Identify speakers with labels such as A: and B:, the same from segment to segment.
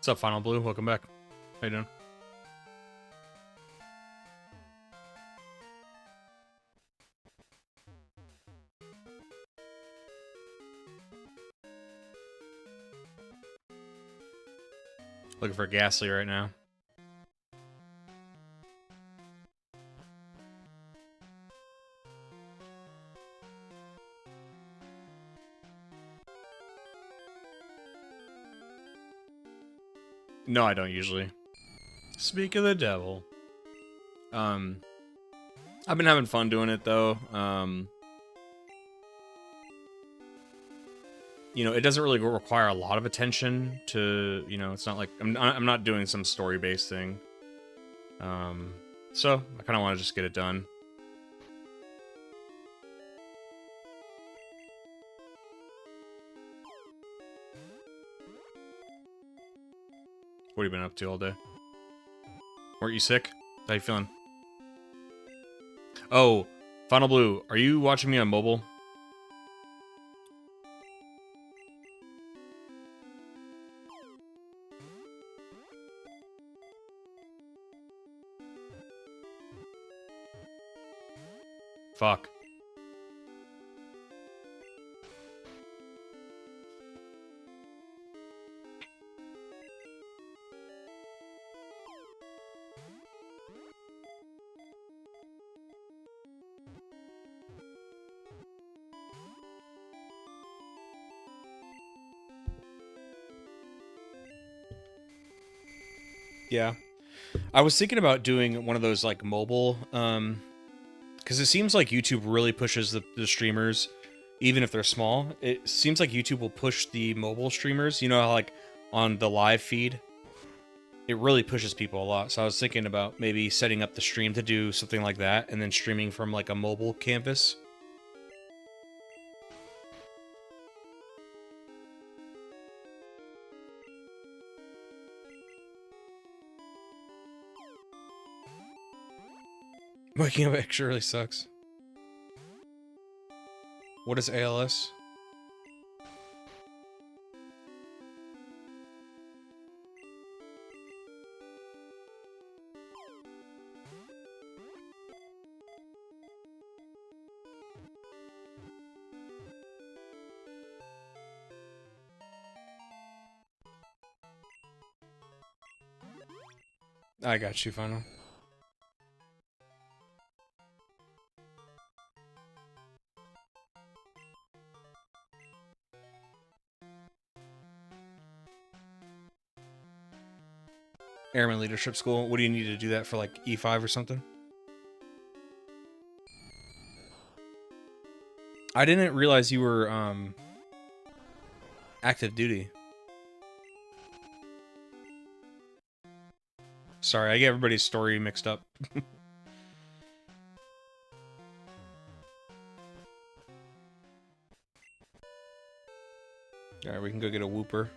A: What's up, Final Blue? Welcome back. How you doing? Looking for Ghastly right now. No, I don't usually. Speak of the devil. I've been having fun doing it though. You know, it doesn't really require a lot of attention to, you know, it's not like I'm not doing some story-based thing. So I kind of want to just get it done. What have you been up to all day? Weren't you sick? How you feeling? Oh, Final Blue, are you watching me on mobile? Fuck. Yeah. I was thinking about doing one of those like mobile, because it seems like YouTube really pushes the streamers, even if they're small. It seems like YouTube will push the mobile streamers, you know, how, like on the live feed. It really pushes people a lot. So I was thinking about maybe setting up the stream to do something like that and then streaming from like a mobile canvas. Waking up extra really sucks. What is ALS? I got you, Final. Airman Leadership School. What do you need to do that for, like E5 or something? I didn't realize you were active duty. Sorry, I get everybody's story mixed up. Alright, we can go get a whooper.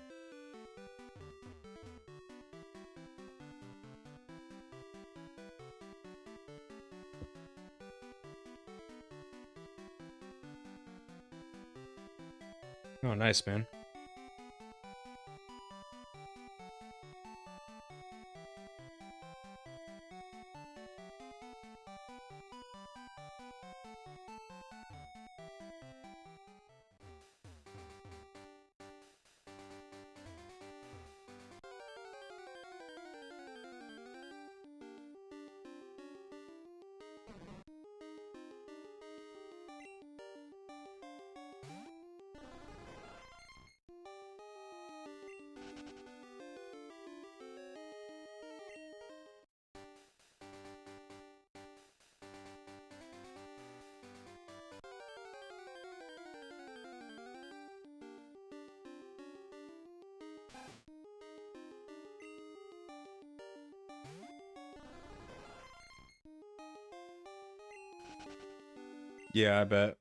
A: Oh, nice, man. Yeah, I bet.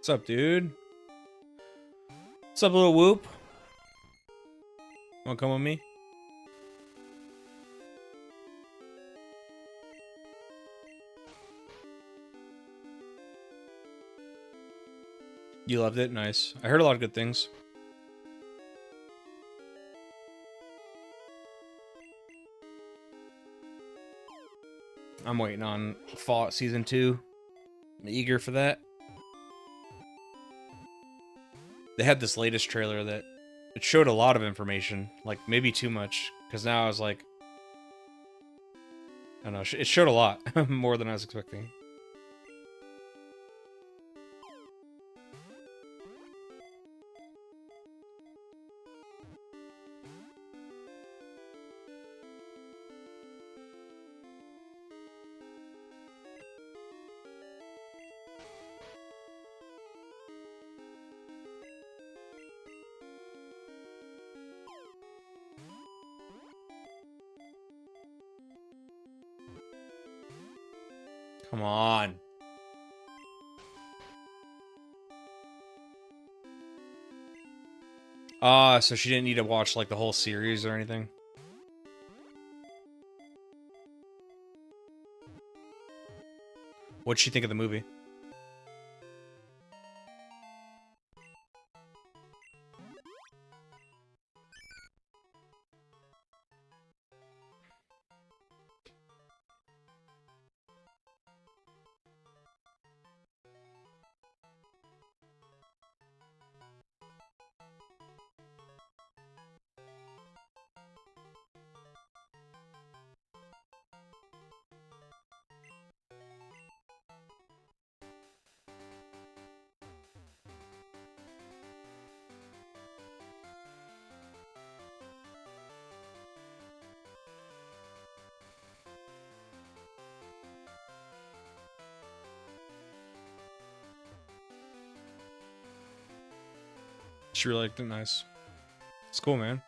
A: What's up, dude? What's up, little whoop? Wanna come with me? You loved it? Nice. I heard a lot of good things. I'm waiting on Fallout Season 2. I'm eager for that. They had this latest trailer that it showed a lot of information, like maybe too much, because now I was like, I don't know, it showed a lot, more than I was expecting. Come on. So she didn't need to watch, like, the whole series or anything? What'd she think of the movie? She really liked it. Nice. It's cool, man.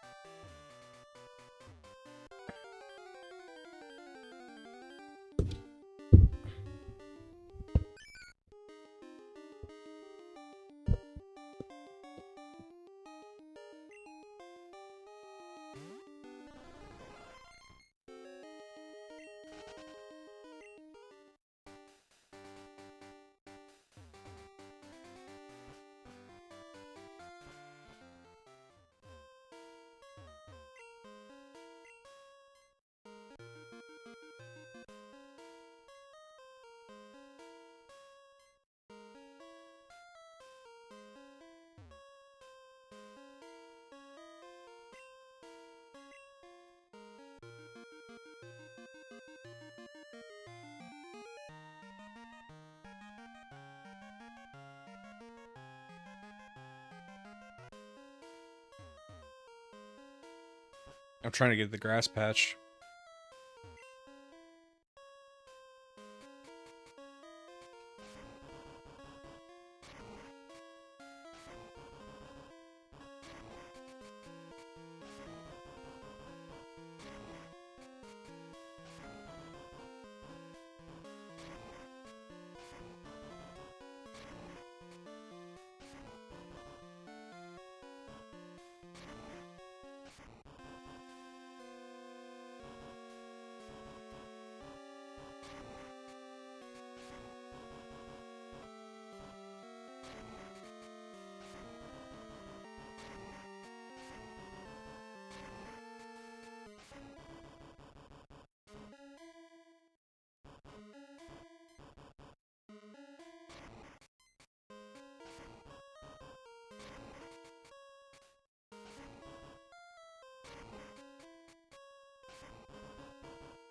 A: I'm trying to get the grass patch.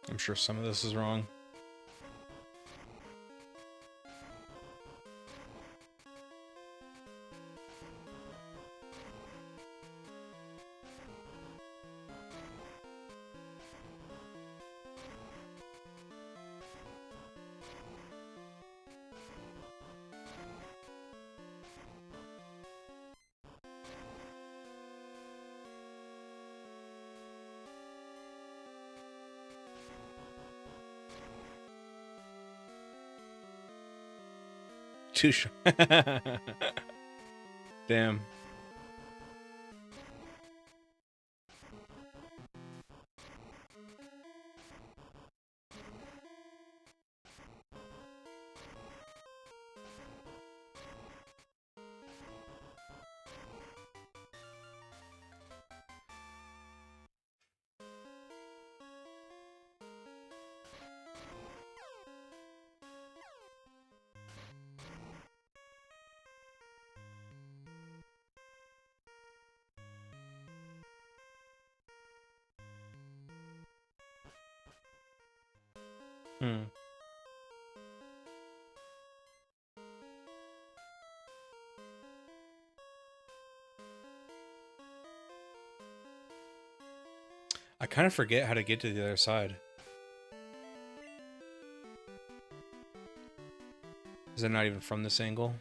A: I'm sure some of this is wrong. Too sh Damn. Hmm. I kind of forget how to get to the other side. Is it not even from this angle?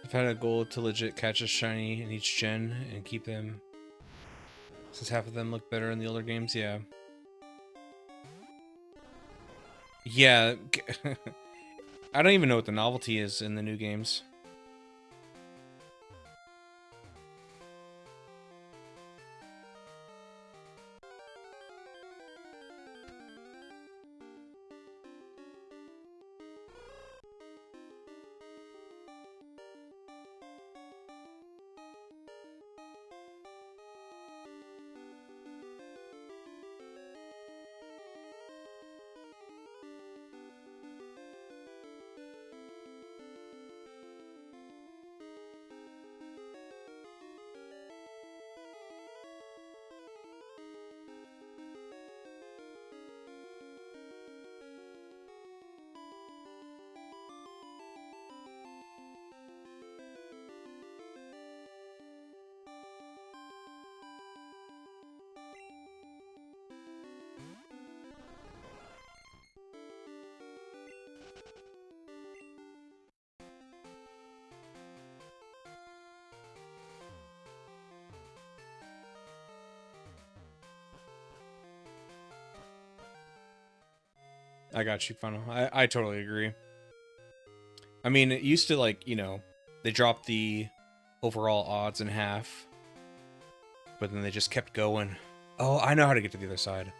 A: I've had a goal to legit catch a shiny in each gen and keep them, since half of them look better in the older games. Yeah. Yeah. I don't even know what the novelty is in the new games. I got you, Funnel. I totally agree. I mean, it used to, like, you know, they dropped the overall odds in half, but then they just kept going. Oh, I know how to get to the other side.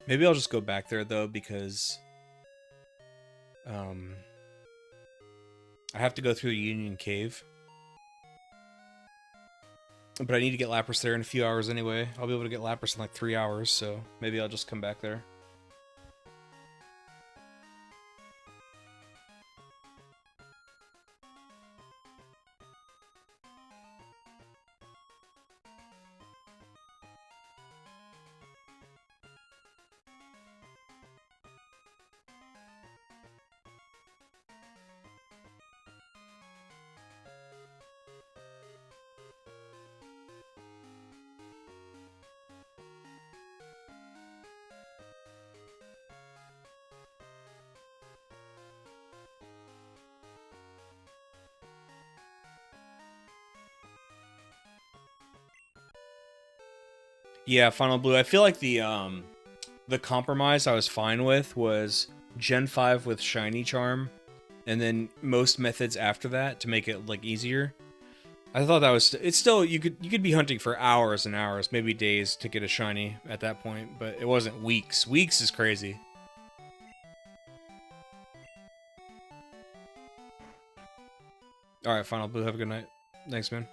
A: Maybe I'll just go back there, though, because I have to go through the Union Cave. But I need to get Lapras there in a few hours anyway. I'll be able to get Lapras in like 3 hours, so maybe I'll just come back there. Yeah, Final Blue. I feel like the compromise I was fine with was Gen 5 with Shiny Charm, and then most methods after that to make it like easier. I thought that was it's still you could be hunting for hours and hours, maybe days to get a shiny at that point, but it wasn't weeks. Weeks is crazy. All right, Final Blue, have a good night. Thanks, man.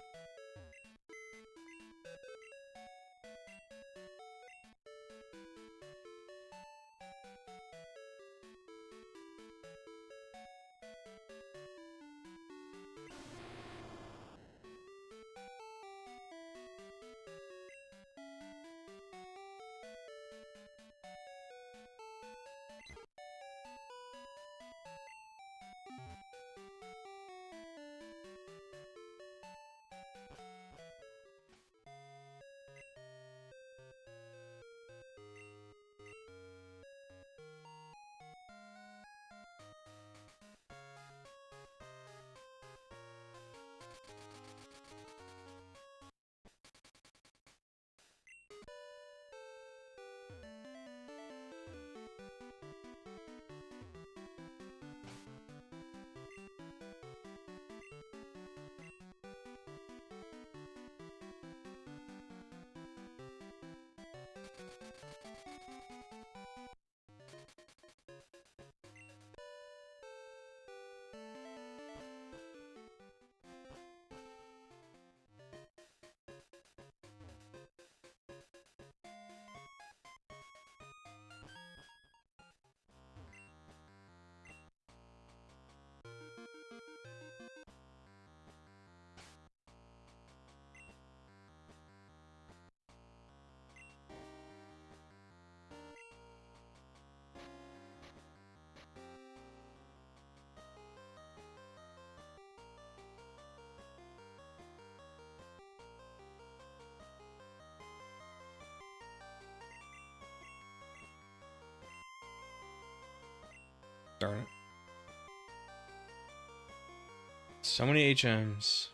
A: Darn it. So many HMs.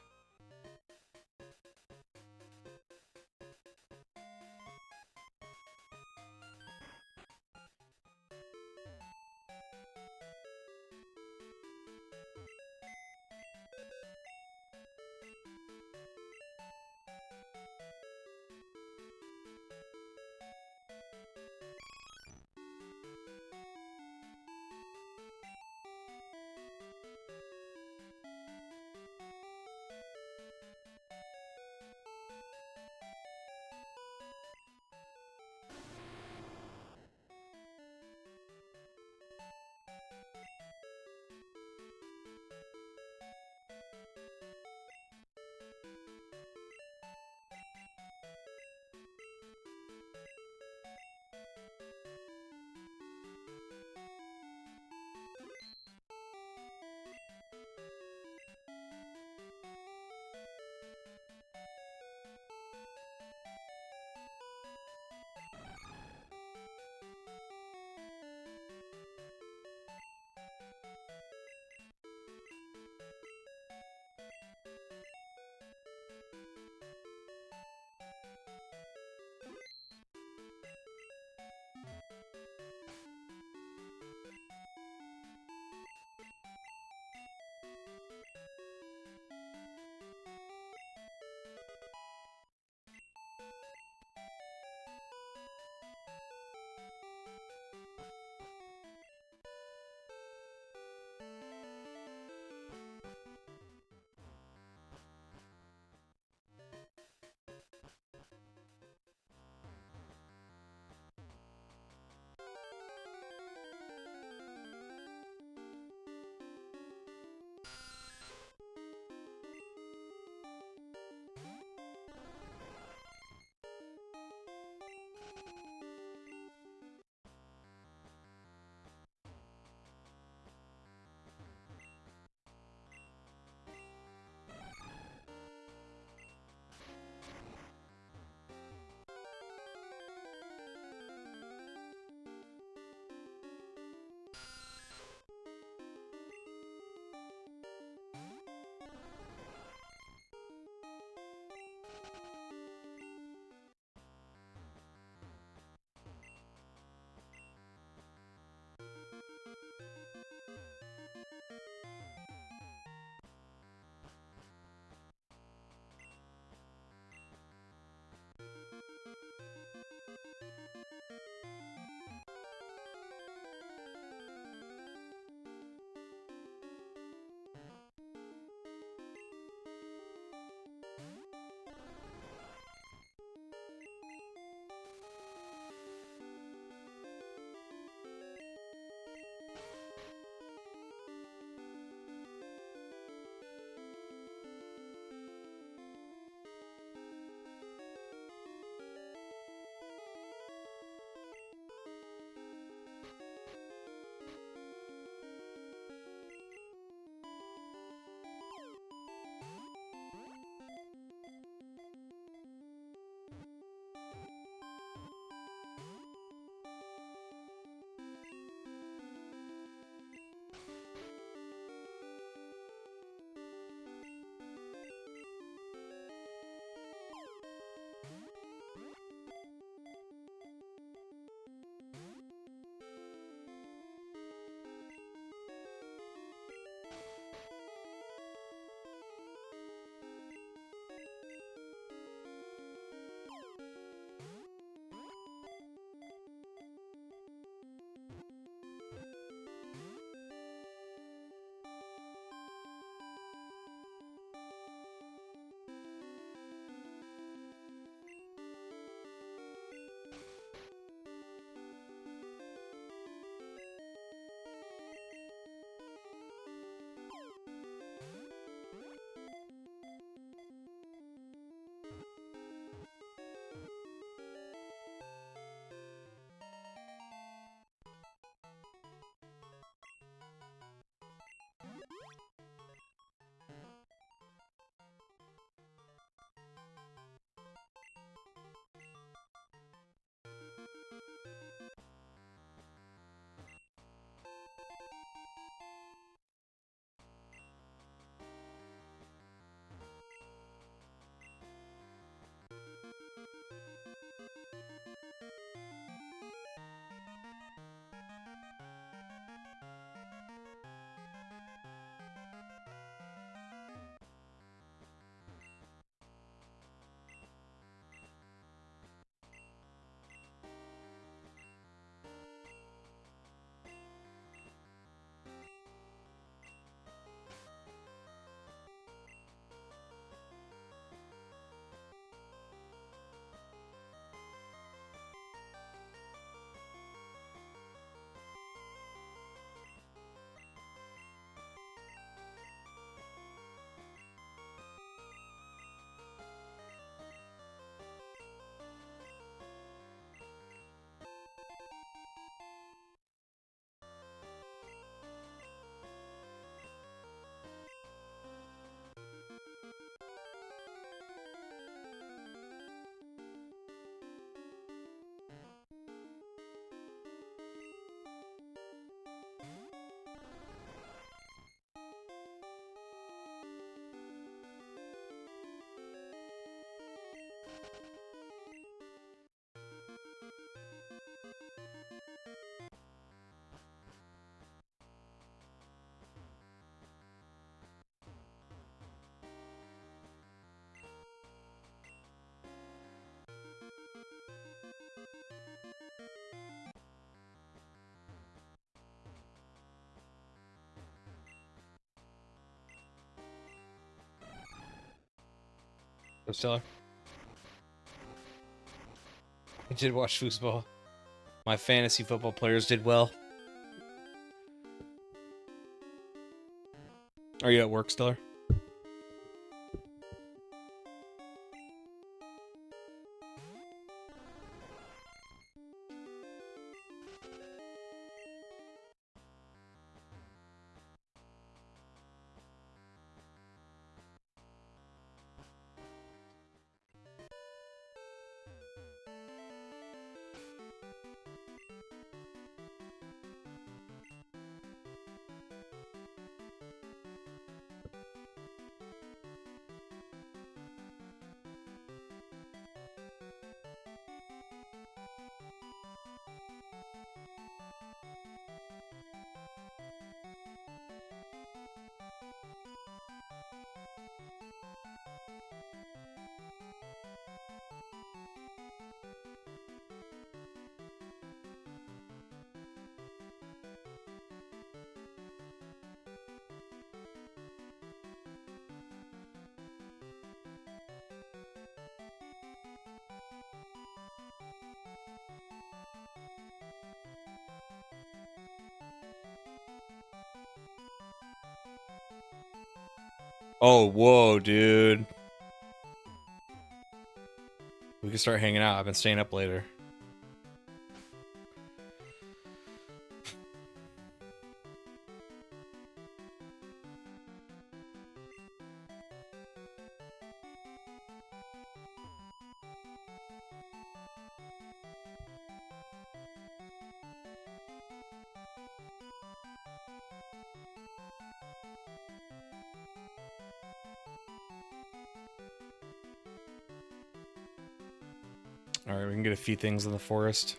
A: Stella. I did watch foosball. My fantasy football players did well. Are you at work, Stellar? Oh, whoa, dude. We can start hanging out. I've been staying up later. Alright, we can get a few things in the forest.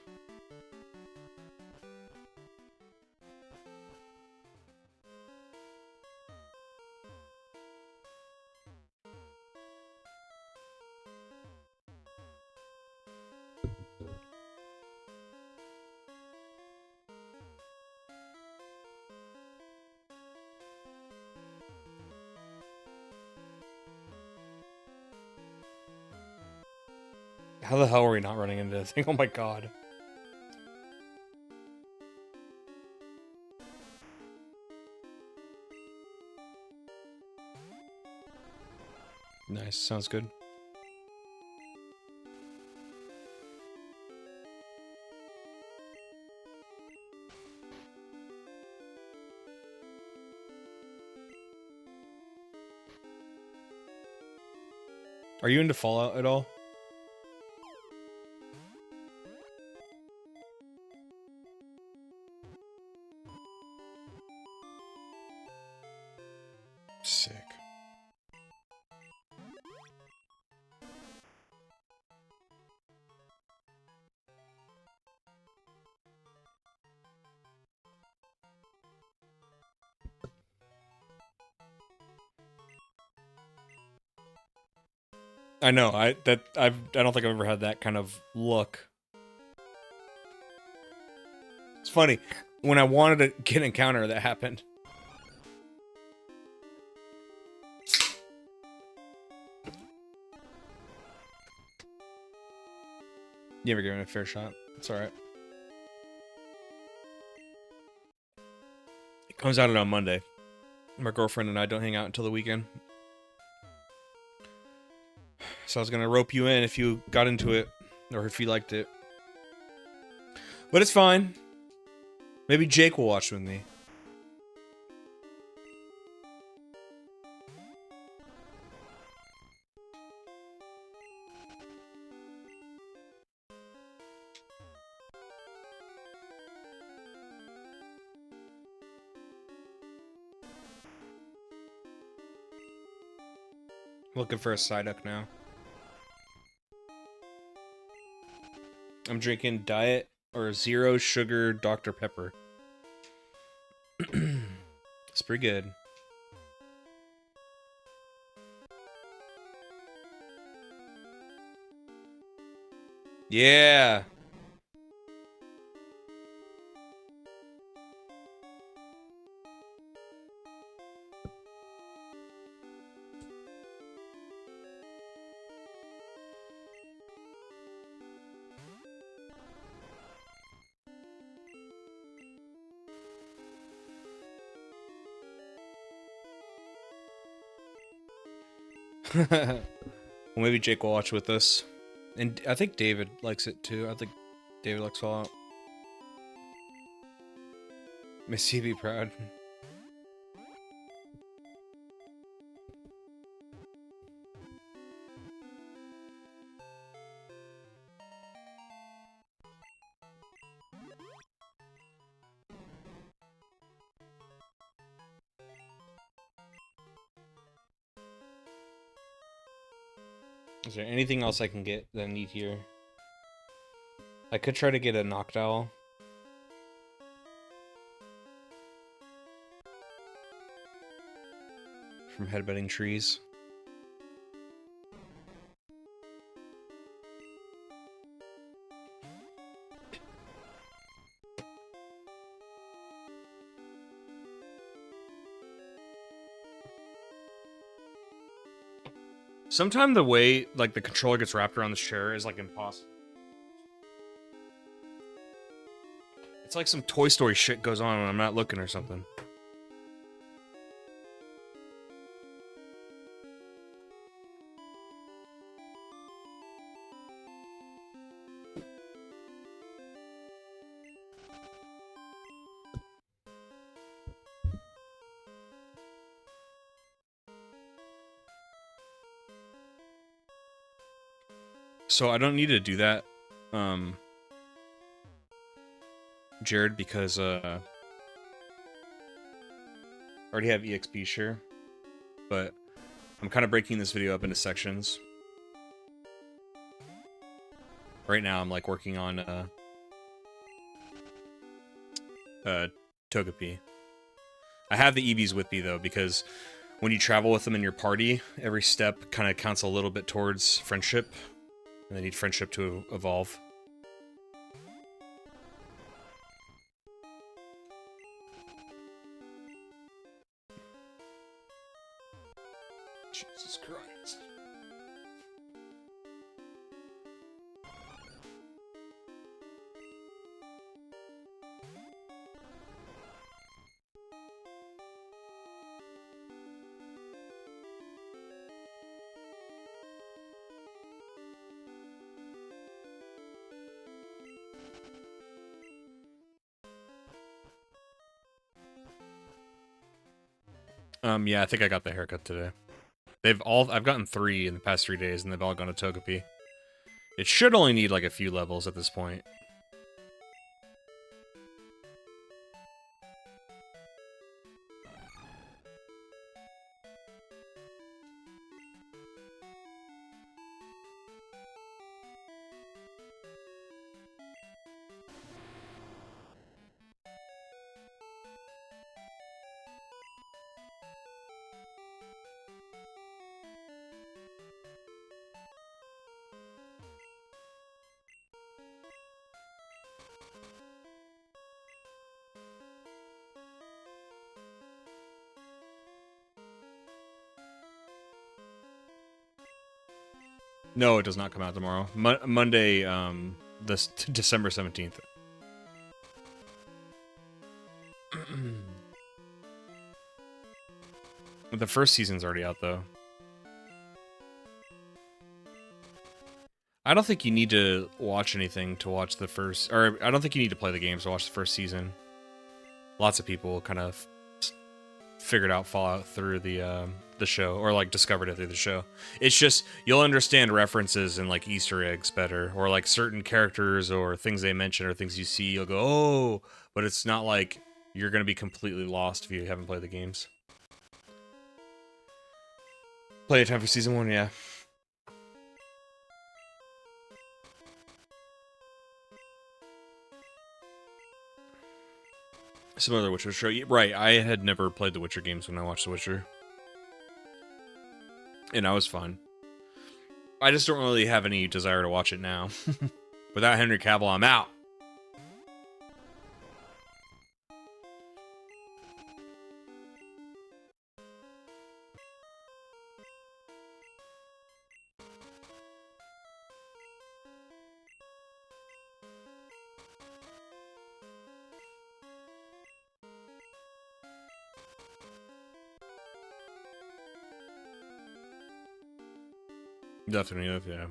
A: How the hell are we not running into that thing? Oh my god. Nice, sounds good. Are you into Fallout at all? Sick. I know. I don't think I've ever had that kind of look. It's funny. When I wanted to get an encounter, that happened. You ever give it a fair shot? It's alright. It comes out on Monday. My girlfriend and I don't hang out until the weekend. So I was gonna rope you in if you got into it, or if you liked it. But it's fine. Maybe Jake will watch with me. Looking for a Psyduck now. I'm drinking diet or zero sugar Dr. Pepper. It's pretty good. Yeah. Well, maybe Jake will watch with us. And I think David likes it too. I think David likes Fallout. Miss he be proud. Is there anything else I can get that I need here? I could try to get a Noctowl. From Headbutting Trees. Sometimes the way, like, the controller gets wrapped around this chair is, like, impossible. It's like some Toy Story shit goes on when I'm not looking or something. So I don't need to do that, Jared, because I already have EXP share, but I'm kind of breaking this video up into sections. Right now I'm like working on Togepi. I have the EVs with me though, because when you travel with them in your party, every step kind of counts a little bit towards friendship. And they need friendship to evolve. Jesus Christ. Yeah, I think I got the haircut today. I've gotten 3 in the past 3 days, and they've all gone to Togepi. It should only need, like, a few levels at this point. No, it does not come out tomorrow. Monday, this December 17th. The first season's already out, though. I don't think you need to watch anything to watch the first... Or, I don't think you need to play the games to watch the first season. Lots of people kind of figured out Fallout through the show, or like discovered it through the show. It's just you'll understand references and like Easter eggs better, or like certain characters or things they mention or things you see. You'll go, oh, but it's not like you're gonna be completely lost if you haven't played the games. Playtime for season 1, yeah. Some other Witcher show. Right, I had never played the Witcher games when I watched The Witcher. And I was fine. I just don't really have any desire to watch it now. Without Henry Cavill, I'm out. Definitely, yeah.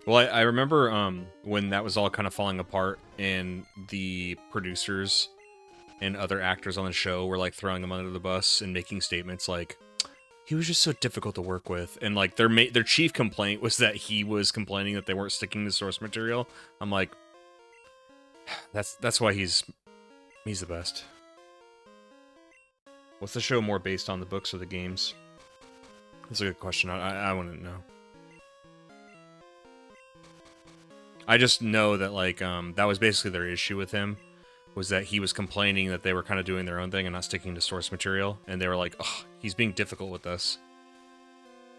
A: Well, I remember when that was all kind of falling apart, and the producers and other actors on the show were like throwing him under the bus and making statements like he was just so difficult to work with, and like their chief complaint was that he was complaining that they weren't sticking to source material. I'm like, that's why he's the best. What's the show more based on, the books or the games? That's a good question. I wouldn't know. I just know that like that was basically their issue with him, was that he was complaining that they were kind of doing their own thing and not sticking to source material, and they were like, oh, he's being difficult with us,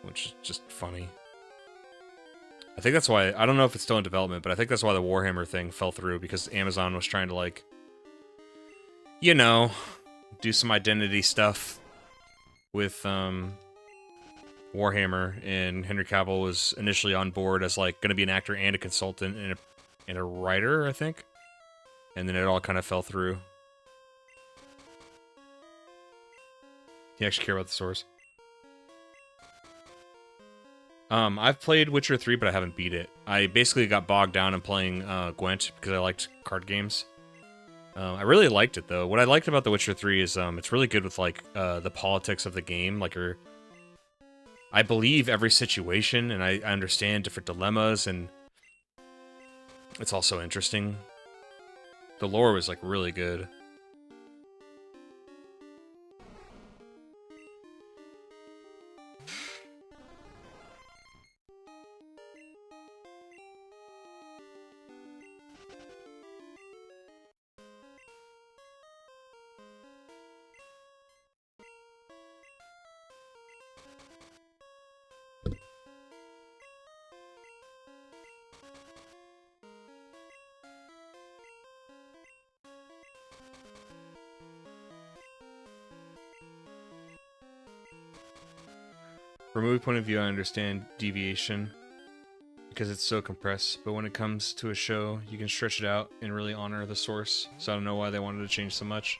A: which is just funny. I think that's why, I don't know if it's still in development, but I think that's why the Warhammer thing fell through, because Amazon was trying to like, you know, do some identity stuff with Warhammer, and Henry Cavill was initially on board as like going to be an actor and a consultant and a writer, I think. And then it all kind of fell through. You actually care about the source? I've played Witcher 3, but I haven't beat it. I basically got bogged down in playing Gwent because I liked card games. I really liked it, though. What I liked about The Witcher 3 is it's really good with like the politics of the game. Like, I believe every situation, and I understand different dilemmas, and it's also interesting. The lore was like really good. From a movie point of view, I understand deviation because it's so compressed, but when it comes to a show, you can stretch it out and really honor the source, so I don't know why they wanted to change so much.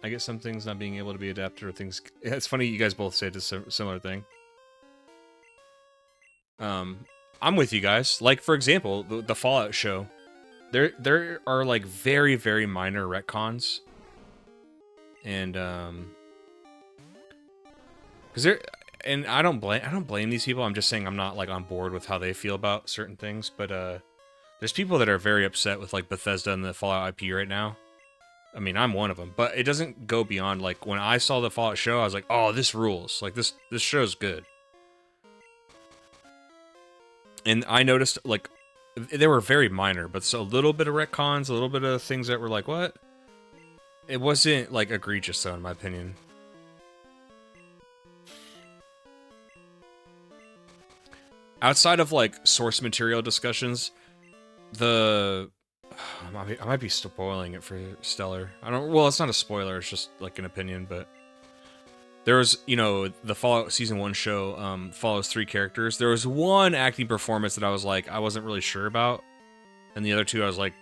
A: I get some things not being able to be adapted, or things... It's funny you guys both said a similar thing. I'm with you guys. Like, for example, the Fallout show. There are, like, very, very minor retcons. And, because they're... And I don't blame these people. I'm just saying I'm not, like, on board with how they feel about certain things. But, there's people that are very upset with, like, Bethesda and the Fallout IP right now. I mean, I'm one of them. But it doesn't go beyond, like, when I saw the Fallout show, I was like, oh, this rules. Like, this show's good. And I noticed, like, they were very minor, but so a little bit of retcons, a little bit of things that were like, what? It wasn't, like, egregious, though, in my opinion. Outside of, like, source material discussions, I might be spoiling it for Stellar. Well, it's not a spoiler, it's just, like, an opinion, but... There was, you know, the Fallout Season 1 show follows 3 characters. There was one acting performance that I was like, I wasn't really sure about. And the other 2, I was like,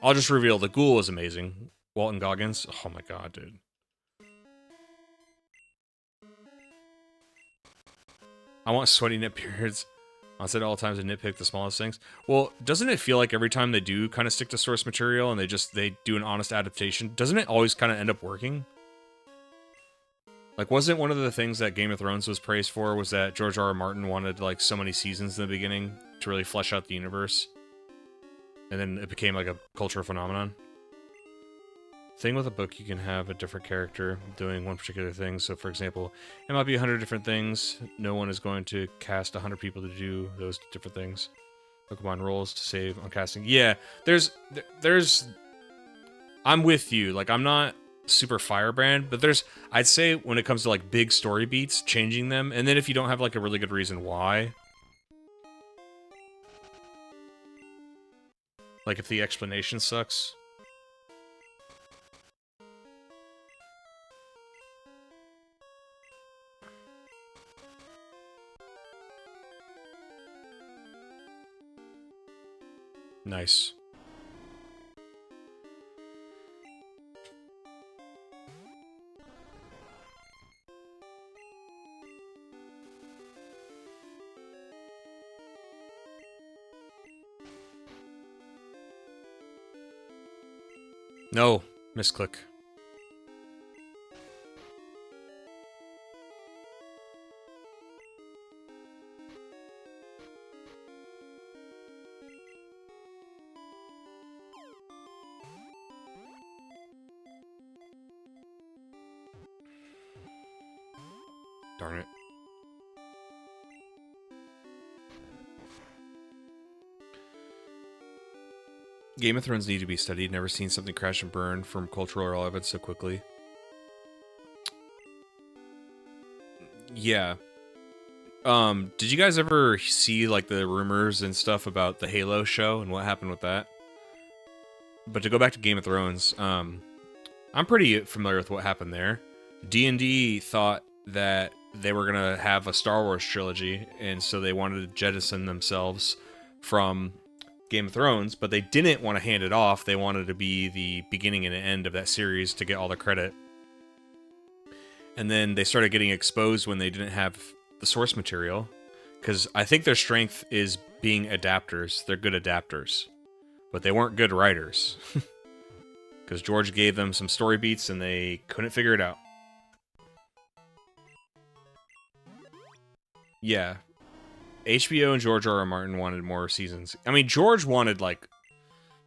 A: I'll just reveal the Ghoul is amazing. Walton Goggins. Oh my god, dude. I want sweaty nit periods. I said all times to nitpick the smallest things. Well, doesn't it feel like every time they do kind of stick to source material and they do an honest adaptation, doesn't it always kind of end up working? Like, wasn't one of the things that Game of Thrones was praised for was that George R.R. Martin wanted, like, so many seasons in the beginning to really flesh out the universe? And then it became, like, a cultural phenomenon? Thing with a book, you can have a different character doing one particular thing. So, for example, it might be 100 different things. No one is going to cast 100 people to do those different things. Pokemon rolls to save on casting. Yeah, there's... I'm with you. Like, I'm not super firebrand, but I'd say when it comes to, like, big story beats, changing them, and then if you don't have, like, a really good reason why... Like, if the explanation sucks... Nice. No, misclick. Darn it. Game of Thrones need to be studied. Never seen something crash and burn from cultural relevance so quickly. Yeah. Did you guys ever see like the rumors and stuff about the Halo show and what happened with that? But to go back to Game of Thrones, I'm pretty familiar with what happened there. D&D thought that they were gonna have a Star Wars trilogy, and so they wanted to jettison themselves from Game of Thrones, but they didn't want to hand it off. They wanted to be the beginning and end of that series to get all the credit. And then they started getting exposed when they didn't have the source material, because I think their strength is being adapters. They're good adapters, but they weren't good writers. Because George gave them some story beats and they couldn't figure it out. Yeah. HBO and George R. R. Martin wanted more seasons. I mean, George wanted, like,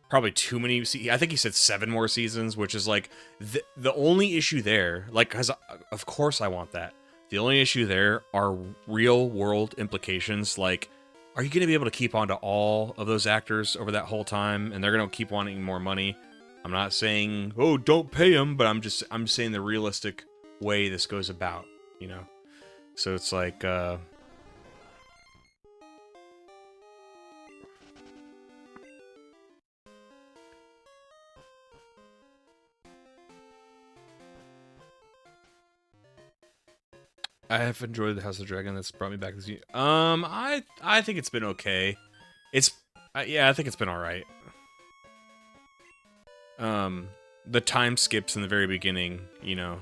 A: probably too many. I think he said 7 more seasons, which is, like, the only issue there, like, because of course I want that. The only issue there are real-world implications, like, are you going to be able to keep on to all of those actors over that whole time, and they're going to keep wanting more money? I'm not saying, oh, don't pay them, but I'm saying the realistic way this goes about, you know? So it's like, I have enjoyed the House of Dragon. That's brought me back this year. I think it's been okay. It's yeah, I think it's been all right. The time skips in the very beginning, you know.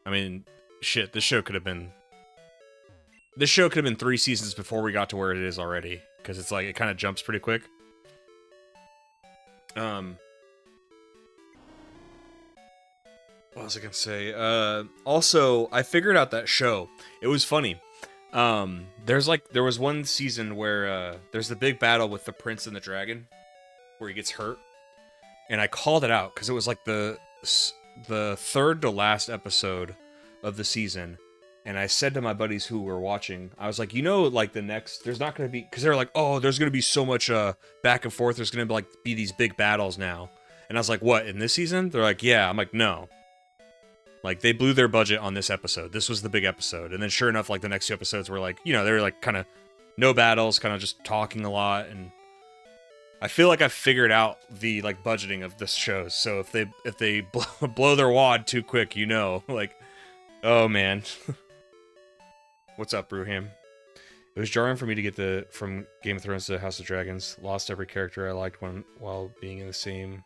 A: I mean, shit, this show could have been 3 seasons before we got to where it is already, because it's like it kind of jumps pretty quick. What was I gonna say? Also, I figured out that show. It was funny. There was one season where there's the big battle with the prince and the dragon, where he gets hurt, and I called it out because it was like the third to last episode of the season, and I said to my buddies who were watching, I was like, you know, like there's not gonna be, because they're like, oh, there's gonna be so much back and forth. There's gonna be these big battles now, and I was like, what, in this season? They're like, yeah. I'm like, no. Like, they blew their budget on this episode. This was the big episode. And then sure enough, like, the next 2 episodes were like, you know, they were like kind of no battles, kind of just talking a lot. And I feel like I've figured out the, like, budgeting of this show. So if they blow their wad too quick, you know, like, oh, man. What's up, Brewham? It was jarring for me to get from Game of Thrones to House of Dragons. Lost every character I liked while being in the same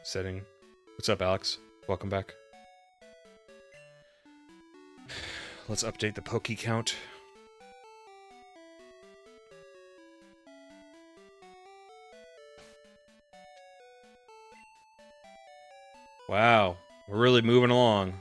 A: setting. What's up, Alex? Welcome back. Let's update the Poke count. Wow, we're really moving along.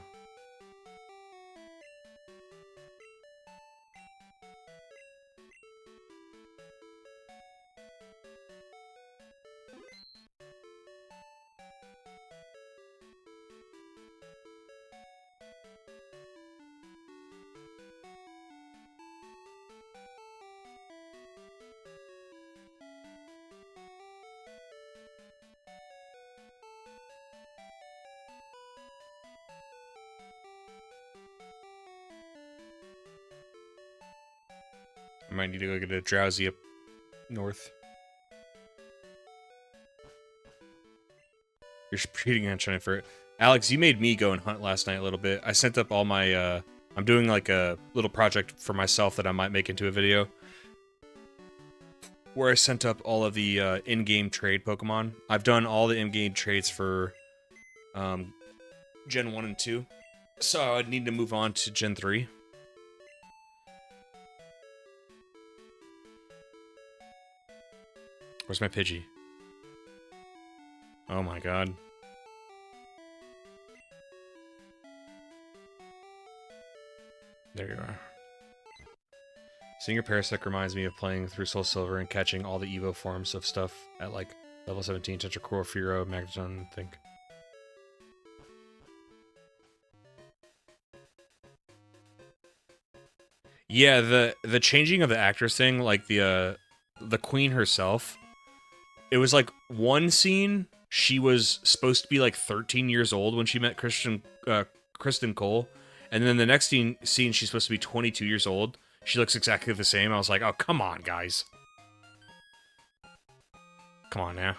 A: I might need to go get a drowsy up north. You're cheating on trying for it. Alex, you made me go and hunt last night a little bit. I sent up all my, I'm doing like a little project for myself that I might make into a video, where I sent up all of the in-game trade Pokemon. I've done all the in-game trades for Gen 1 and 2, so I'd need to move on to Gen 3. Where's my Pidgey? Oh my god. There you are. Seeing your Parasect reminds me of playing through Soul Silver and catching all the Evo forms of stuff at like level 17, Tetracor, Furo, Magneton, I think. Yeah, the changing of the actress thing, like the queen herself, it was like one scene she was supposed to be like 13 years old when she met Kristen Cole, and then the next scene she's supposed to be 22 years old. She looks exactly the same. I was like, oh, come on, guys. Come on now.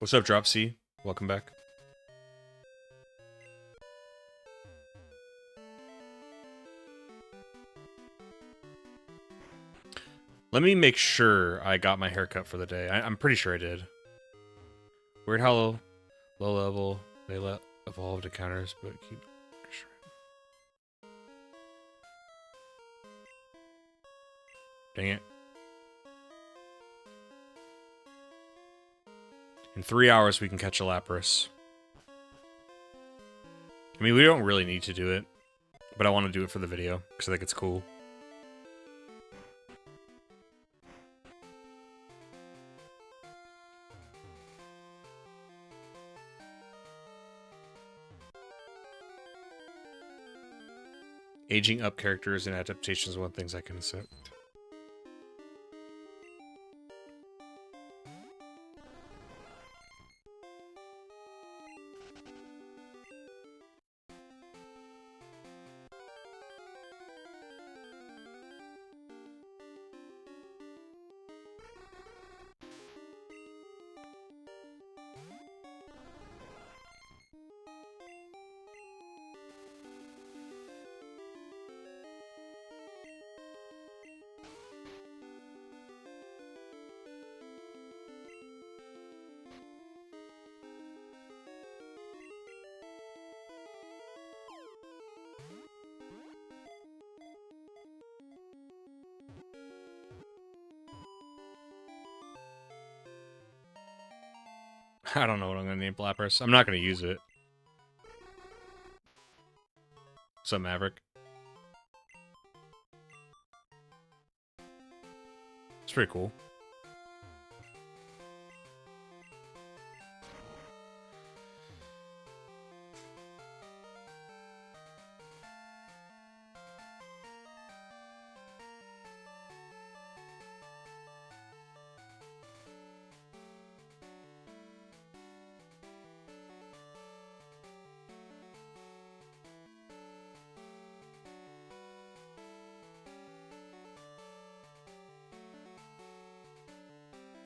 A: What's up, Drop C? Welcome back. Let me make sure I got my haircut for the day. I'm pretty sure I did. Weird how low level they let evolved encounters, but keep... Dang it. In 3 hours, we can catch a Lapras. I mean, we don't really need to do it, but I want to do it for the video, because I think it's cool. Aging up characters and adaptations are one of the things I can accept. I don't know what I'm going to name Lapras. I'm not going to use it. What's up, Maverick? It's pretty cool.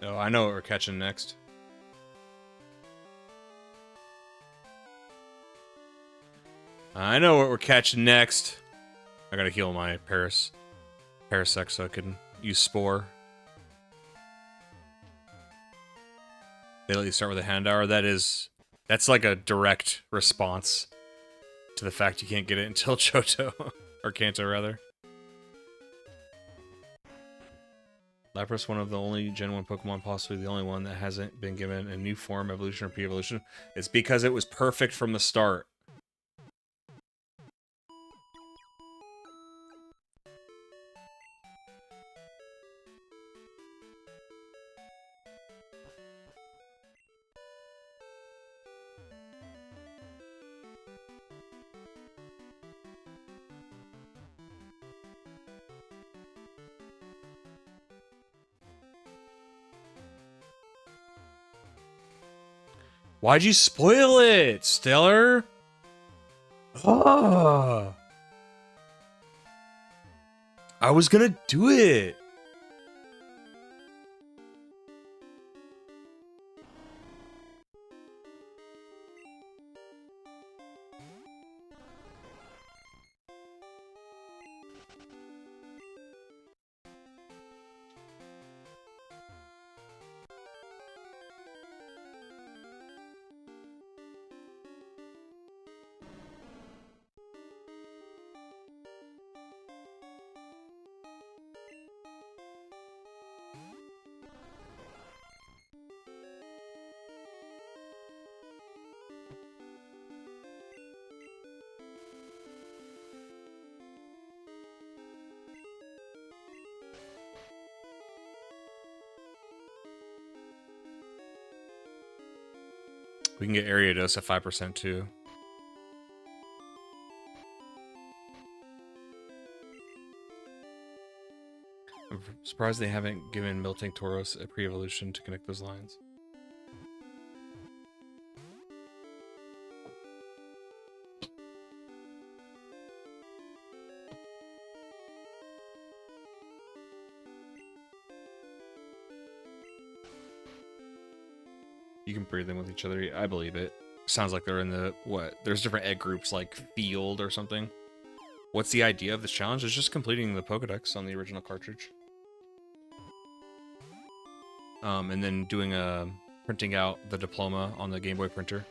A: Oh, I know what we're catching next. I know what we're catching next. I gotta heal my Parasect so I can use Spore. They let you start with a hand hour. That's like a direct response to the fact you can't get it until Johto. Or Kanto, rather. Lapras, one of the only Gen 1 Pokemon, possibly the only one that hasn't been given a new form, evolution, or pre-evolution. It's because it was perfect from the start. Why'd you spoil it, Stellar? Oh. I was gonna do it. We can get area dose at 5% too. I'm surprised they haven't given Miltank Tauros a pre-evolution to connect those lines. You can breed them with each other. I believe it. Sounds like they're in the, what? There's different egg groups like field or something. What's the idea of this challenge? It's just completing the Pokedex on the original cartridge. And then doing printing out the diploma on the Game Boy printer.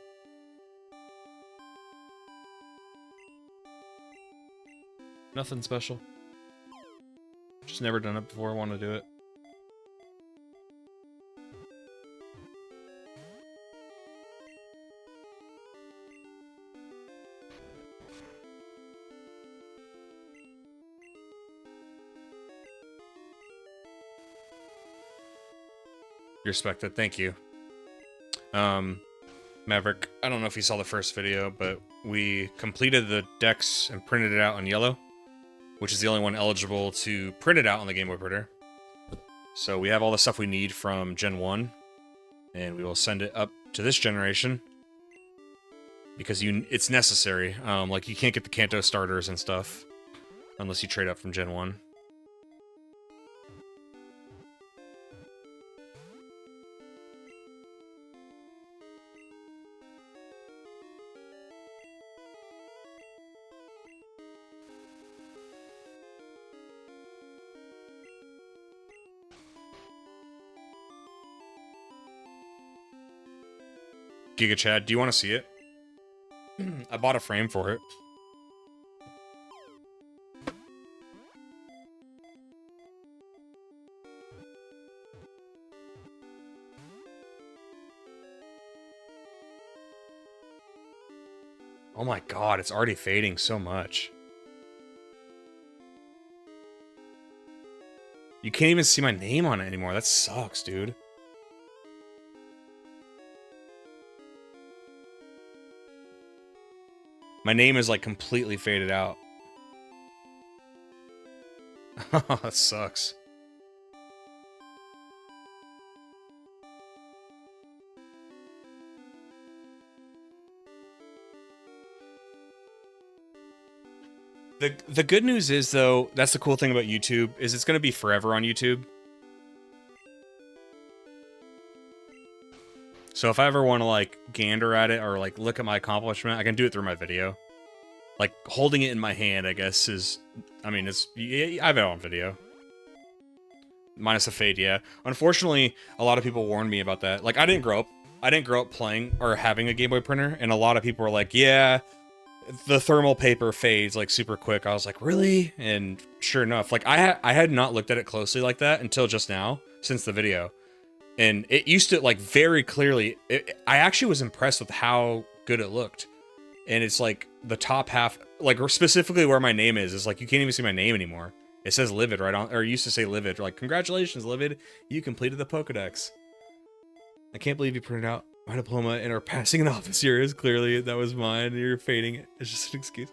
A: Nothing special. Just never done it before, want to do it. You respect it, thank you. Maverick, I don't know if you saw the first video, but we completed the Dex and printed it out in yellow, which is the only one eligible to print it out on the Game Boy printer. So we have all the stuff we need from Gen 1, and we will send it up to this generation, because it's necessary. Like, you can't get the Kanto starters and stuff unless you trade up from Gen 1. Giga Chad, do you want to see it? I bought a frame for it. Oh my god, it's already fading so much. You can't even see my name on it anymore. That sucks, dude. My name is like completely faded out. That sucks. The good news is, though, that's the cool thing about YouTube, is it's going to be forever on YouTube. So if I ever want to, like, gander at it or, like, look at my accomplishment, I can do it through my video. Like, holding it in my hand, I guess, is... I mean, it's... I have it on video. Minus the fade, yeah. Unfortunately, a lot of people warned me about that. Like, I didn't grow up playing or having a Game Boy printer, and a lot of people were like, yeah, the thermal paper fades, like, super quick. I was like, really? And sure enough, like, I had not looked at it closely like that until just now, since the video. And it used to, like, very clearly... I actually was impressed with how good it looked. And it's, like, the top half... Like, specifically where my name is like, you can't even see my name anymore. It says Livid right on... Or it used to say Livid. Like, congratulations, Livid. You completed the Pokedex. I can't believe you printed out my diploma and are passing it off as yours. Clearly, that was mine. You're fading it. It's just an excuse.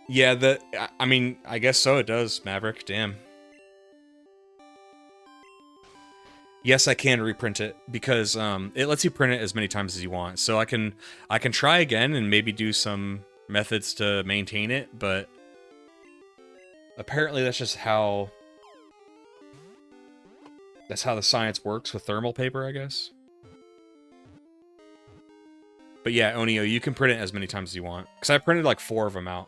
A: Yeah, I mean, I guess so it does, Maverick. Damn. Yes, I can reprint it because it lets you print it as many times as you want. So I can try again and maybe do some methods to maintain it, but apparently that's just how the science works with thermal paper, I guess. But yeah, Onio, you can print it as many times as you want, because I printed like 4 of them out.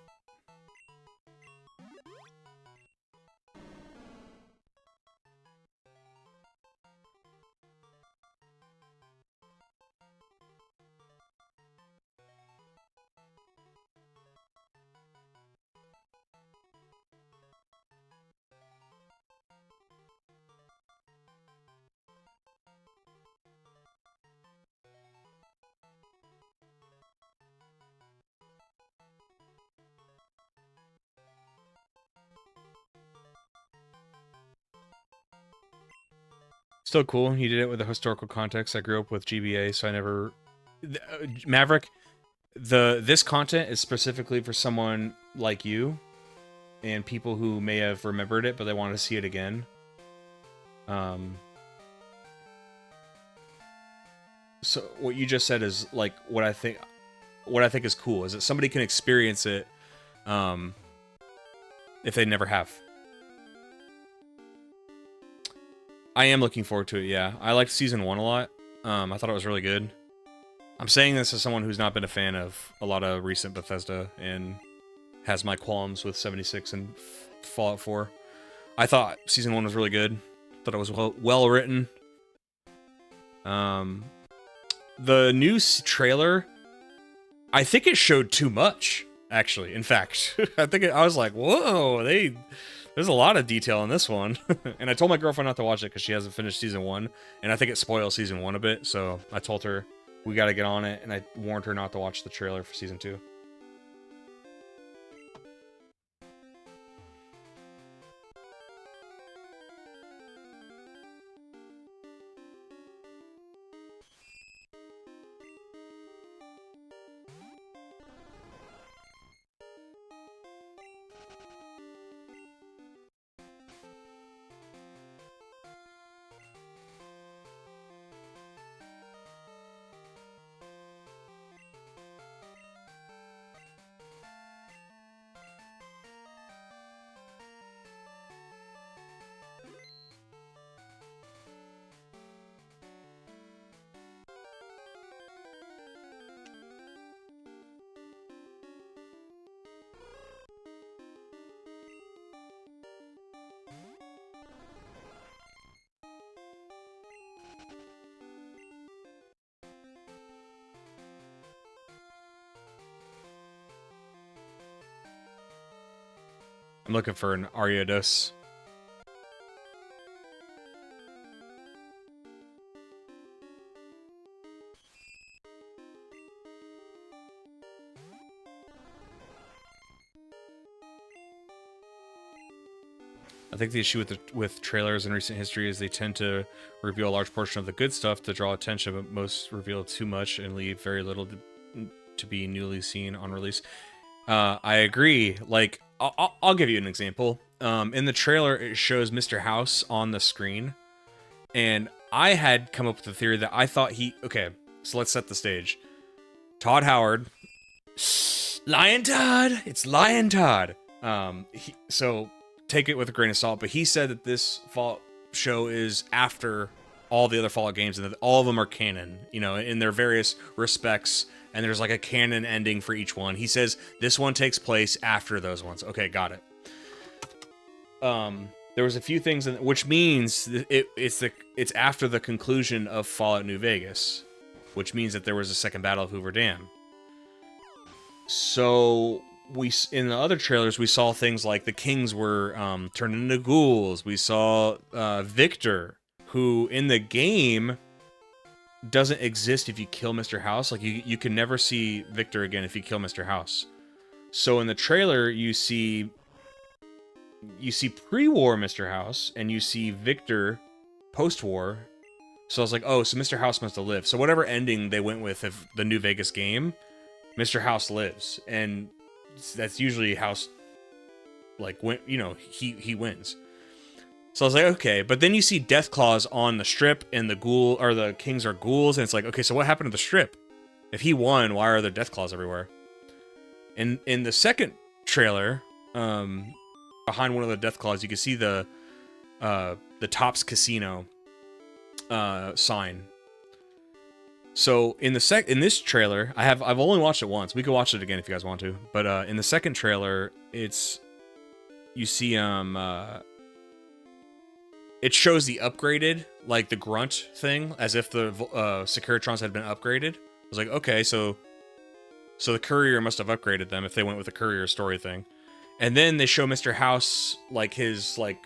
A: Still cool. He did it with a historical context. I grew up with GBA, so I never Maverick, this content is specifically for someone like you and people who may have remembered it but they want to see it again. So what you just said is like what I think is cool is that somebody can experience it if they never have. I am looking forward to it, yeah. I liked season 1 a lot. I thought it was really good. I'm saying this as someone who's not been a fan of a lot of recent Bethesda and has my qualms with 76 and Fallout 4. I thought season 1 was really good. Thought it was well written. The new trailer, I think it showed too much, actually. In fact, I was like, whoa, there's a lot of detail in this one. And I told my girlfriend not to watch it because she hasn't finished season 1, and I think it spoils season 1 a bit, so I told her we got to get on it, and I warned her not to watch the trailer for season 2. I'm looking for an Ariados. I think the issue with trailers in recent history is they tend to reveal a large portion of the good stuff to draw attention, but most reveal too much and leave very little to be newly seen on release. I agree. Like, I'll give you an example. In the trailer, it shows Mr. House on the screen, and I had come up with the theory that I thought okay, so let's set the stage. Todd Howard, Lion Todd, it's Lion Todd. So take it with a grain of salt, but he said that this Fallout show is after all the other Fallout games, and that all of them are canon, you know, in their various respects, and there's like a canon ending for each one. He says this one takes place after those ones. Okay, got it. There was a few things, which means it's after the conclusion of Fallout New Vegas, which means that there was a second Battle of Hoover Dam. So in the other trailers, we saw things like the Kings were turned into ghouls. We saw Victor, who in the game doesn't exist if you kill Mr. House. Like, you can never see Victor again if you kill Mr. House. So in the trailer, you see pre-war Mr. House, and you see Victor post-war. So I was like, oh, so Mr. House must have lived. So whatever ending they went with of the New Vegas game, Mr. House lives, and that's usually House, like, you know, he wins. So I was like, okay, but then you see Death Claws on the strip, and the Kings are ghouls, and it's like, okay, so what happened to the strip? If he won, why are there Death Claws everywhere? And in the second trailer, behind one of the Death Claws, you can see the Tops Casino sign. So in this trailer, I've only watched it once. We could watch it again if you guys want to. But in the second trailer, you see it shows the upgraded, like the grunt thing, as if the Securitrons had been upgraded. I was like, okay, so the courier must have upgraded them if they went with the courier story thing. And then they show Mr. House, like, his like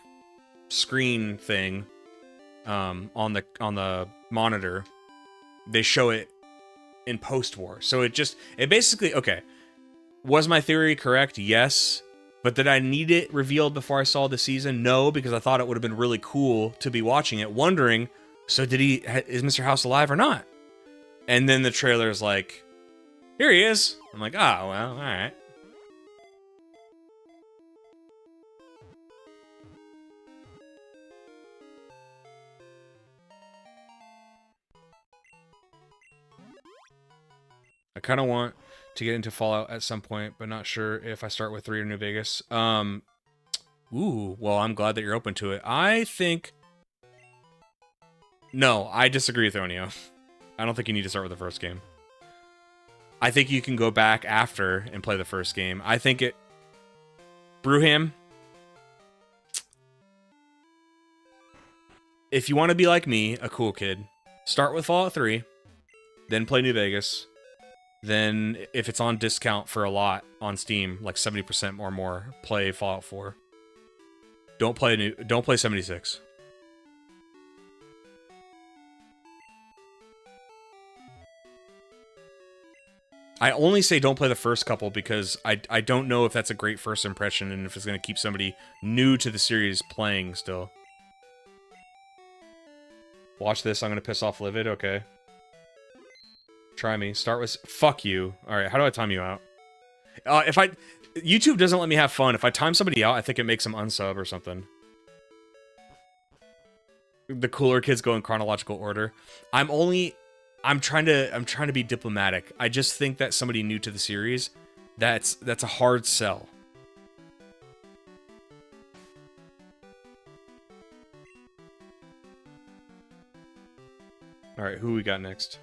A: screen thing on the monitor. They show it in post-war. So it basically, okay, was my theory correct? Yes. But did I need it revealed before I saw the season? No, because I thought it would have been really cool to be watching it, wondering, so is Mr. House alive or not? And then the trailer's like, here he is. I'm like, oh, well, all right. I kind of want to get into Fallout at some point, but not sure if I start with 3 or New Vegas. Ooh, well, I'm glad that you're open to it. I think... No, I disagree with Onio. I don't think you need to start with the first game. I think you can go back after and play the first game. I think it... Brewham... If you want to be like me, a cool kid, start with Fallout 3, then play New Vegas. Then, if it's on discount for a lot on Steam, like 70% or more, play Fallout 4. Don't play 76. I only say don't play the first couple because I don't know if that's a great first impression and if it's going to keep somebody new to the series playing still. Watch this, I'm going to piss off Livid, okay. Try me. Start with... Fuck you. Alright, how do I time you out? If I... YouTube doesn't let me have fun. If I time somebody out, I think it makes them unsub or something. The cooler kids go in chronological order. I'm trying to be diplomatic. I just think that somebody new to the series, that's a hard sell. Alright, who we got next?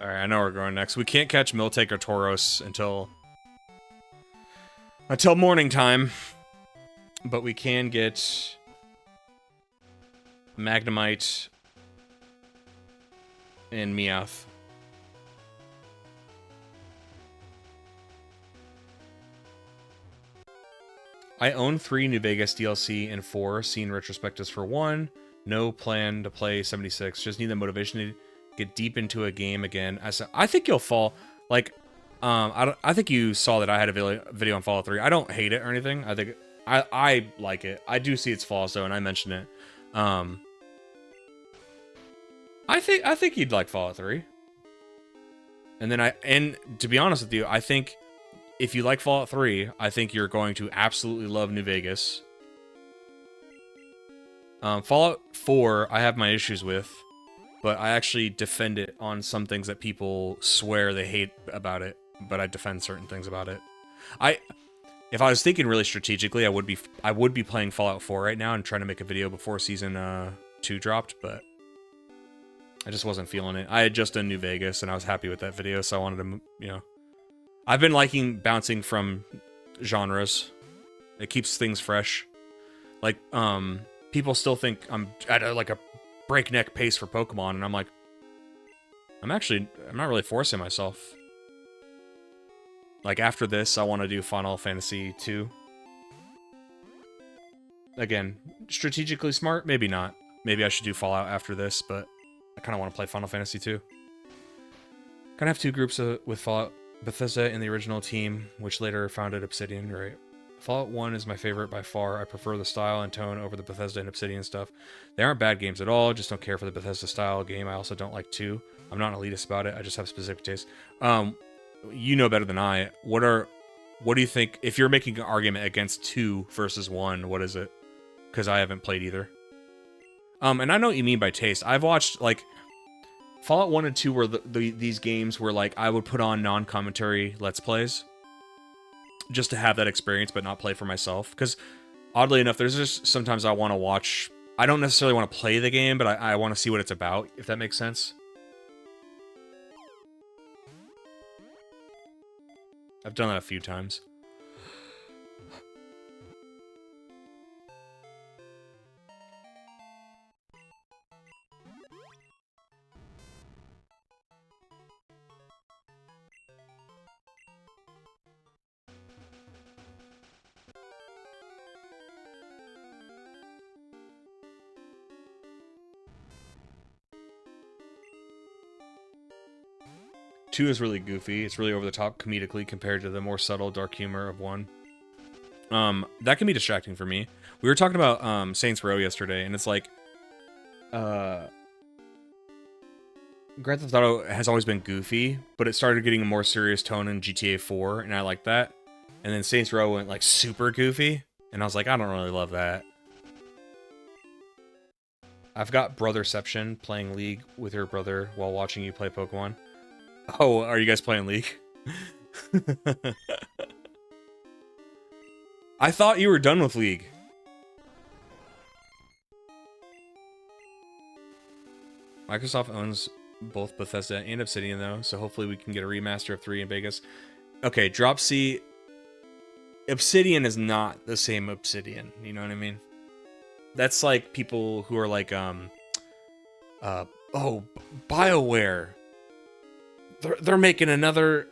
A: Alright, I know where we're going next. We can't catch Miltank or Tauros until morning time. But we can get Magnemite and Meowth. I own 3 New Vegas DLC and 4 seen retrospectives for 1. No plan to play 76. Just need the motivation to get deep into a game again. I think you'll fall. Like, I think you saw that I had a video on Fallout 3. I don't hate it or anything. I think I like it. I do see its flaws though, and I mentioned it. I think you'd like Fallout 3. And to be honest with you, I think if you like Fallout 3, I think you're going to absolutely love New Vegas. Fallout 4, I have my issues with, but I actually defend it on some things that people swear they hate about it, but I defend certain things about it. If I was thinking really strategically, I would be playing Fallout 4 right now and trying to make a video before Season 2 dropped, but I just wasn't feeling it. I had just done New Vegas, and I was happy with that video, so I wanted to, you know... I've been liking bouncing from genres. It keeps things fresh. Like, people still think I'm at a breakneck pace for Pokemon, and I'm like, I'm not really forcing myself. Like, after this, I want to do Final Fantasy 2. Again, strategically smart? Maybe not. Maybe I should do Fallout after this, but I kind of want to play Final Fantasy 2. Kind of have 2 groups with Fallout. Bethesda and the original team, which later founded Obsidian, right? Fallout 1 is my favorite by far. I prefer the style and tone over the Bethesda and Obsidian stuff. They aren't bad games at all, just don't care for the Bethesda style game. I also don't like 2. I'm not an elitist about it, I just have specific tastes. You know better than I. What do you think, if you're making an argument against 2 versus 1, what is it? Because I haven't played either. And I know what you mean by taste. I've watched, like, Fallout 1 and 2 were these games where, like, I would put on non-commentary Let's Plays just to have that experience, but not play for myself. Because, oddly enough, there's just sometimes I want to watch... I don't necessarily want to play the game, but I want to see what it's about, if that makes sense. I've done that a few times. 2 is really goofy. It's really over the top comedically compared to the more subtle dark humor of 1. That can be distracting for me. We were talking about Saints Row yesterday, and it's like Grand Theft Auto has always been goofy, but it started getting a more serious tone in GTA 4, and I like that. And then Saints Row went like super goofy, and I was like, I don't really love that. I've got Brotherception playing League with your brother while watching you play Pokemon. Oh, are you guys playing League? I thought you were done with League. Microsoft owns both Bethesda and Obsidian, though, so hopefully we can get a remaster of 3 in Vegas. Okay, Drop C. Obsidian is not the same Obsidian, you know what I mean? That's like people who are like, BioWare. They're making another,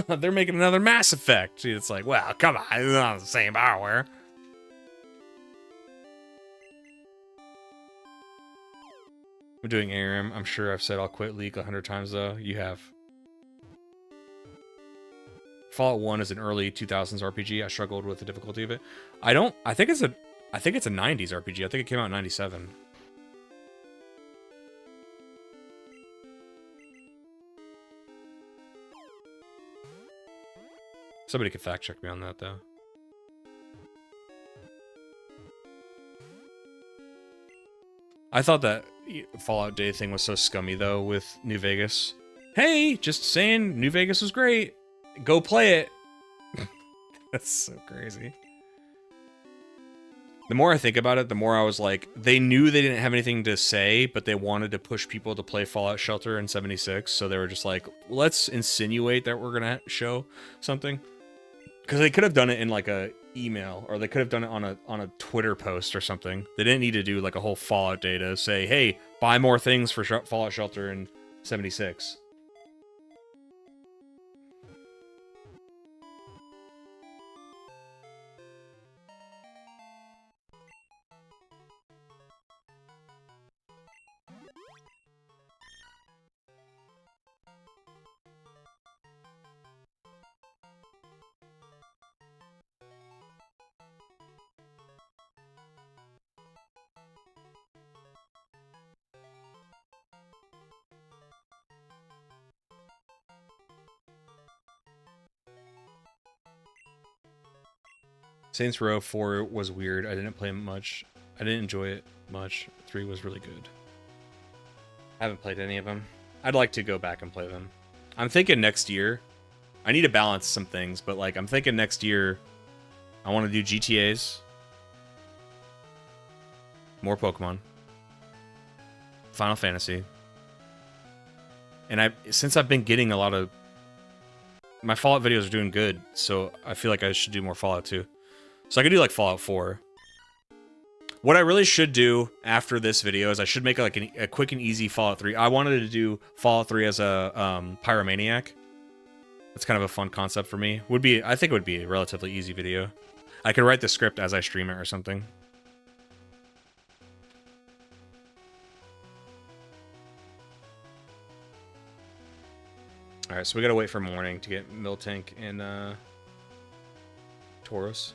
A: they're making another Mass Effect. It's like, well, come on, it's not the same BioWare. I'm doing ARM. I'm sure I've said I'll quit League 100 times, though. You have. Fallout 1 is an early 2000s RPG. I struggled with the difficulty of it. I think it's a 90s RPG. I think it came out in 97. Somebody could fact check me on that, though. I thought that Fallout Day thing was so scummy, though, with New Vegas. Hey, just saying, New Vegas was great. Go play it. That's so crazy. The more I think about it, the more I was like, they knew they didn't have anything to say, but they wanted to push people to play Fallout Shelter in 76, so they were just like, let's insinuate that we're gonna show something. Because they could have done it in like a email, or they could have done it on a Twitter post or something. They didn't need to do like a whole Fallout Day to say, hey, buy more things for Fallout Shelter in 76. Saints Row 4 was weird. I didn't play much. I didn't enjoy it much. 3 was really good. I haven't played any of them. I'd like to go back and play them. I'm thinking next year. I need to balance some things, but like I'm thinking next year I want to do GTAs, more Pokemon, Final Fantasy. And since I've been getting a lot of my Fallout videos are doing good, so I feel like I should do more Fallout too. So I could do like Fallout 4. What I really should do after this video is I should make like a quick and easy Fallout 3. I wanted to do Fallout 3 as a pyromaniac. That's kind of a fun concept for me. I think it would be a relatively easy video. I could write the script as I stream it or something. Alright, so we gotta wait for morning to get Miltank and Tauros.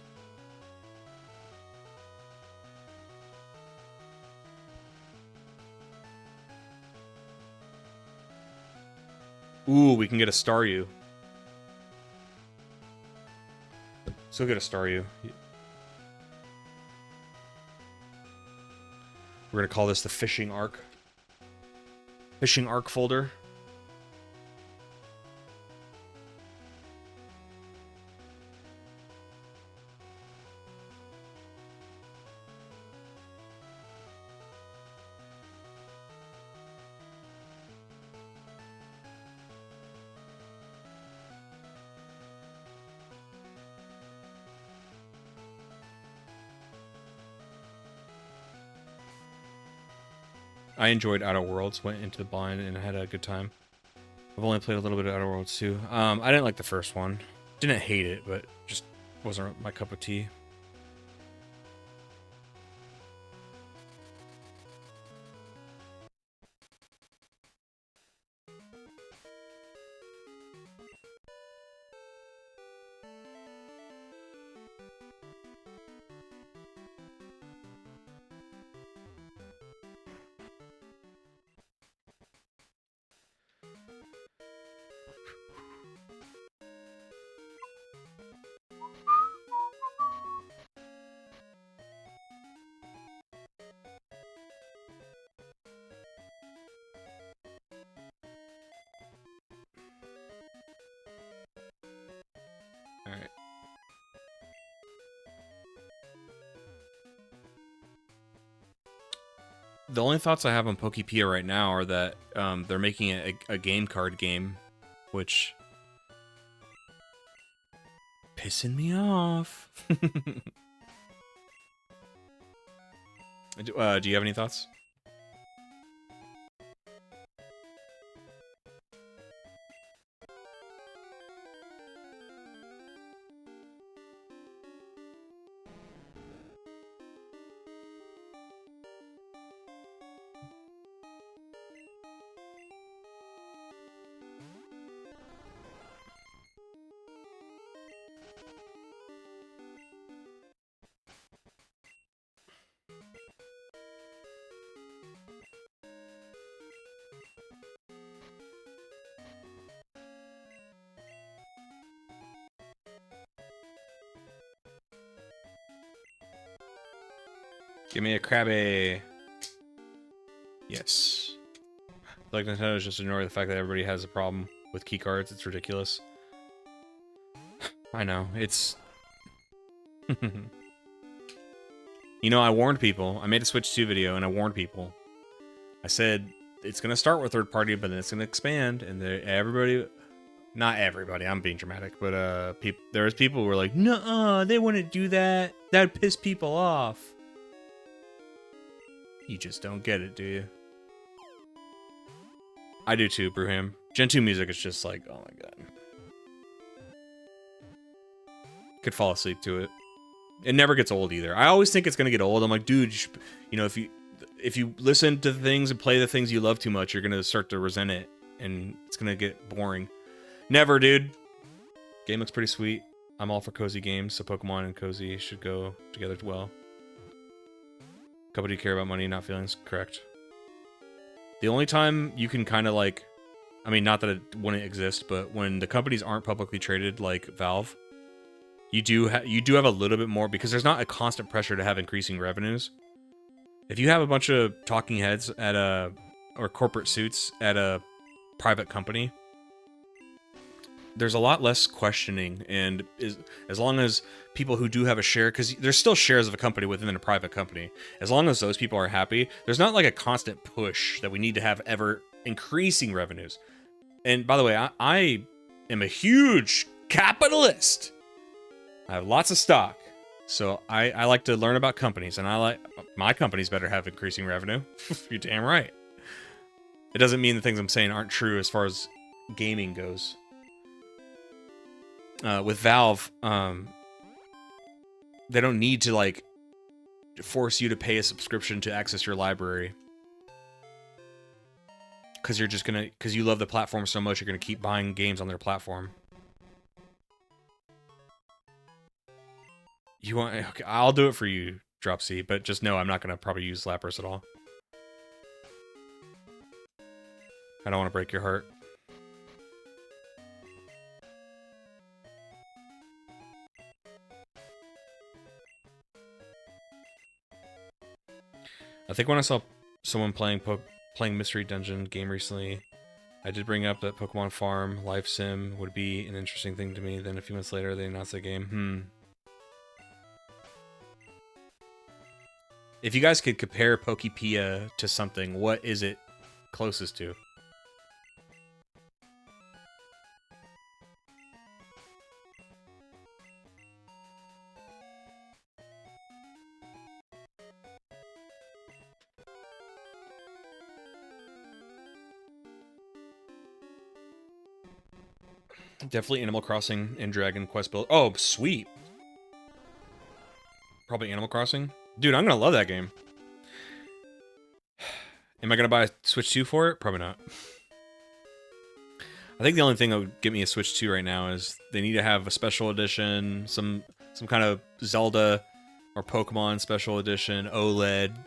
A: Ooh, we can get a Staryu. So get a Staryu. We're gonna call this the fishing arc. Fishing arc folder. I enjoyed Outer Worlds, went into the blind and had a good time. I've only played a little bit of Outer Worlds too. I didn't like the first one. Didn't hate it, but just wasn't my cup of tea. Alright. The only thoughts I have on Pokepia right now are that they're making it a game card game, which pissing me off. Do you have any thoughts? Give me a Krabby. Yes. Like Nintendo's just ignore the fact that everybody has a problem with key cards. It's ridiculous. I know. It's... You know, I warned people. I made a Switch 2 video, and I warned people. I said, it's going to start with third party, but then it's going to expand, and everybody... Not everybody, I'm being dramatic, but there's people who were like, nuh-uh, they wouldn't do that. That would piss people off. You just don't get it, do you? I do too, Brewham. Gen 2 music is just like, oh my god. Could fall asleep to it. It never gets old either. I always think it's gonna get old. I'm like, dude, you know, if you listen to things and play the things you love too much, you're gonna start to resent it, and it's gonna get boring. Never, dude. Game looks pretty sweet. I'm all for cozy games, so Pokemon and cozy should go together well. Couple, do you care about money, not feelings? Correct. The only time you can kind of like, I mean, not that it wouldn't exist, but when the companies aren't publicly traded like Valve, you do have a little bit more, because there's not a constant pressure to have increasing revenues. If you have a bunch of talking heads at or corporate suits at a private company, there's a lot less questioning, and as long as people who do have a share, because there's still shares of a company within a private company, as long as those people are happy, there's not like a constant push that we need to have ever increasing revenues. And by the way, I am a huge capitalist. I have lots of stock, so I like to learn about companies, and I like my companies better have increasing revenue. You're damn right. It doesn't mean the things I'm saying aren't true as far as gaming goes. With Valve, they don't need to like force you to pay a subscription to access your library, because you love the platform so much, you're gonna keep buying games on their platform. You want? Okay, I'll do it for you, Drop C, but just know I'm not gonna probably use Lapras at all. I don't want to break your heart. I think when I saw someone playing Mystery Dungeon game recently, I did bring up that Pokemon Farm Life Sim would be an interesting thing to me. Then a few months later, they announced the game. If you guys could compare Pokepia to something, what is it closest to? Definitely Animal Crossing and Dragon Quest Build. Oh, sweet. Probably Animal Crossing. Dude, I'm gonna love that game. Am I gonna buy a Switch 2 for it? Probably not. I think the only thing that would get me a Switch 2 right now is they need to have a special edition, some kind of Zelda or Pokemon special edition, OLED,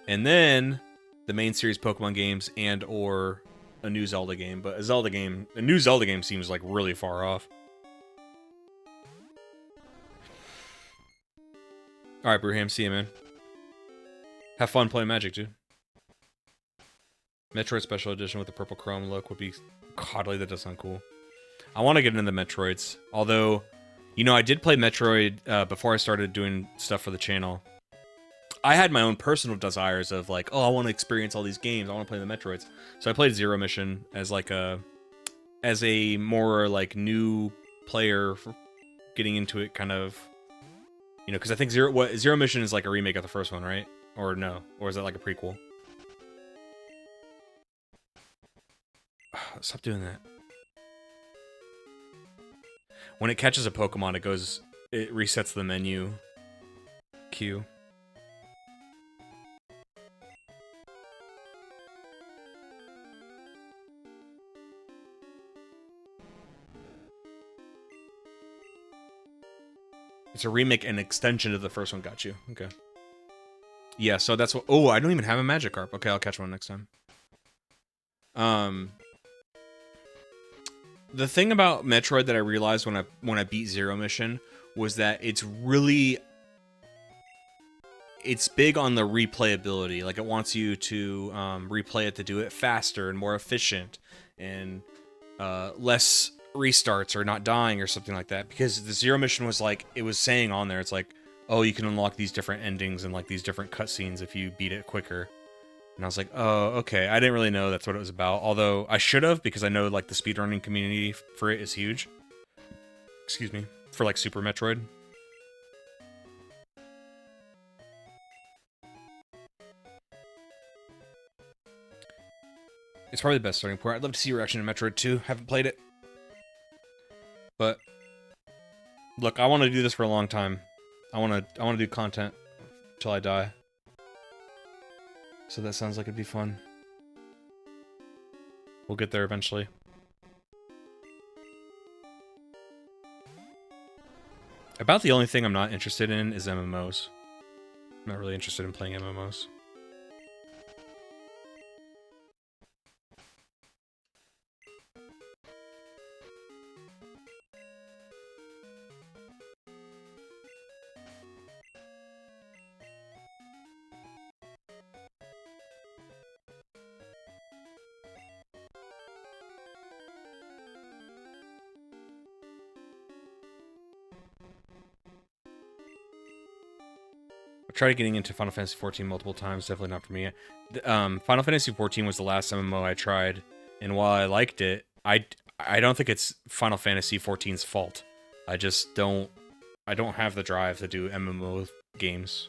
A: and then the main series Pokemon games and or a new Zelda game, but a new Zelda game seems like really far off. All right, Brewham, see you, man. Have fun playing Magic, dude. Metroid Special Edition with the purple chrome look would be... Godly, that does sound cool. I want to get into the Metroids. Although, you know, I did play Metroid before I started doing stuff for the channel. I had my own personal desires of like, oh, I want to experience all these games. I want to play the Metroids. So I played Zero Mission as like as a more like new player for getting into it, kind of, you know, because I think Zero Mission is like a remake of the first one, right? Or no? Or is that like a prequel? Stop doing that. When it catches a Pokemon, it resets the menu queue. It's a remake and extension of the first one. Got you. Okay. Yeah, so that's what... Oh, I don't even have a Magikarp. Okay, I'll catch one next time. The thing about Metroid that I realized when I beat Zero Mission was that it's big on the replayability. Like, it wants you to replay it to do it faster and more efficient and less restarts or not dying or something like that. Because the Zero Mission was like, it was saying on there, it's like, oh, you can unlock these different endings and like these different cutscenes if you beat it quicker. And I was like, oh, okay. I didn't really know that's what it was about. Although I should have, because I know like the speedrunning community for it is huge. Excuse me. For like Super Metroid. It's probably the best starting point. I'd love to see your reaction to Metroid 2. Haven't played it. But look, I want to do this for a long time. I want to do content till I die. So that sounds like it'd be fun. We'll get there eventually. About the only thing I'm not interested in is MMOs. I'm not really interested in playing MMOs. Tried getting into Final Fantasy XIV multiple times, definitely not for me. Final Fantasy XIV was the last MMO I tried, and while I liked it, I don't think it's Final Fantasy XIV's fault. I don't have the drive to do MMO games.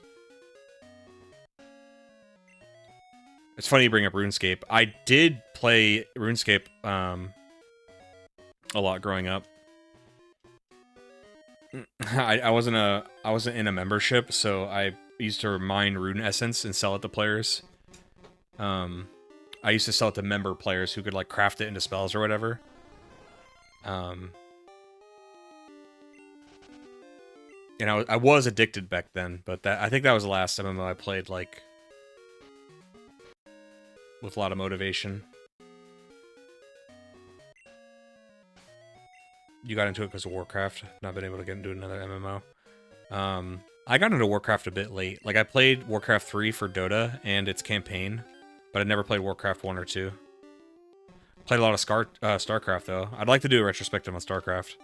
A: It's funny you bring up RuneScape. I did play RuneScape a lot growing up. I wasn't in a membership, so I used to mine rune essence and sell it to players. I used to sell it to member players who could like craft it into spells or whatever. And I was addicted back then, but I think that was the last MMO I played like with a lot of motivation. You got into it because of Warcraft. Not been able to get into another MMO. I got into Warcraft a bit late. Like, I played Warcraft 3 for Dota and its campaign, but I never played Warcraft 1 or 2. Played a lot of StarCraft, though. I'd like to do a retrospective on StarCraft.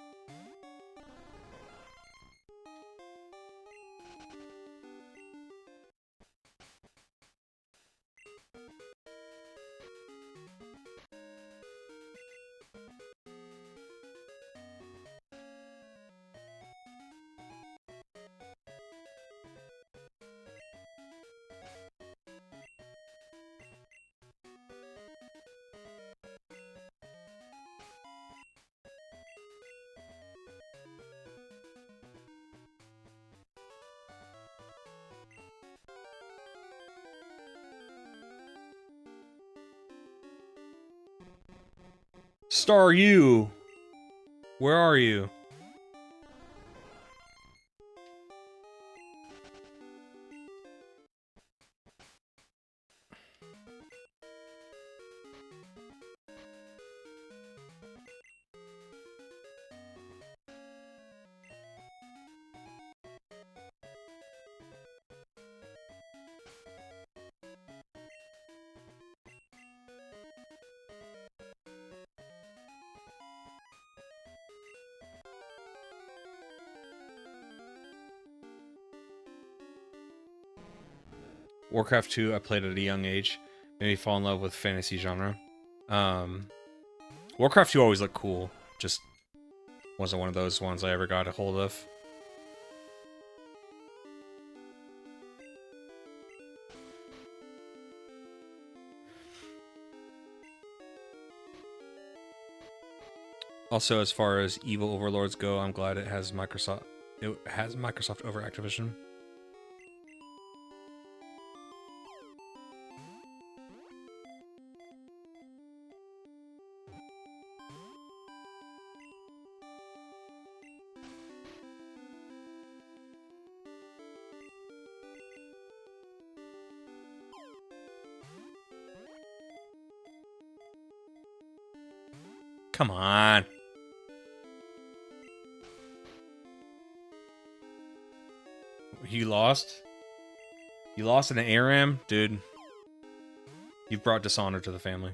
A: Star you! Where are you? Warcraft 2 I played at a young age. Made me fall in love with fantasy genre. Warcraft 2 always looked cool. Just wasn't one of those ones I ever got a hold of. Also, as far as evil overlords go, I'm glad it has Microsoft. It has Microsoft over Activision. Come on. You lost? You lost in an ARAM? Dude. You've brought dishonor to the family.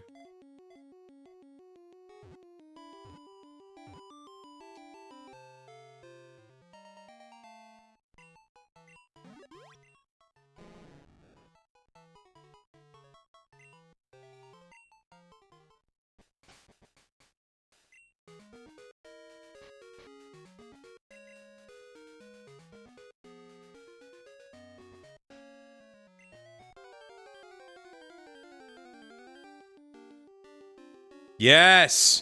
A: Yes!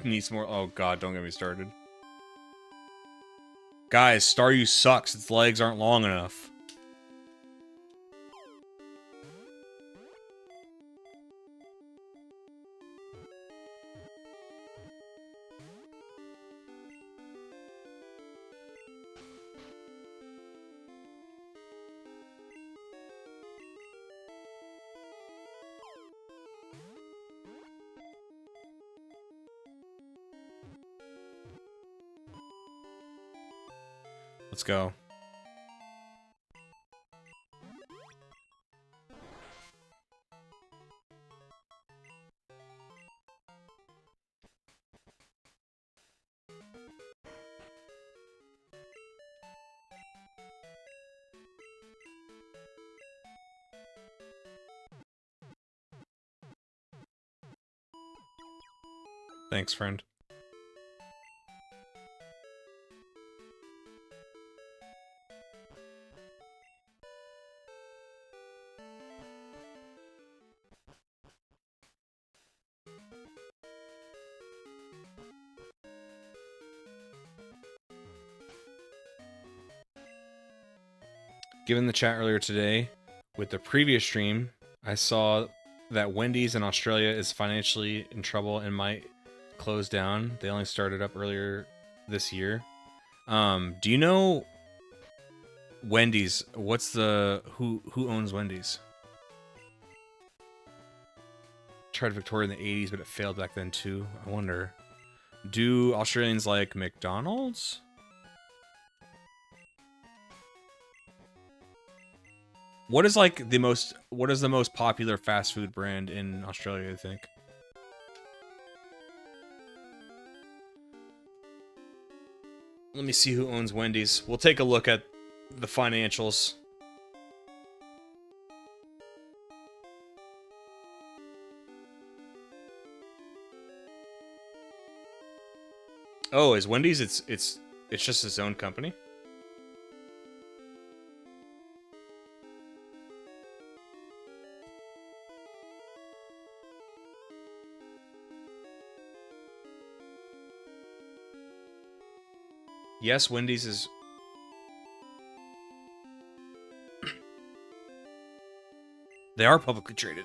A: Needs more. Oh god, don't get me started. Guys, Staryu sucks. Its legs aren't long enough. Let's go. Thanks, friend. Given the chat earlier today, with the previous stream, I saw that Wendy's in Australia is financially in trouble and might close down. They only started up earlier this year. Do you know Wendy's? What's the who owns Wendy's? Tried Victoria in the 80s, but it failed back then too. I wonder. Do Australians like McDonald's? What is like the most? What is the most popular fast food brand in Australia? I think. Let me see who owns Wendy's. We'll take a look at the financials. Oh, is Wendy's? It's just its own company. Yes, Wendy's is... They are publicly traded.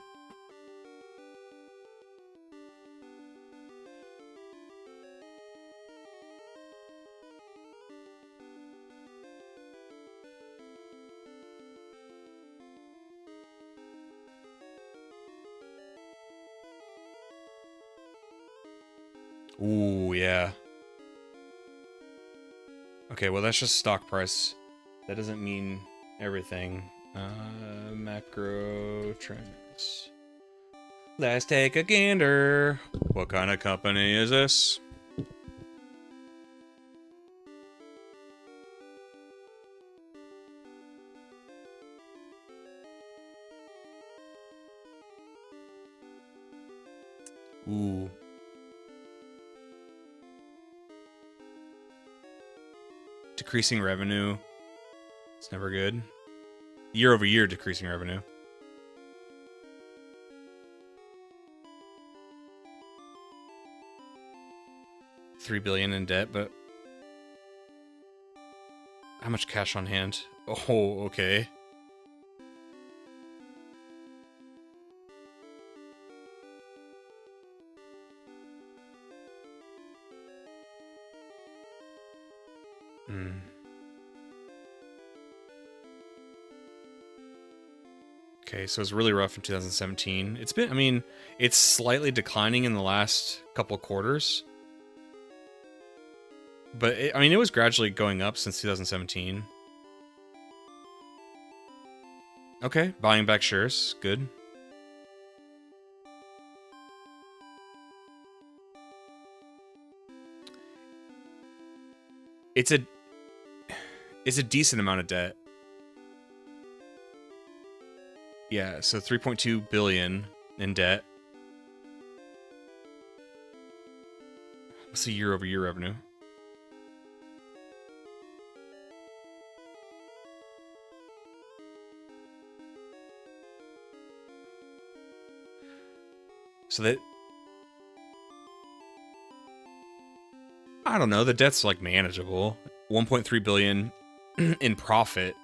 A: Ooh, yeah. Okay, well, that's just stock price. That doesn't mean everything. Macro trends. Let's take a gander. What kind of company is this? Ooh. Decreasing revenue. It's never good. Year over year decreasing revenue. $3 billion in debt, but how much cash on hand? Oh, okay. Okay, so it's really rough in 2017. It's been, I mean, it's slightly declining in the last couple quarters. But, I mean, it was gradually going up since 2017. Okay, buying back shares. Good. It's a decent amount of debt. Yeah, so 3.2 billion in debt. What's the year-over-year revenue? So that, I don't know, the debt's like manageable. 1.3 billion in profit,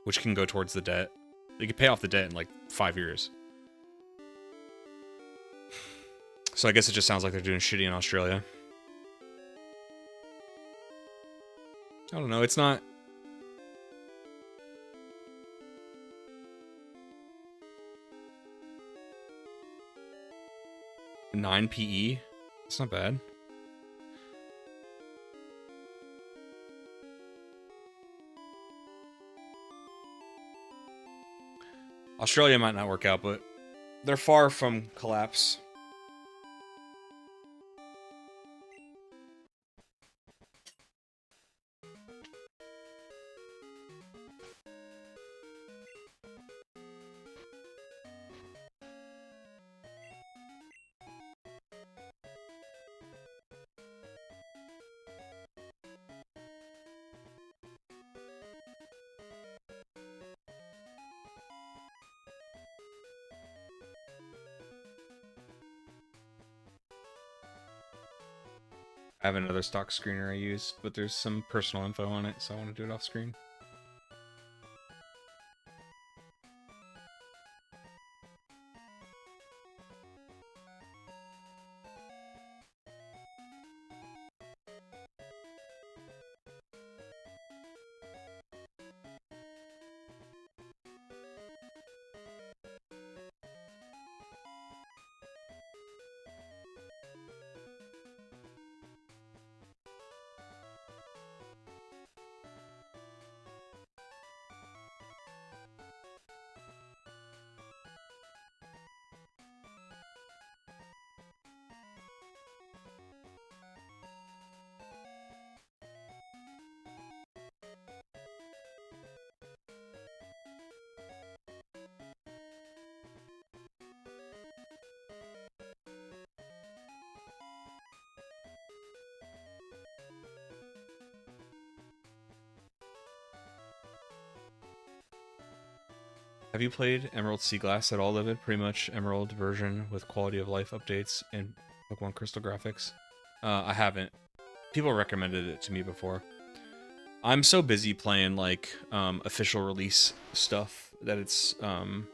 A: which can go towards the debt. They could pay off the debt in like 5 years. So I guess it just sounds like they're doing shitty in Australia. I don't know, it's not... $9 PE? It's not bad. Australia might not work out, but they're far from collapse. I have another stock screener I use, but there's some personal info on it, so I want to do it off screen. Have you played Emerald Sea Glass at all, Livid? Pretty much Emerald version with quality of life updates and Pokemon Crystal graphics. I haven't. People recommended it to me before. I'm so busy playing like official release stuff that it's ROM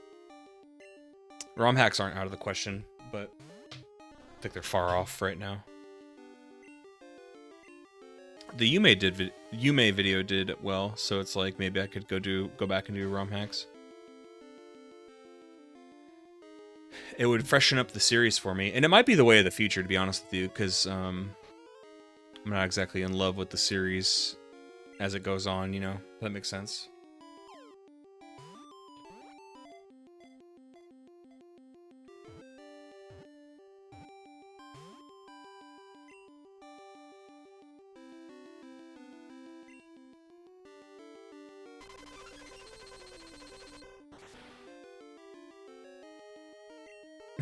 A: hacks aren't out of the question, but I think they're far off right now. The Yume video did well, so it's like maybe I could go back and do ROM hacks. it would freshen up the series for me, and it might be the way of the future, to be honest with you, because I'm not exactly in love with the series as it goes on. You know, if that makes sense.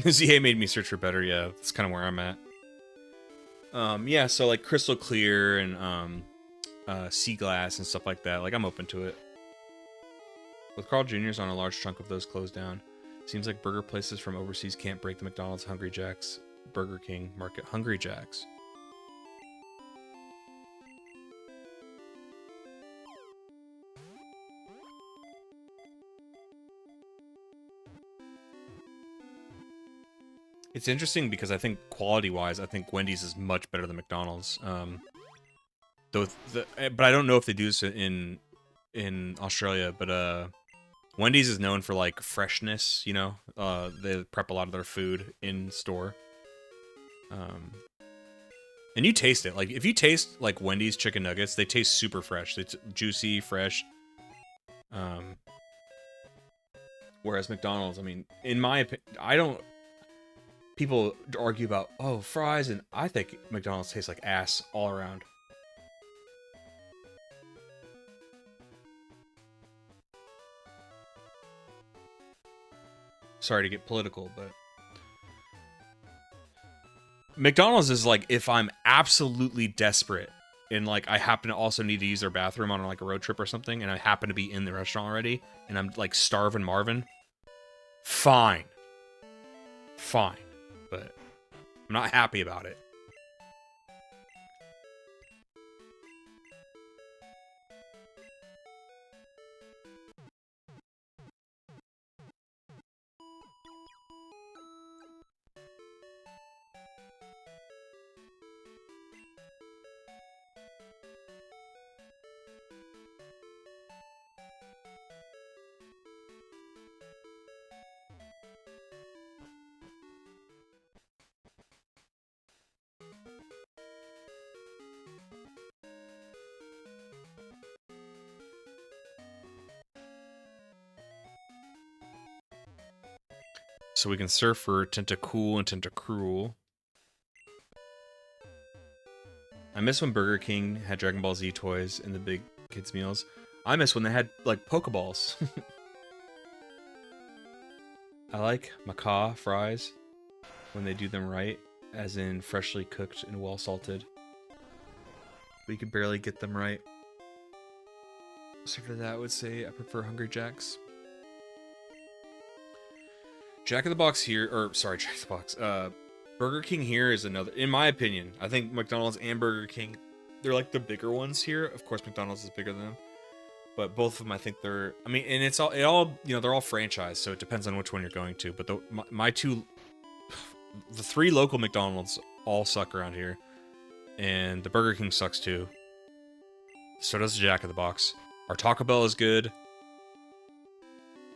A: ZA made me search for better. Yeah, that's kind of where I'm at. Yeah, so like crystal clear and sea glass and stuff like that. Like, I'm open to it. With Carl Jr.'s on a large chunk of those closed down, seems like burger places from overseas can't break the McDonald's, Hungry Jack's, Burger King market. Hungry Jack's. It's interesting because I think quality-wise, I think Wendy's is much better than McDonald's. But I don't know if they do this in Australia. But Wendy's is known for like freshness. You know, they prep a lot of their food in store. And you taste it. Like, if you taste like Wendy's chicken nuggets, they taste super fresh. It's juicy, fresh. Whereas McDonald's, I mean, in my opinion, I don't. People argue about, oh, fries, and I think McDonald's tastes like ass all around. Sorry to get political, but McDonald's is like, if I'm absolutely desperate and like I happen to also need to use their bathroom on like a road trip or something, and I happen to be in the restaurant already, and I'm like starving Marvin, fine. But I'm not happy about it. So we can surf for Tentacool and Tentacruel. I miss when Burger King had Dragon Ball Z toys in the big kids' meals. I miss when they had, like, Pokeballs. I like macaw fries when they do them right, as in freshly cooked and well salted. But you can barely get them right. So for that, I would say I prefer Hungry Jack's. Jack in the Box here, or sorry, Jack in the Box. Burger King here is another, in my opinion. I think McDonald's and Burger King, they're like the bigger ones here. Of course, McDonald's is bigger than them, but both of them, I think they're. I mean, and it all, you know, they're all franchised, so it depends on which one you're going to. But the three local McDonald's all suck around here, and the Burger King sucks too. So does the Jack in the Box. Our Taco Bell is good.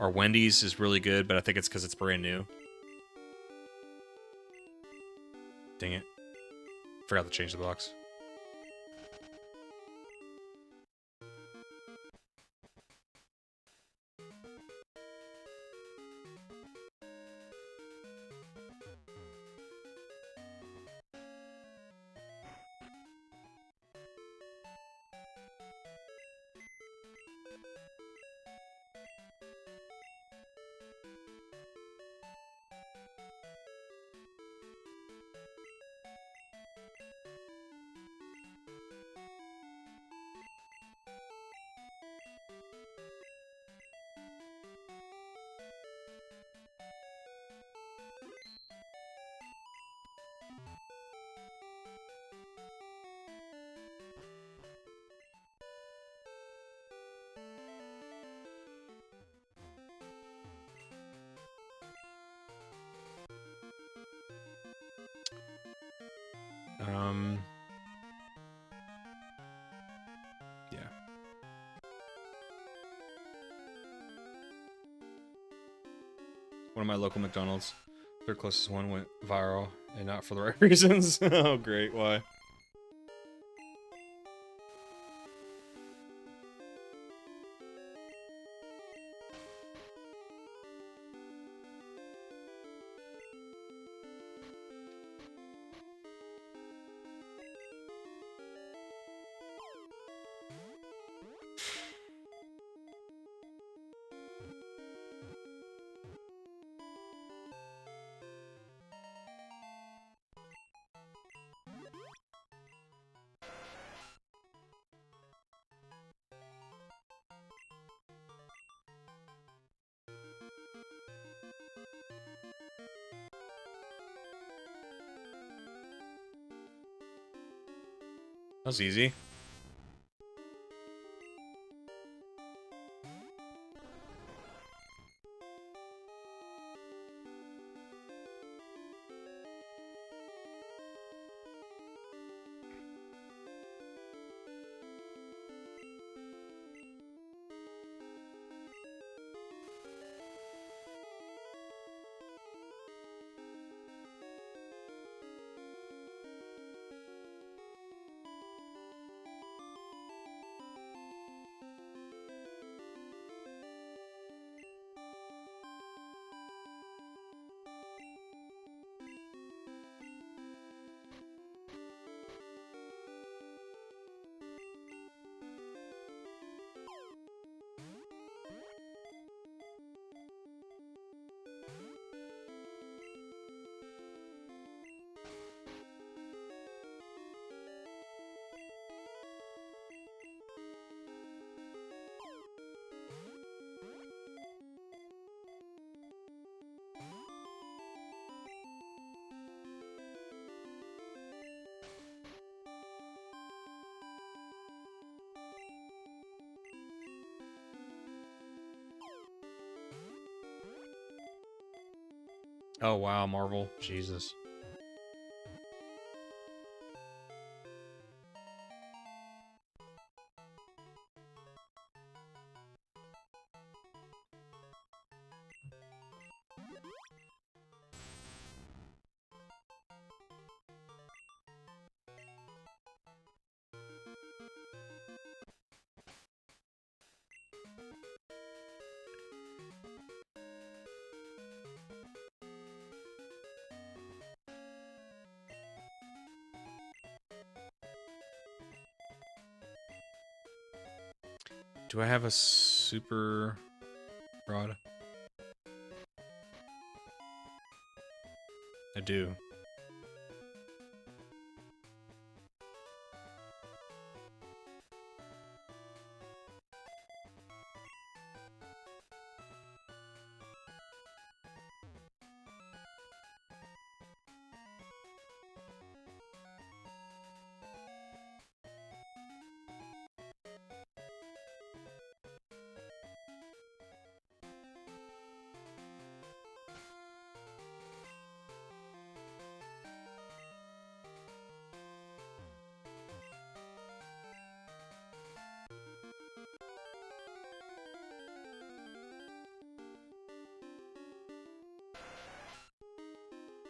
A: Our Wendy's is really good, but I think it's because it's brand new. Dang it. Forgot to change the box. Yeah. One of my local McDonald's. Their closest one went viral, and not for the right reasons. Oh, great. Why? That was easy. Oh, wow, Marvel. Jesus. Do I have a super rod? I do.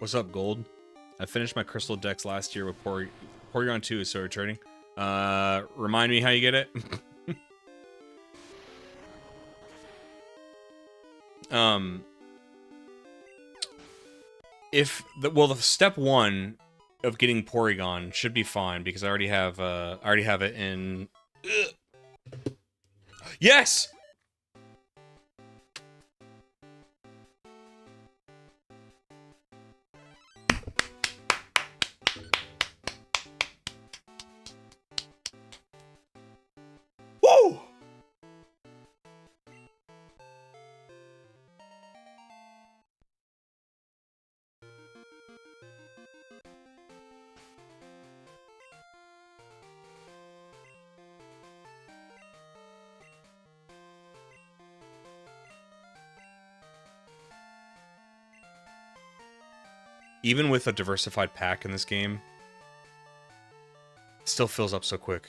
A: What's up, Gold? I finished my Crystal Dex last year with Porygon 2 is so returning. Remind me how you get it? The step 1 of getting Porygon should be fine because I already have it in. Yes! Woo! Even with a diversified pack in this game, it still fills up so quick.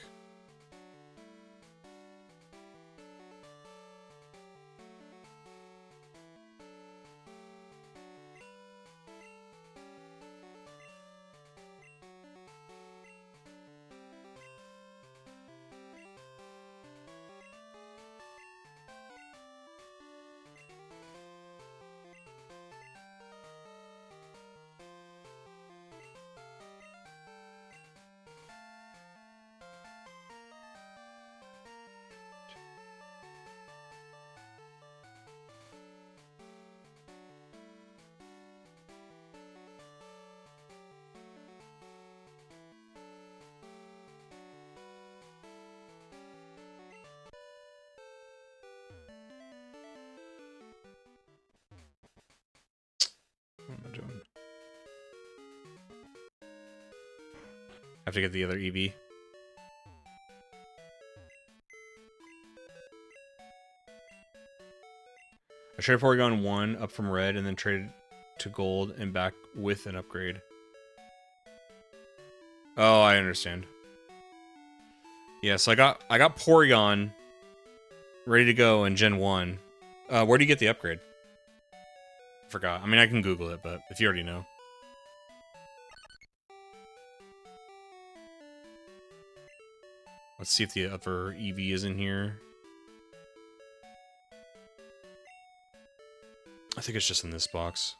A: have to get the other EV. I traded Porygon 1 up from red and then traded to gold and back with an upgrade. Oh, I understand. Yeah, so I got Porygon ready to go in Gen 1. Where do you get the upgrade? Forgot. I mean, I can Google it, but if you already know. Let's see if the other EV is in here. I think it's just in this box.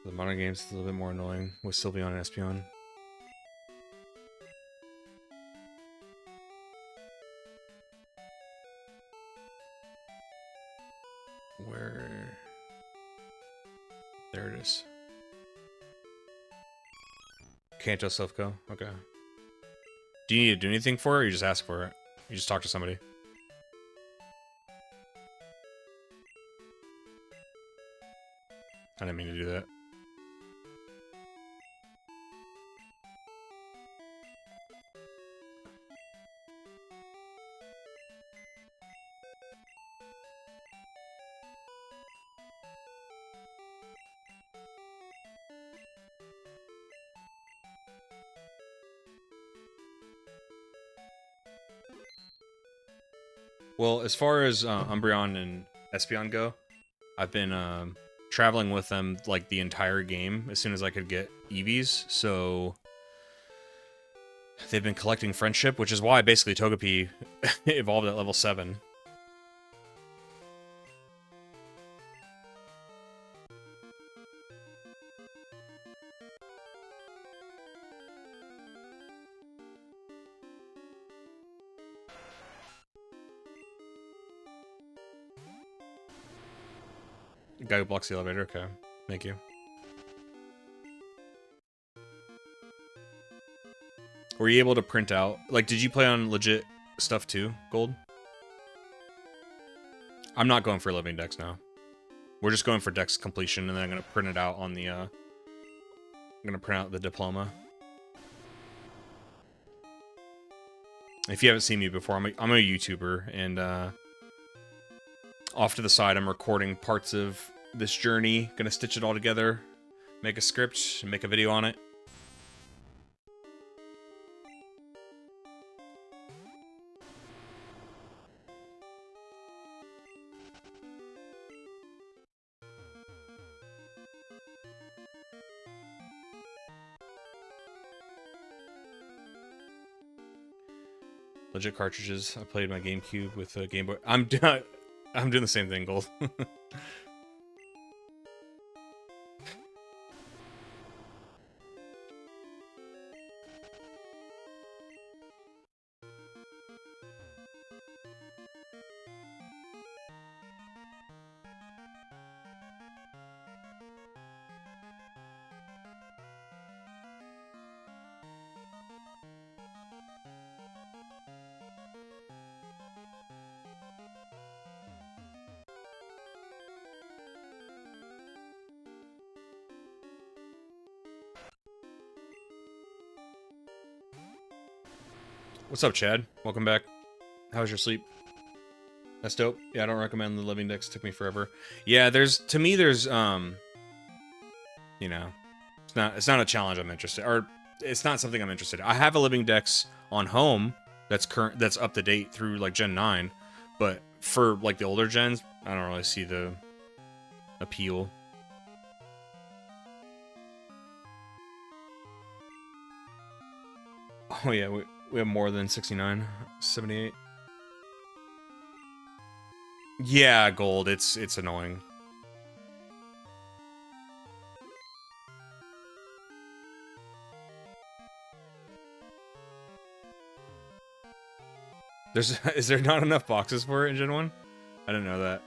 A: The modern game's a little bit more annoying with Sylveon and Espeon. Where? There it is. Kanto Silphco. Okay. Do you need to do anything for it, or you just ask for it? You just talk to somebody. I didn't mean to do that. Well, as far as Umbreon and Espeon go, I've been traveling with them like the entire game as soon as I could get EVs, so they've been collecting friendship, which is why basically Togepi evolved at level 7. Guy who blocks the elevator, okay. Thank you. Were you able to print out... Like, did you play on legit stuff too, Gold? I'm not going for living Dex now. We're just going for Dex completion, and then I'm going to print it out on the... I'm going to print out the diploma. If you haven't seen me before, I'm a YouTuber, and off to the side, I'm recording parts of this journey. Gonna stitch it all together, make a script, and make a video on it. Legit cartridges. I played my GameCube with a Game Boy. I'm doing the same thing, Gold. What's up, Chad? Welcome back. How was your sleep? That's dope. Yeah, I don't recommend the living Dex. It took me forever. Yeah, to me there's you know, it's not a challenge I'm interested, or it's not something I'm interested in. I have a living Dex on home that's up to date through like Gen 9, but for like the older gens, I don't really see the appeal. Oh yeah, we have more than 69, 78. Yeah, Gold, it's annoying. Is there not enough boxes for it in Gen 1? I didn't know that.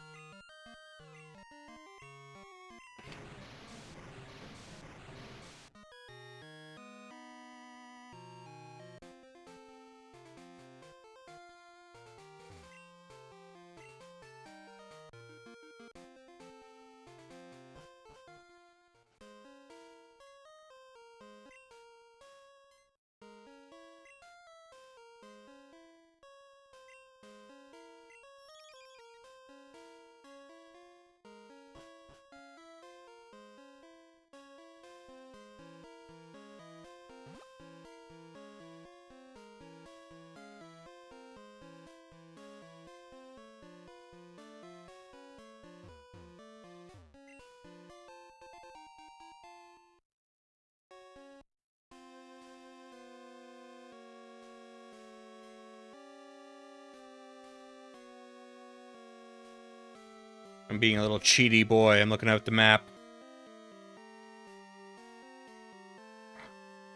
A: I'm being a little cheaty boy. I'm looking at the map.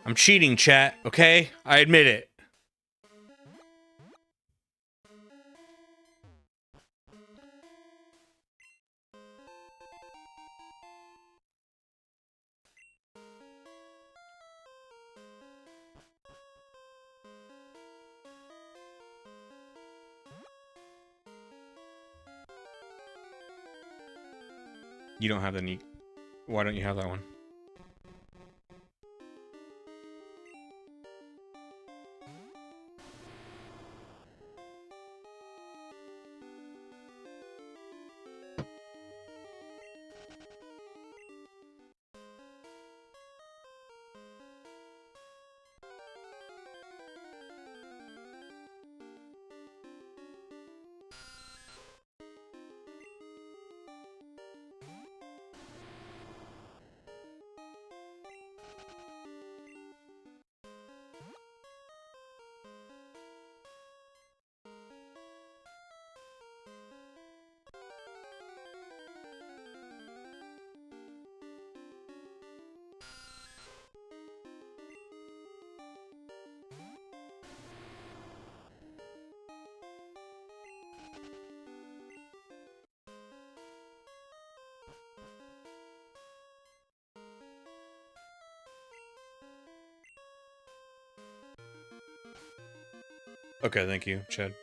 A: I'm cheating, chat, okay? I admit it. You don't have the neat. Why don't you have that one? Okay, thank you, Chad.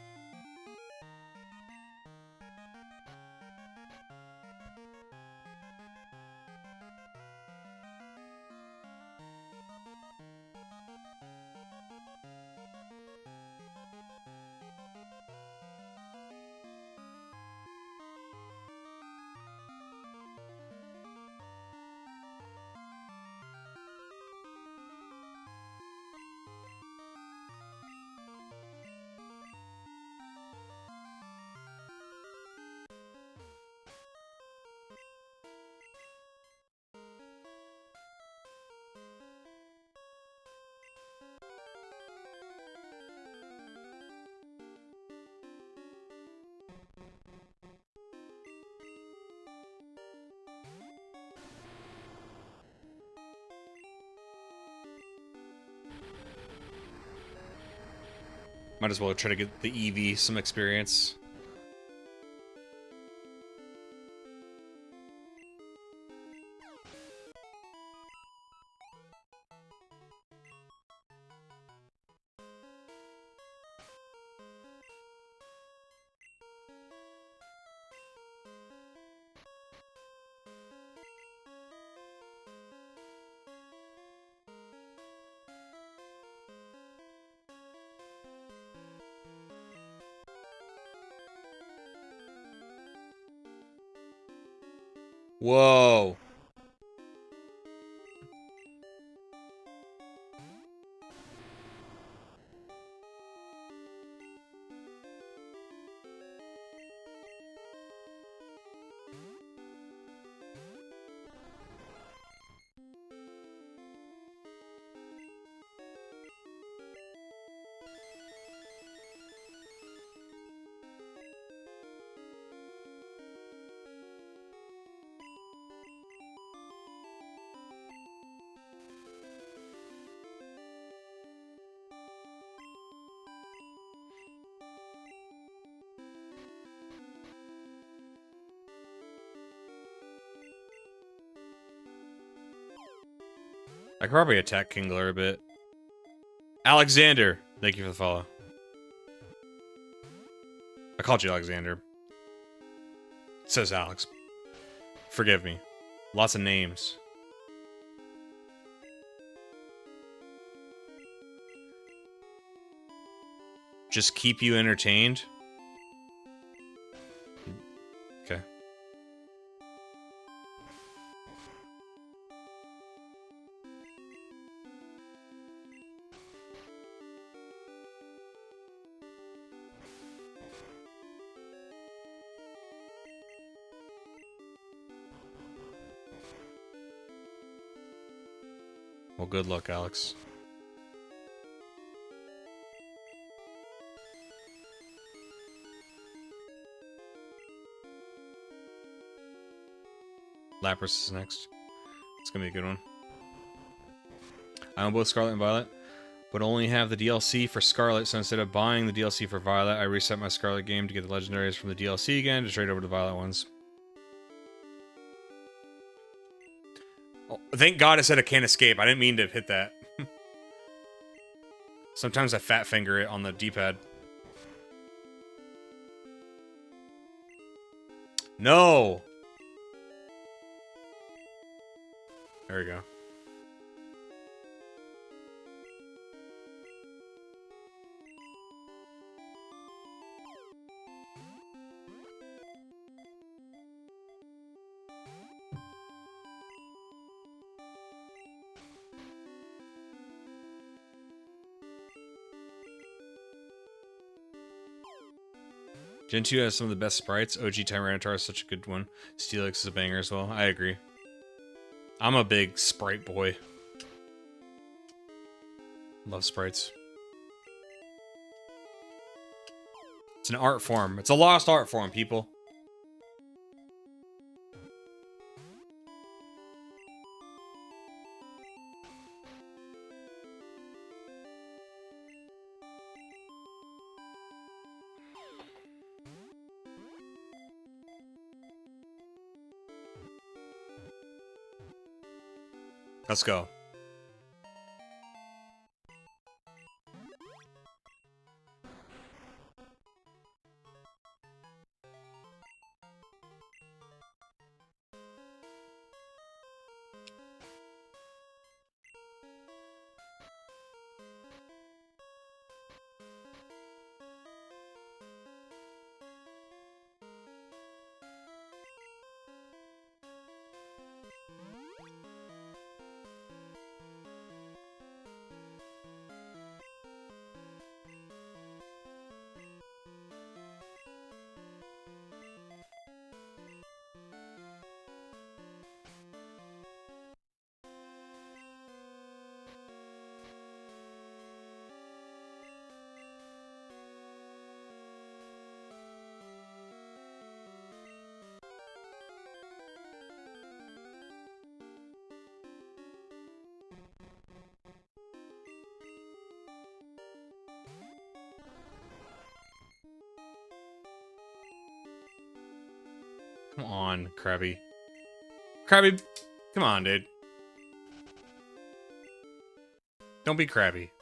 A: Might as well try to get the EV some experience. Whoa. I could probably attack Kingler a bit. Alexander! Thank you for the follow. I called you Alexander. It says Alex. Forgive me. Lots of names. Just keep you entertained? Okay. Well, good luck, Alex. Lapras is next. It's gonna be a good one. I own both Scarlet and Violet, but only have the DLC for Scarlet, so instead of buying the DLC for Violet, I reset my Scarlet game to get the legendaries from the DLC again to trade over the Violet ones. Oh, thank God it said it can't escape. I didn't mean to hit that. Sometimes I fat finger it on the D-pad. No! There we go. Gen 2 has some of the best sprites. OG Tyranitar is such a good one. Steelix is a banger as well. I agree. I'm a big sprite boy. Love sprites. It's an art form. It's a lost art form, people. Let's go. Come on, Krabby. Krabby, come on, dude. Don't be crabby.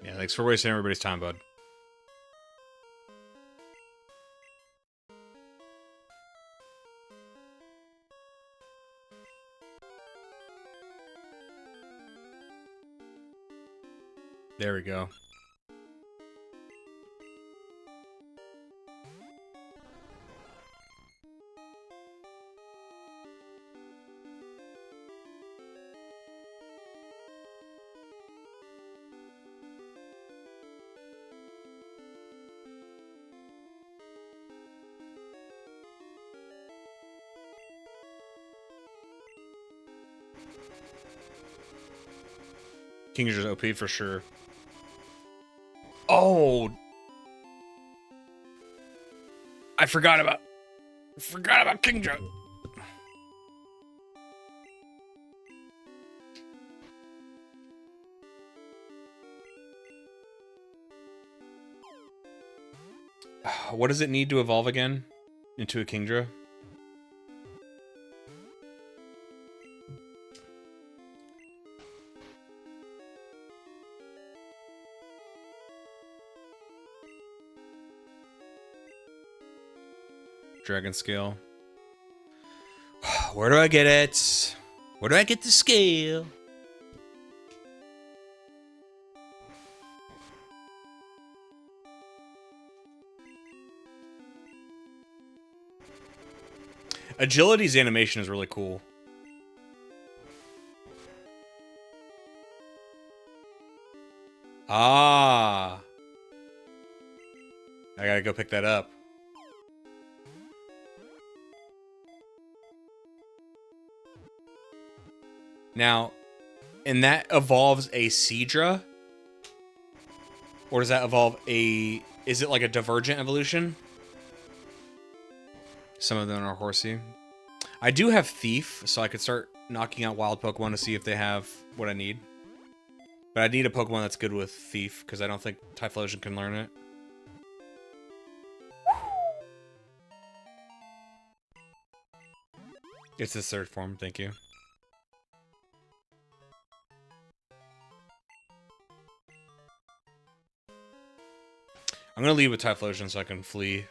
A: Yeah, thanks for wasting everybody's time, bud. There we go. King's OP for sure. Oh! I forgot about Kingdra. What does it need to evolve again into a Kingdra? Dragon scale. Where do I get it? Where do I get the scale? Agility's animation is really cool. Ah. I gotta go pick that up. Now, and that evolves a Seadra? Or does that evolve a... Is it like a divergent evolution? Some of them are horsey. I do have Thief, so I could start knocking out wild Pokemon to see if they have what I need. But I need a Pokemon that's good with Thief, because I don't think Typhlosion can learn it. It's his third form, thank you. I'm gonna leave with Typhlosion so I can flee.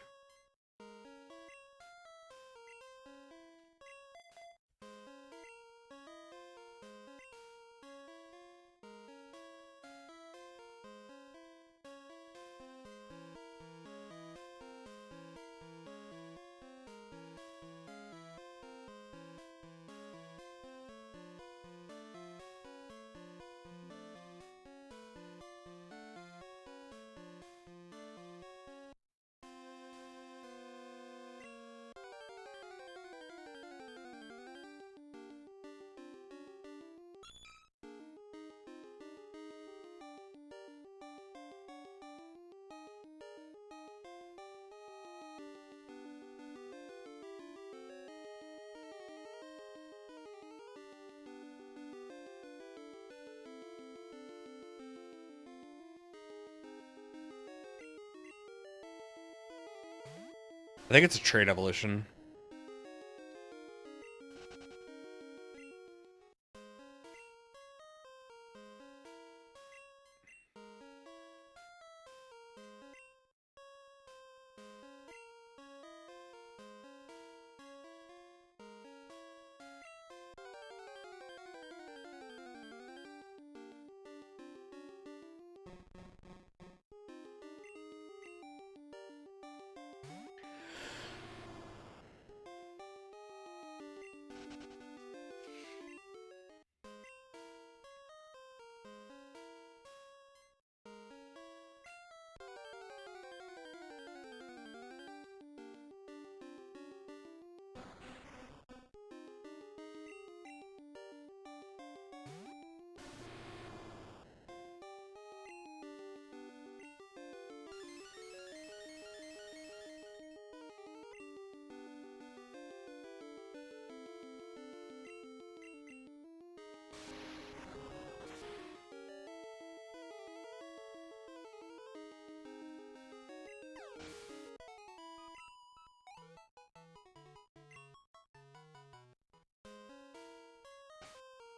A: I think it's a trait evolution.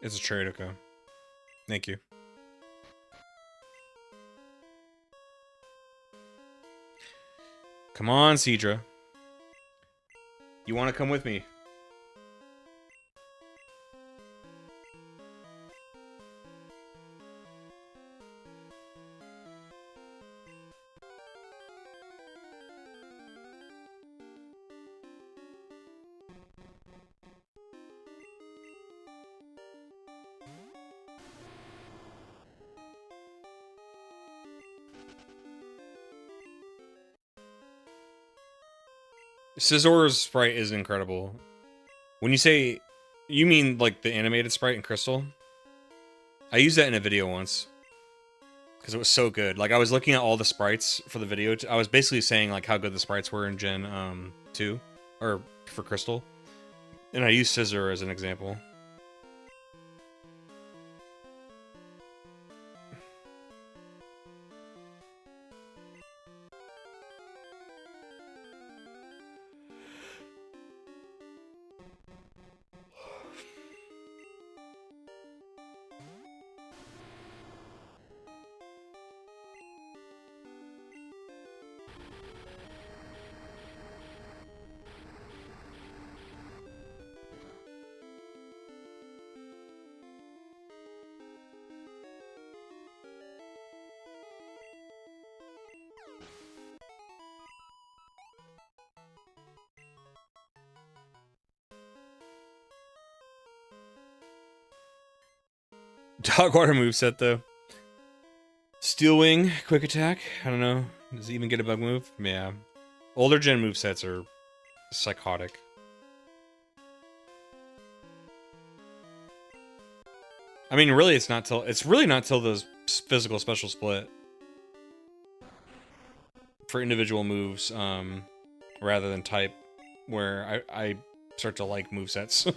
A: It's a trait, okay. Thank you. Come on, Seadra. You want to come with me? Scissor's sprite is incredible. When you say... You mean, like, the animated sprite in Crystal? I used that in a video once. because it was so good. Like I was looking at all the sprites for the video. I was basically saying like how good the sprites were in Gen 2 or for Crystal, and I used Scissor as an example. Dogwater moveset though. Steel Wing, Quick Attack. I don't know. Does it even get a bug move? Yeah. Older gen movesets are psychotic. I mean, really, it's really not till the physical special split for individual moves, rather than type, where I start to like movesets.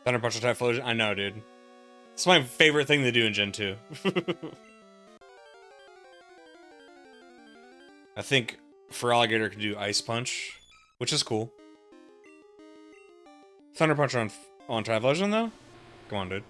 A: Thunder Punch Type Flosion? I know, dude. It's my favorite thing to do in Gen 2. I think Feraligatr can do Ice Punch, which is cool. Thunder Punch on Typhlosion, though? Come on, dude.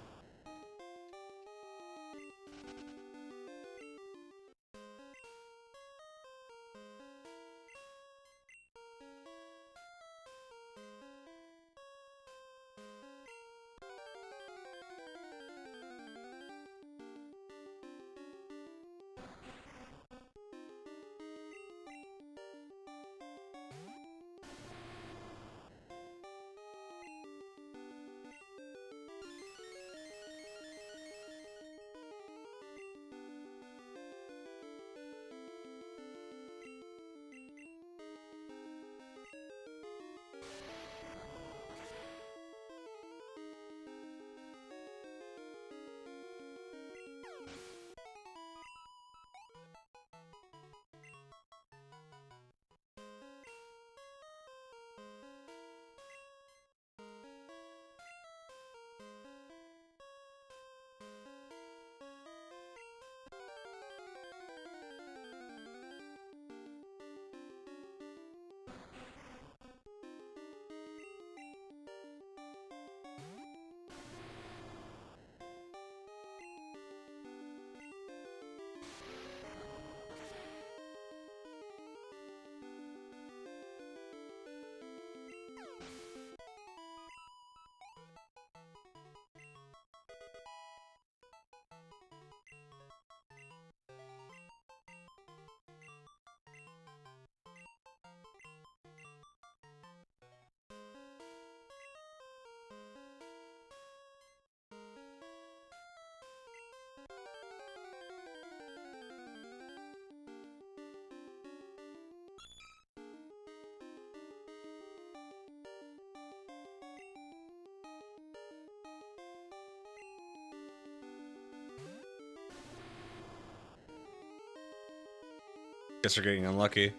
A: Guess we're getting unlucky.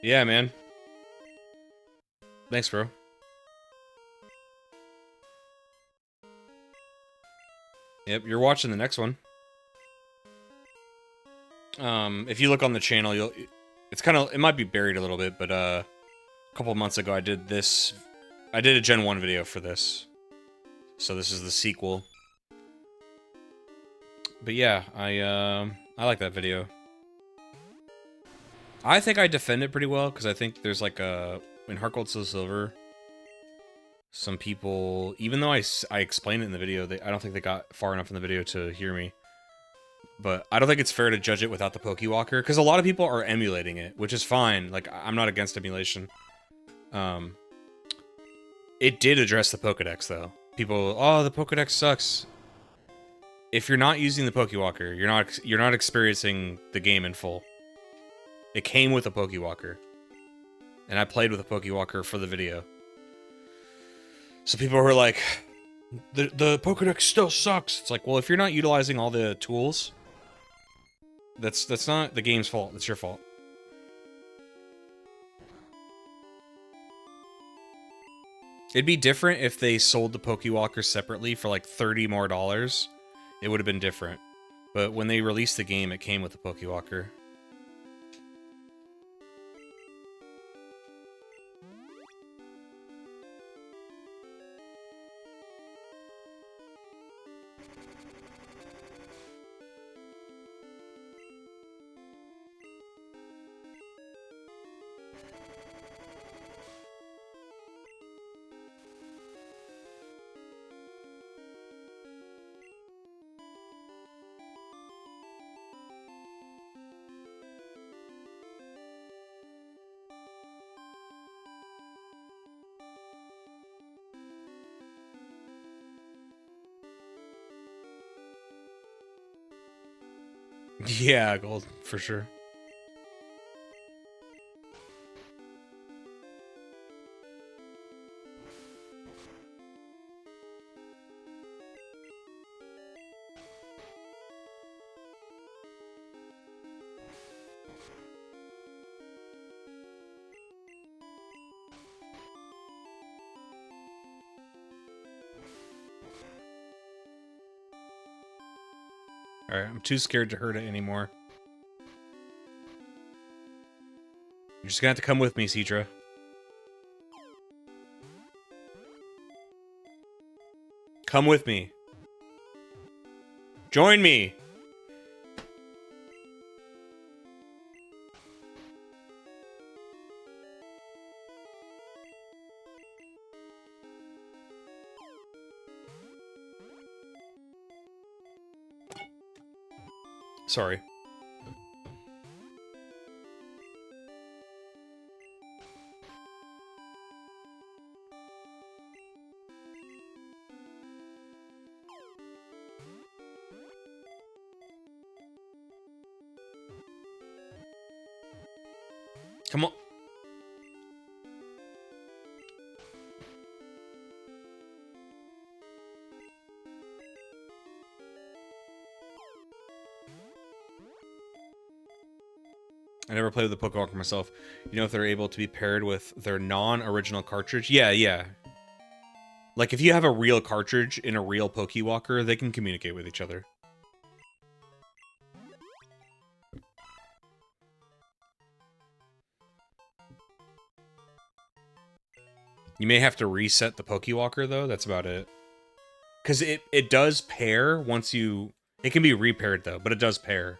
A: Yeah, man. Thanks, bro. Yep, you're watching the next one. If you look on the channel, you'll. It's kind of. It might be buried a little bit, but a couple months ago I did this. I did a Gen 1 video for this. So this is the sequel. But yeah, I like that video. I think I defend it pretty well, because I think there's like a... In Heart Gold Soul Silver, some people... Even though I explained it in the video, I don't think they got far enough in the video to hear me. But I don't think it's fair to judge it without the Pokewalker, because a lot of people are emulating it, which is fine. Like, I'm not against emulation. It did address the Pokedex, though. People, oh, the Pokedex sucks. If you're not using the Pokewalker, you're not experiencing the game in full. It came with a Pokewalker. And I played with a Pokewalker for the video. So people were like, the Pokedex still sucks. It's like, well, if you're not utilizing all the tools, that's not the game's fault. It's your fault. It'd be different if they sold the Pokewalker separately for like $30 more. It would have been different. But when they released the game, it came with the Pokewalker. Yeah, gold, for sure. Alright, I'm too scared to hurt it anymore. You're just gonna have to come with me, Citra. Come with me. Join me! Sorry. Come on. I never played with the Pokewalker myself. You know if they're able to be paired with their non-original cartridge? Yeah, yeah. Like, if you have a real cartridge in a real Pokewalker, they can communicate with each other. You may have to reset the Pokewalker, though. That's about it. Because it does pair once you... It can be repaired, though, but it does pair.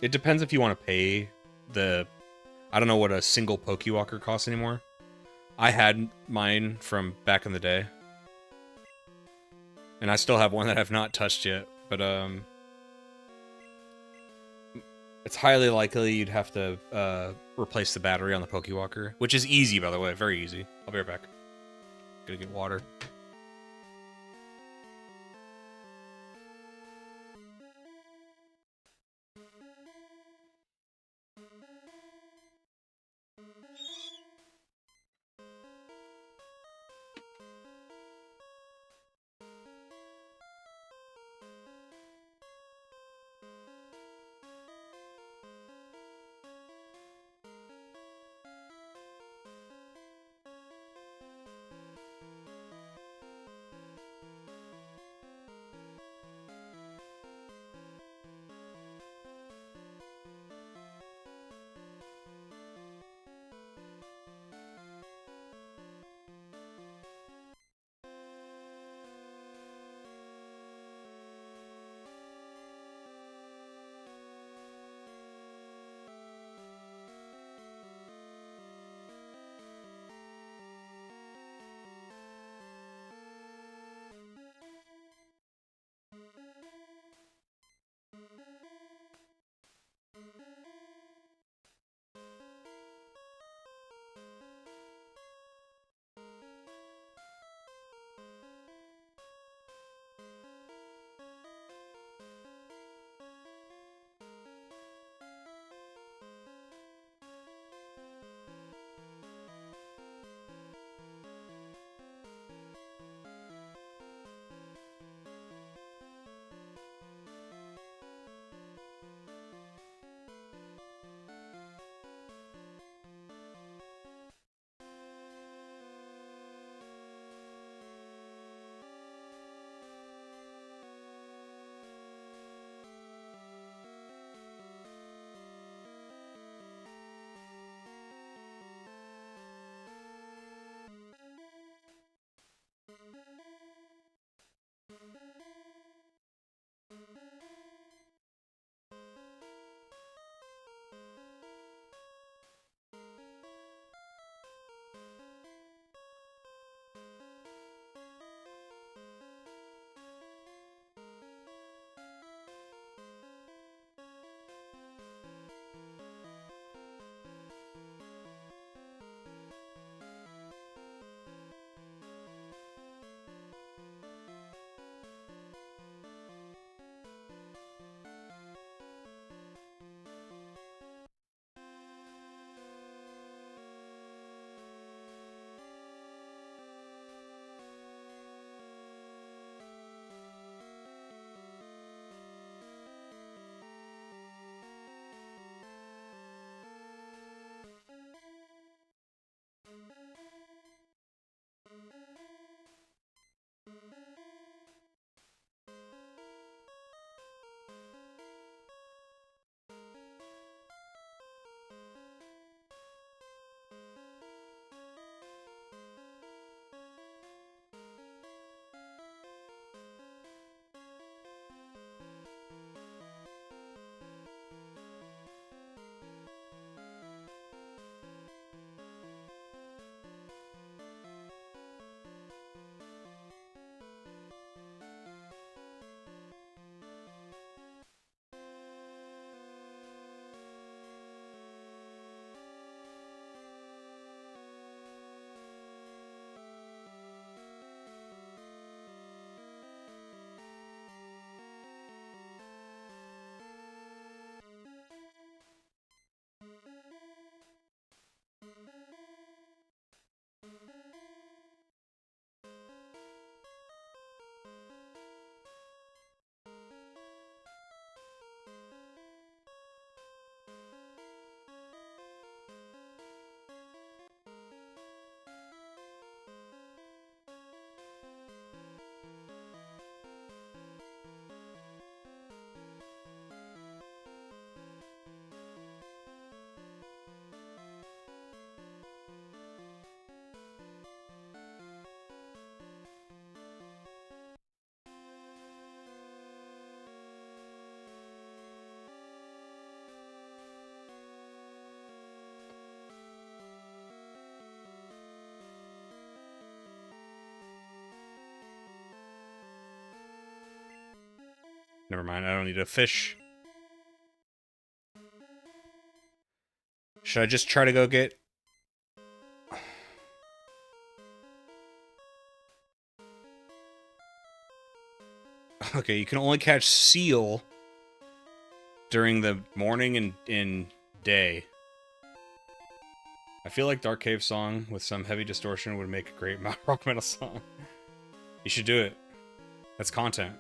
A: It depends if you want to pay the... I don't know what a single Pokewalker costs anymore. I had mine from back in the day. And I still have one that I've not touched yet. But, it's highly likely you'd have to, replace the battery on the Pokewalker. Which is easy, by the way. Very easy. I'll be right back. Gonna get water. Never mind, I don't need a fish. Should I just try to go get... Okay, you can only catch seal during the morning and day. I feel like Dark Cave song with some heavy distortion would make a great rock metal song. You should do it. That's content.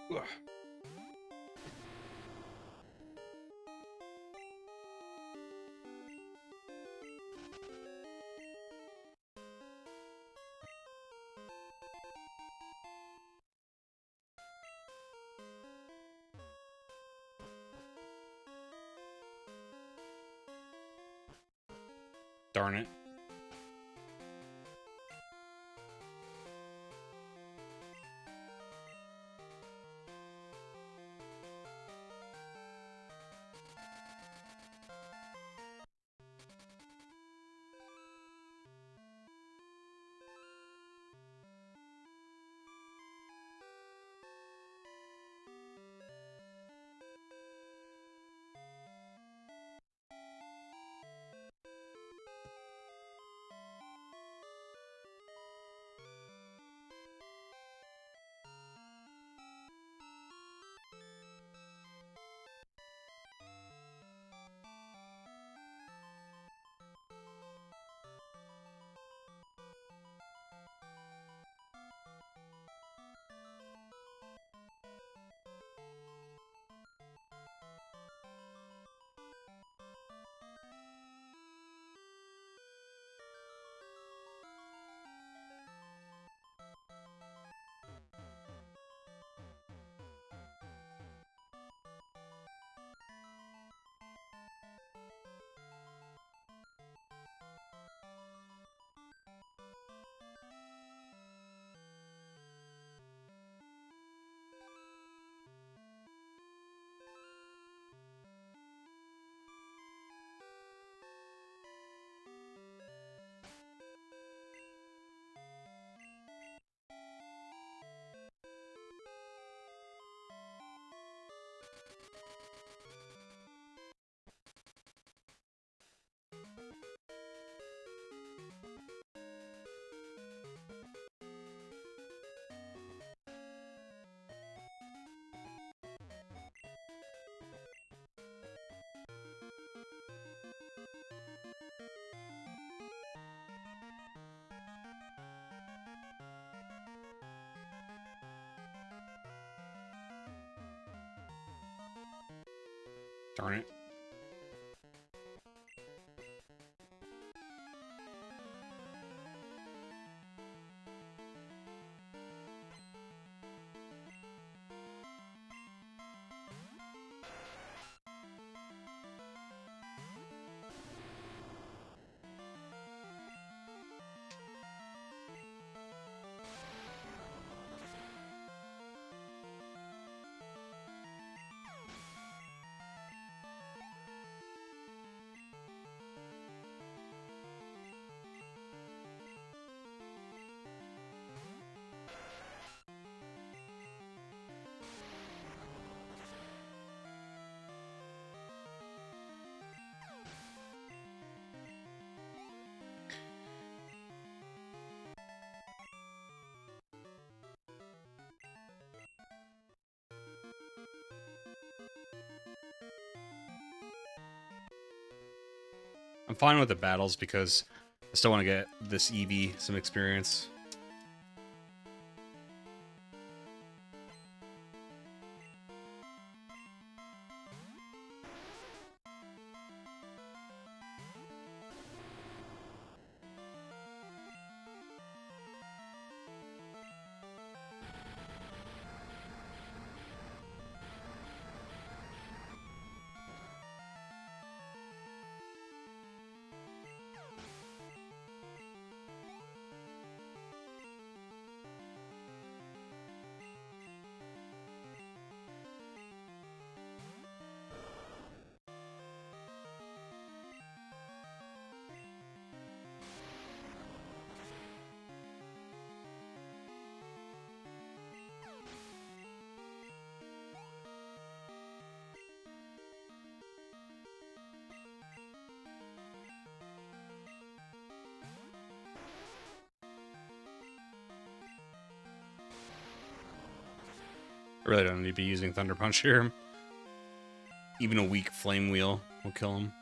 A: Ugh. Darn it. Darn it. fine with the battles because I still want to get this Eevee some experience. I really don't need to be using Thunder Punch here. Even a weak Flame Wheel will kill him.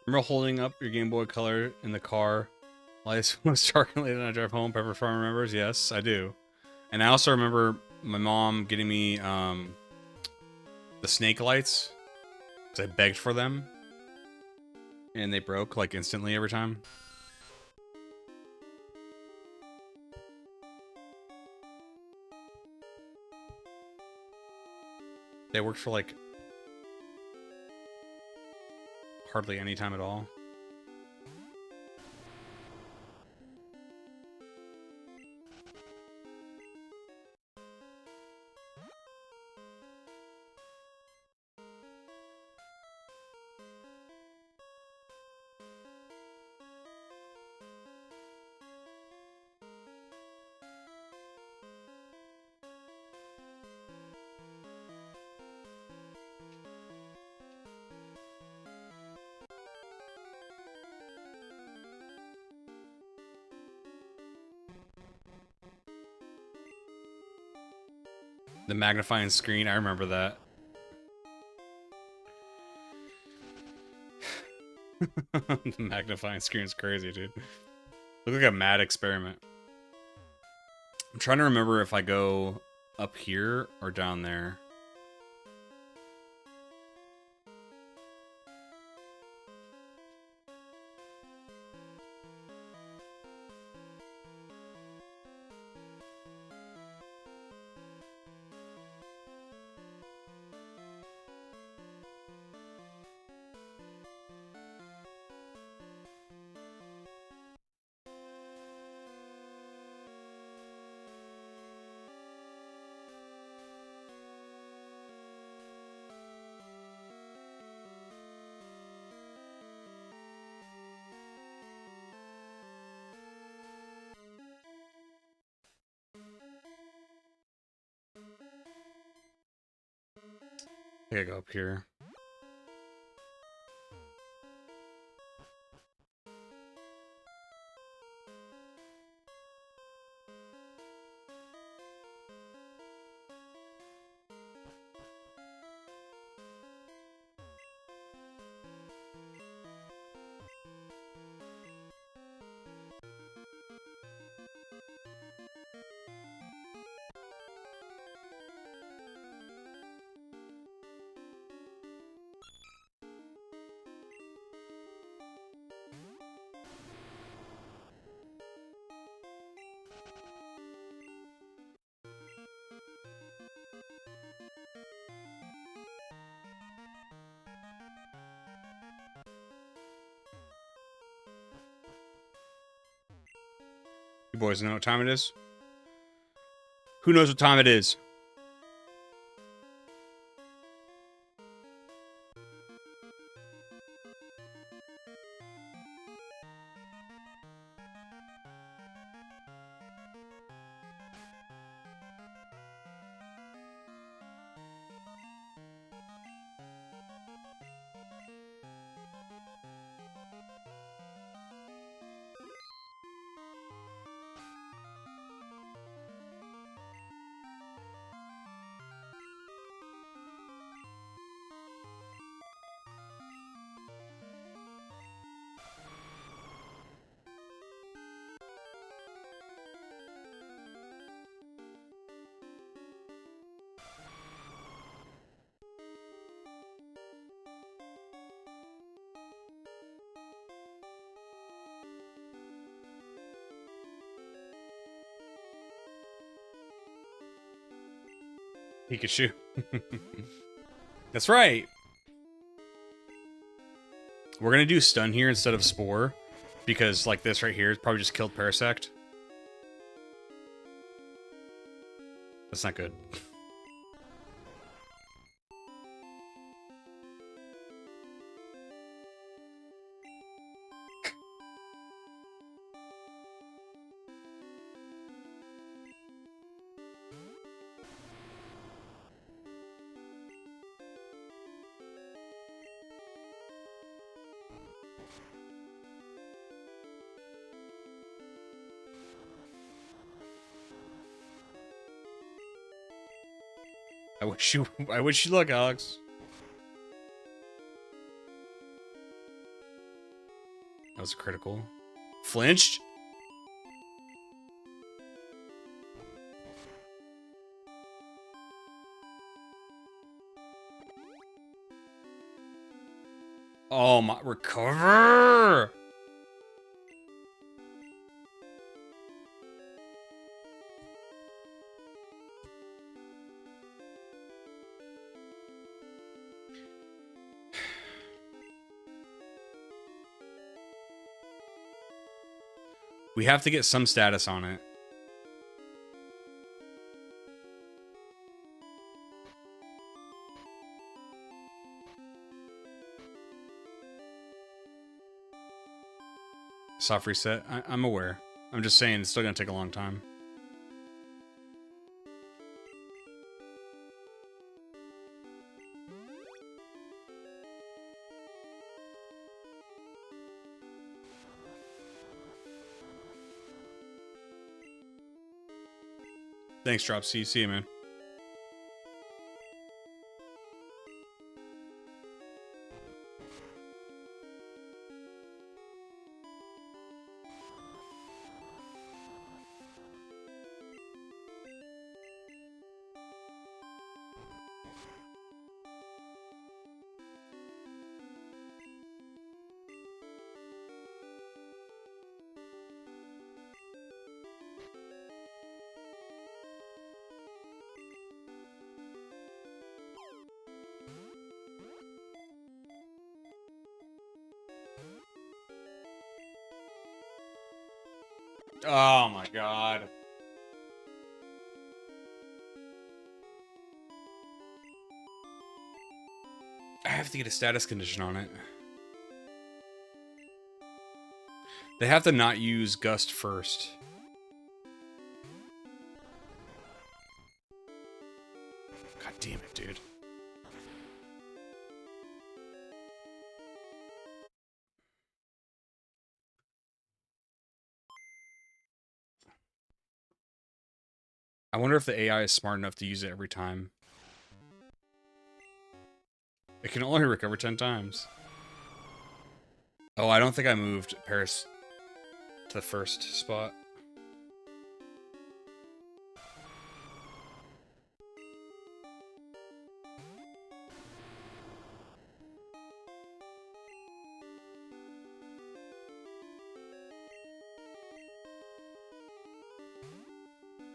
A: Remember holding up your Game Boy Color in the car lights was dark and late and I drive home? Pepper Farm remembers? Yes, I do. And I also remember my mom getting me the snake lights because I begged for them. And they broke like instantly every time. They worked for like hardly any time at all. The magnifying screen, I remember that. The magnifying screen is crazy, dude. Look like a mad experiment. I'm trying to remember if I go up here or down there. I gotta go up here. You boys know what time it is? Who knows what time it is? Pikachu. That's right. We're gonna do stun here instead of spore, because like this right here is probably just killed Parasect. That's not good. I wish you luck, Alex. That was a critical. Flinched? Oh my, recover! We have to get some status on it. Soft reset. I'm aware. I'm just saying it's still gonna take a long time. Thanks, Drop C. See you, man. Oh my god. I have to get a status condition on it. They have to not use Gust first. God damn it, dude. I wonder if the AI is smart enough to use it every time. It can only recover 10 times. Oh, I don't think I moved Paris to the first spot.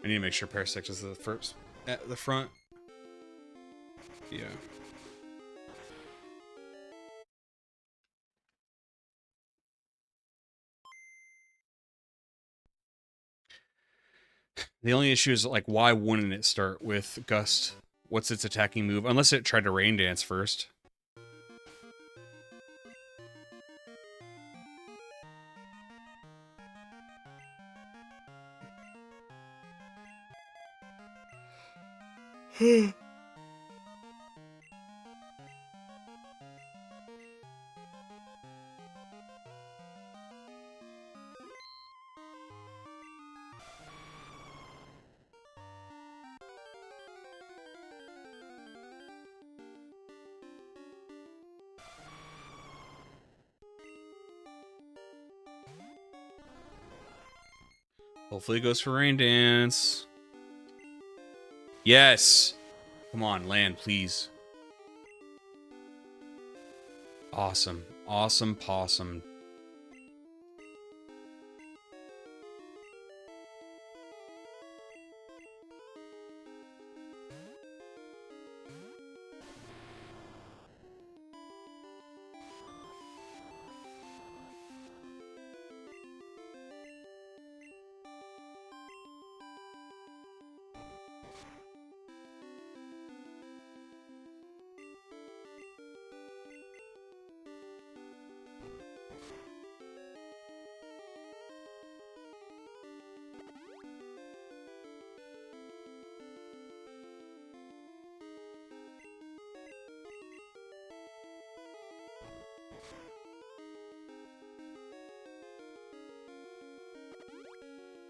A: I need to make sure Parasect is the first at the front. Yeah. The only issue is, like, why wouldn't it start with Gust? What's its attacking move? Unless it tried to Rain Dance first. Hopefully it goes for Rain Dance. Yes! Come on, land, please. Awesome. Awesome possum.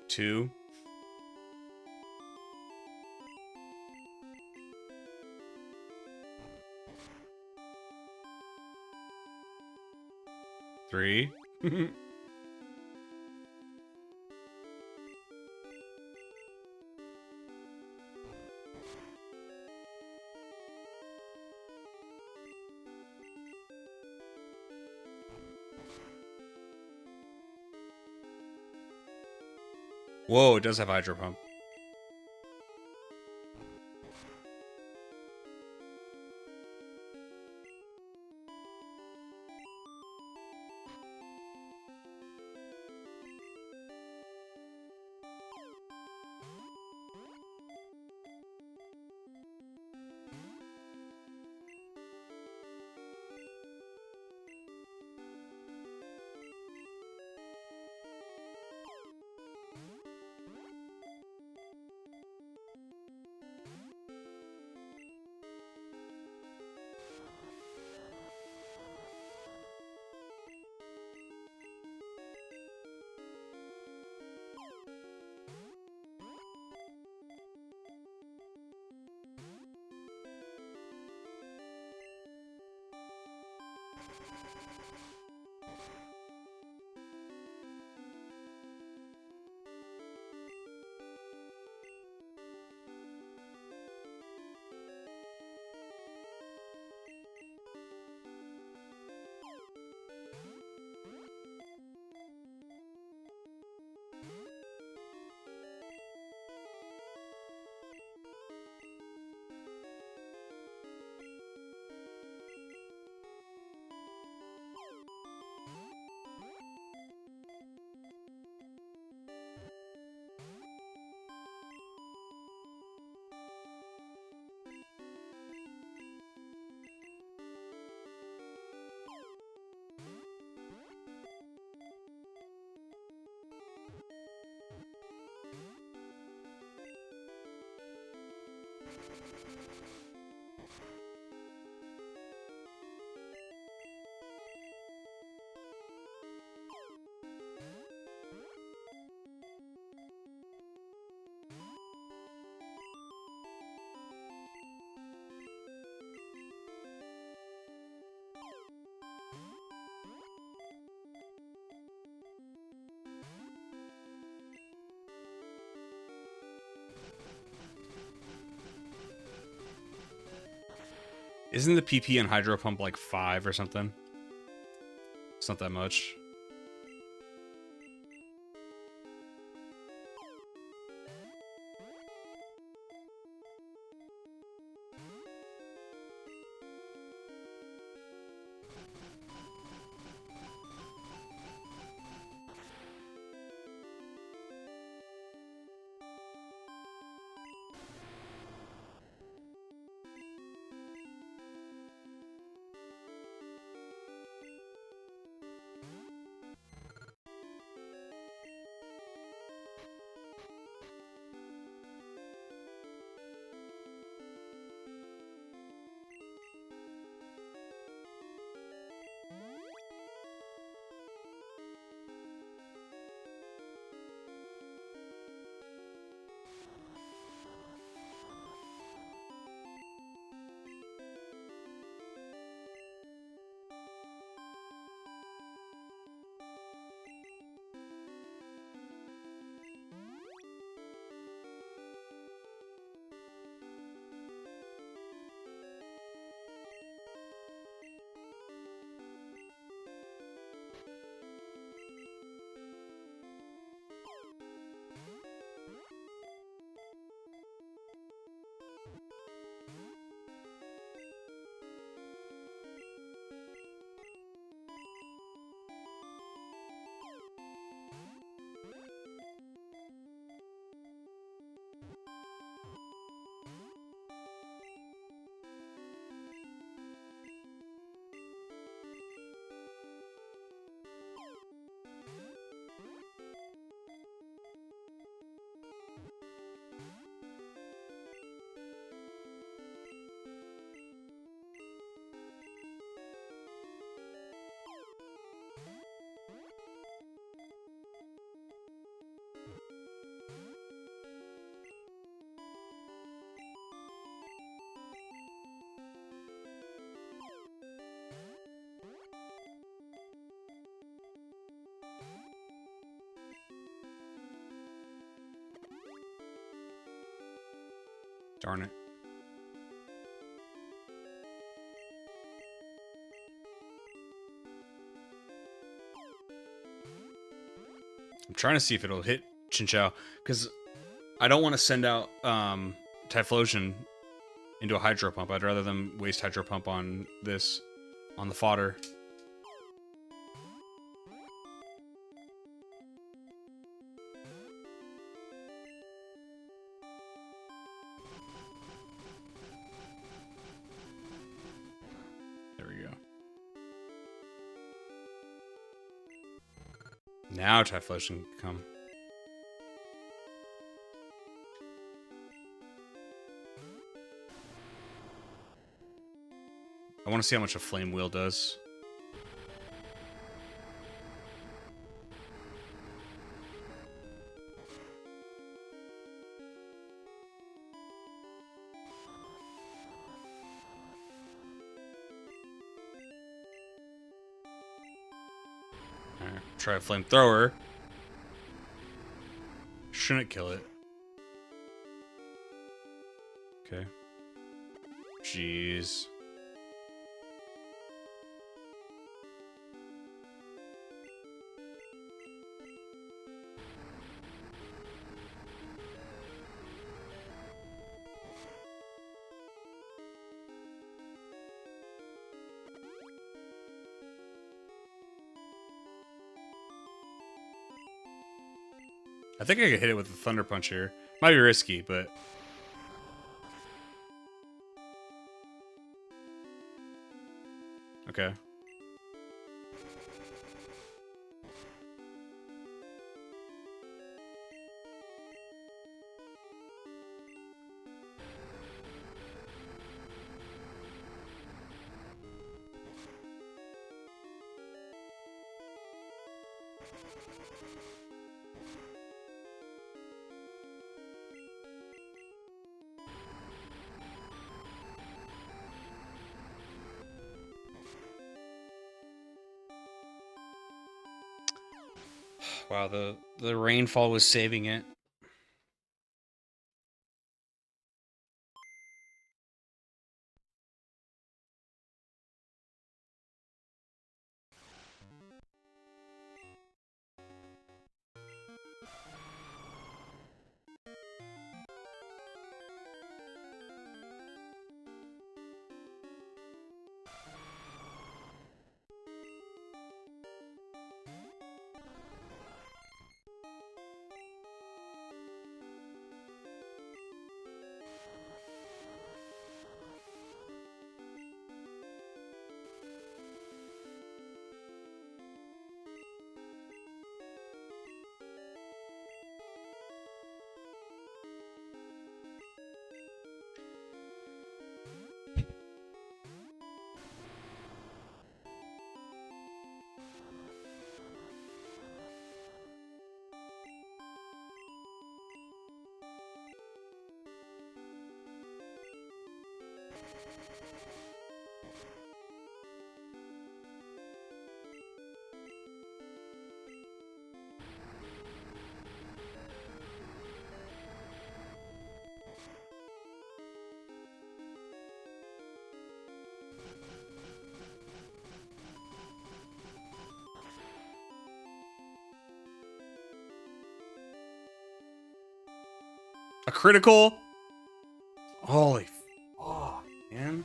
A: Two. Three. Whoa, it does have Hydro Pump. Isn't the PP and Hydro Pump like 5 or something? It's not that much. Darn it. I'm trying to see if it'll hit Chinchou, because I don't want to send out Typhlosion into a Hydro Pump. I'd rather them waste Hydro Pump on this, on the fodder. There we go. Now Typhlosion can come. I want to see how much a Flame Wheel does. Alright, try a Flamethrower. Shouldn't kill it. Okay. Jeez. I think I could hit it with a Thunder Punch here. Might be risky, but... Okay. Wow, the rainfall was saving it. A critical? Holy fuck, man.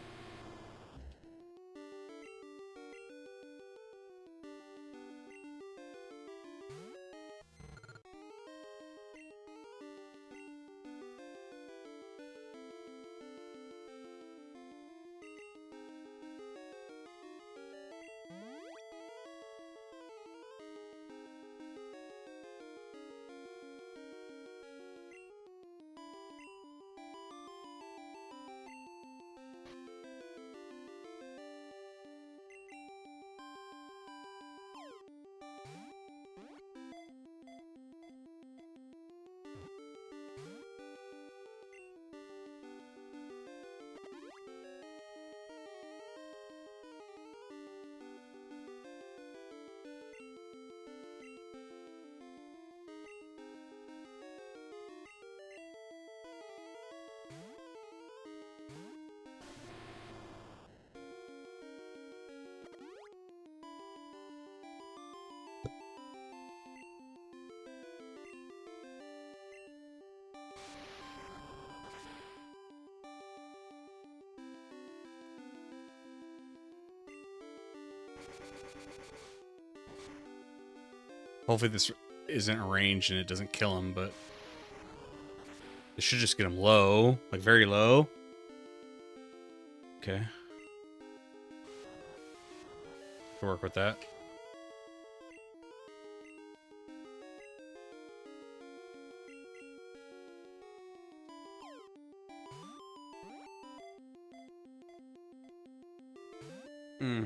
A: Hopefully this isn't arranged and it doesn't kill him, but it should just get him low, like very low. Okay. We'll work with that. Hmm.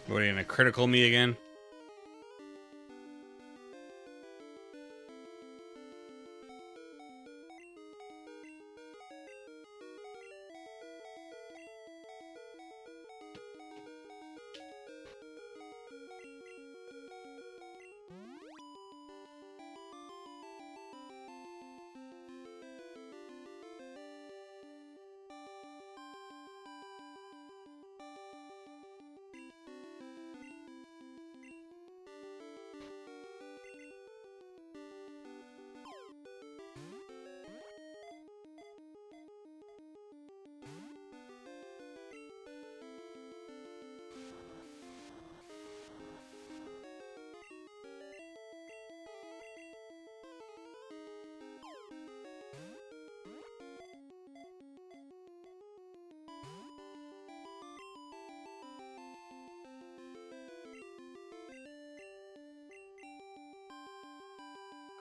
A: What, are you gonna critical me again?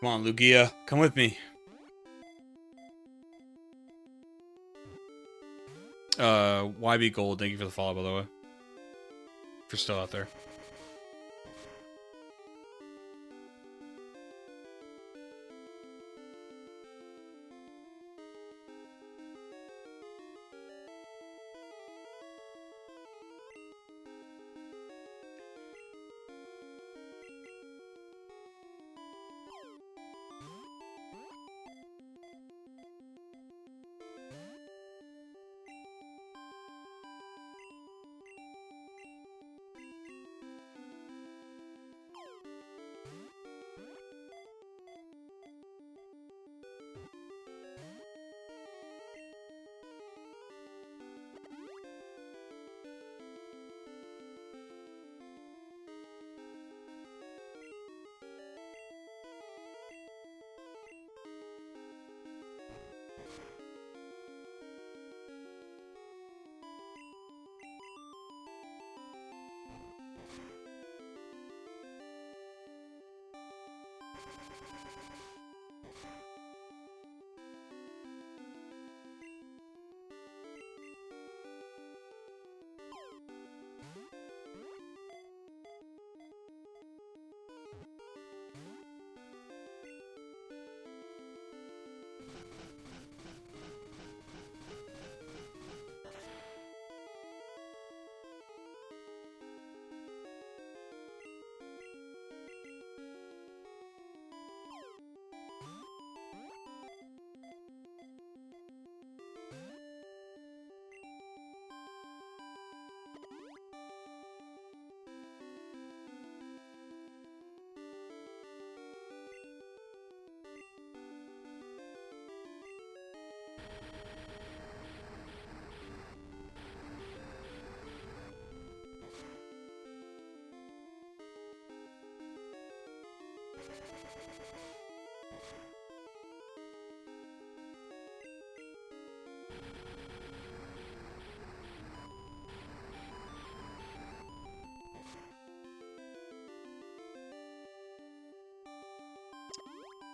A: Come on, Lugia, come with me. YB Gold, thank you for the follow, by the way. If you're still out there.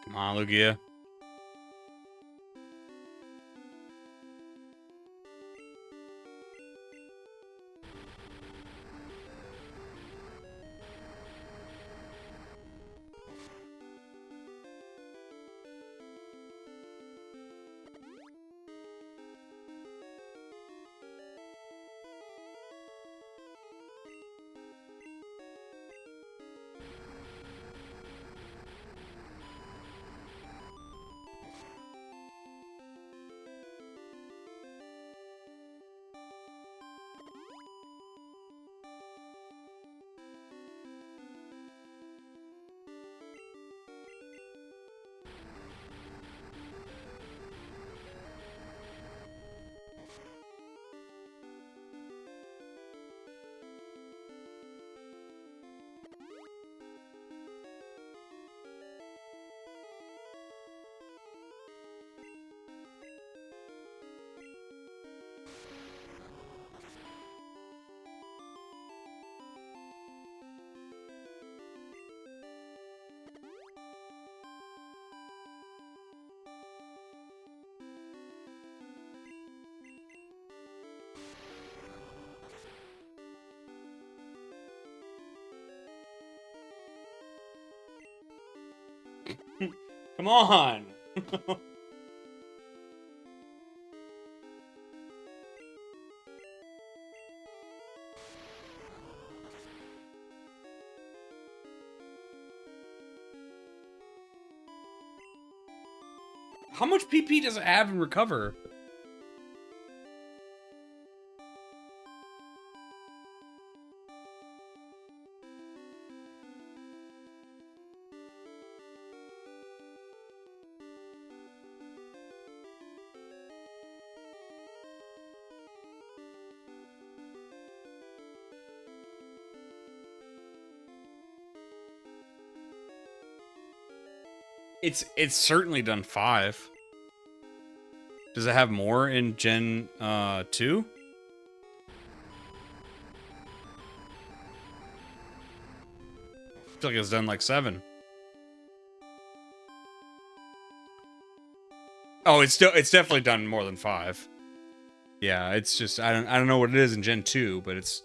A: Come on, Lugia. Come on. How much PP does it have in recover? It's certainly done 5. Does it have more in Gen 2? I feel like it's done like 7. Oh, it's definitely done more than 5. Yeah, it's just I don't know what it is in Gen 2, but it's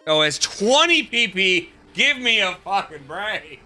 A: oh, it's 20 PP. Give me a fucking break.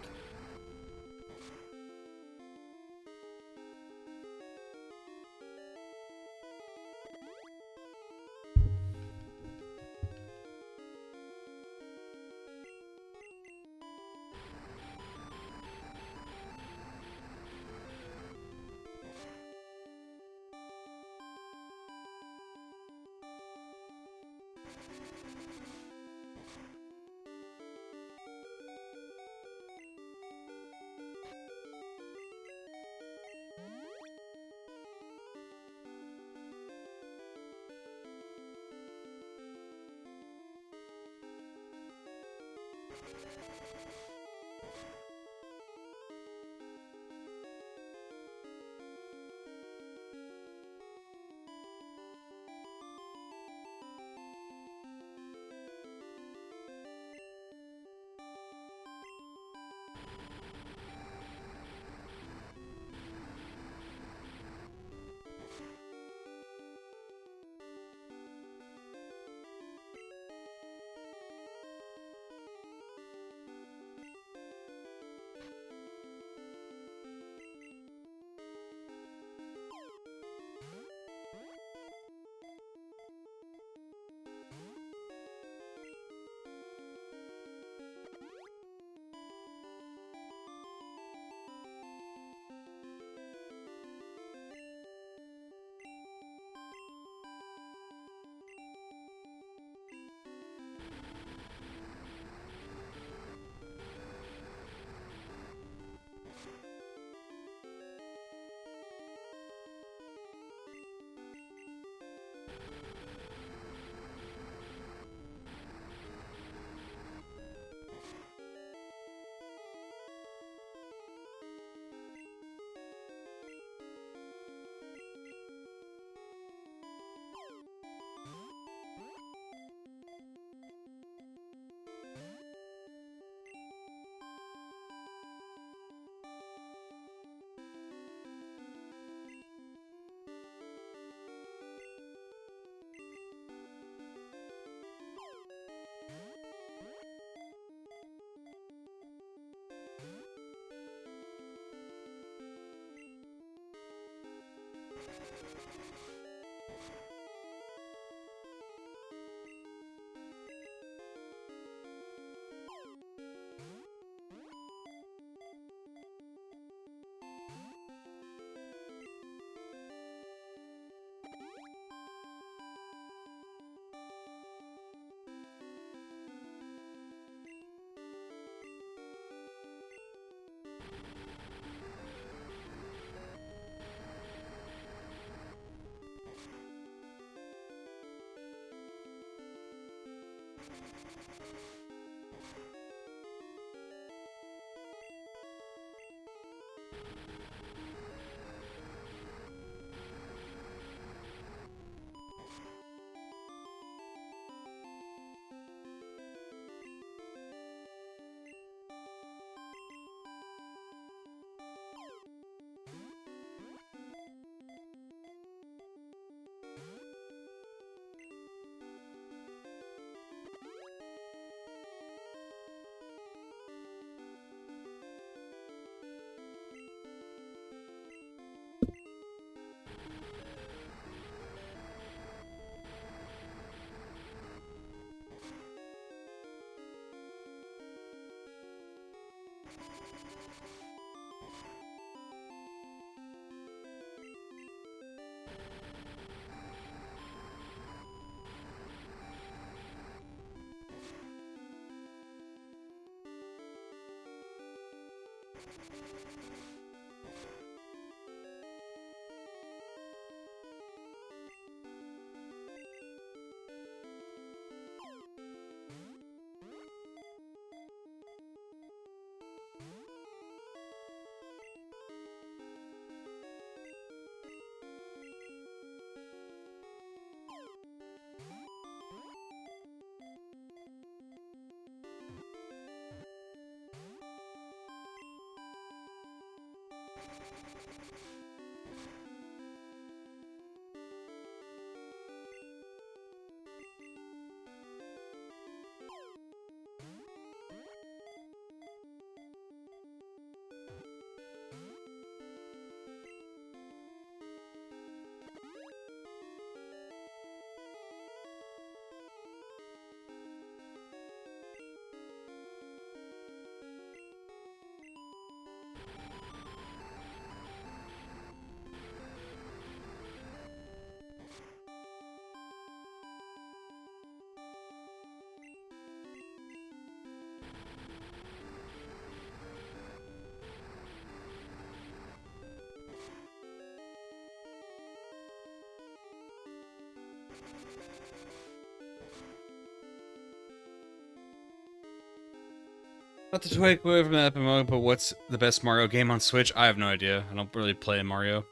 A: Not to take away from that moment, but what's the best Mario game on Switch? I have no idea. I don't really play Mario.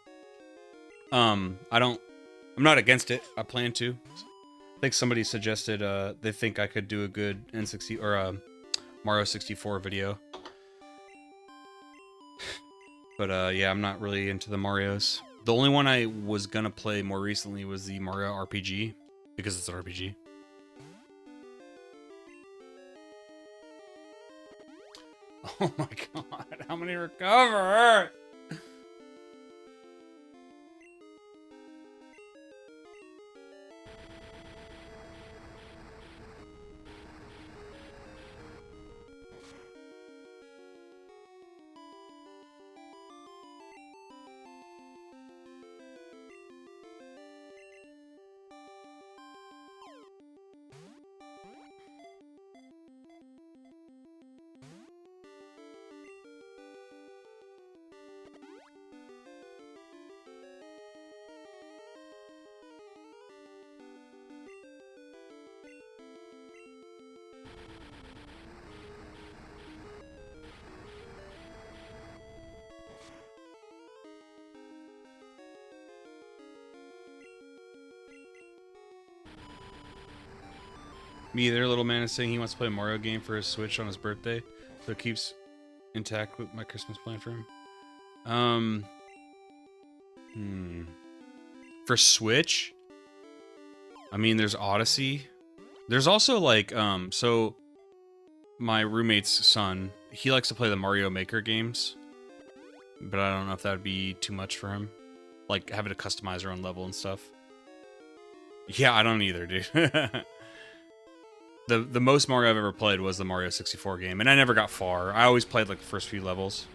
A: I'm not against it. I plan to. I think somebody suggested they think I could do a good N60 or Mario 64 video. But yeah, I'm not really into the Marios. The only one I was gonna play more recently was the Mario RPG because it's an RPG. Oh my god, how many recover? Me either. Little man is saying he wants to play a Mario game for his Switch on his birthday, so it keeps intact with my Christmas plan for him. For Switch, I mean, there's Odyssey. There's also like, so my roommate's son, he likes to play the Mario Maker games, but I don't know if that would be too much for him. Like having to customize your own level and stuff. Yeah, I don't either, dude. The most Mario I've ever played was the Mario 64 game, and I never got far. I always played like the first few levels.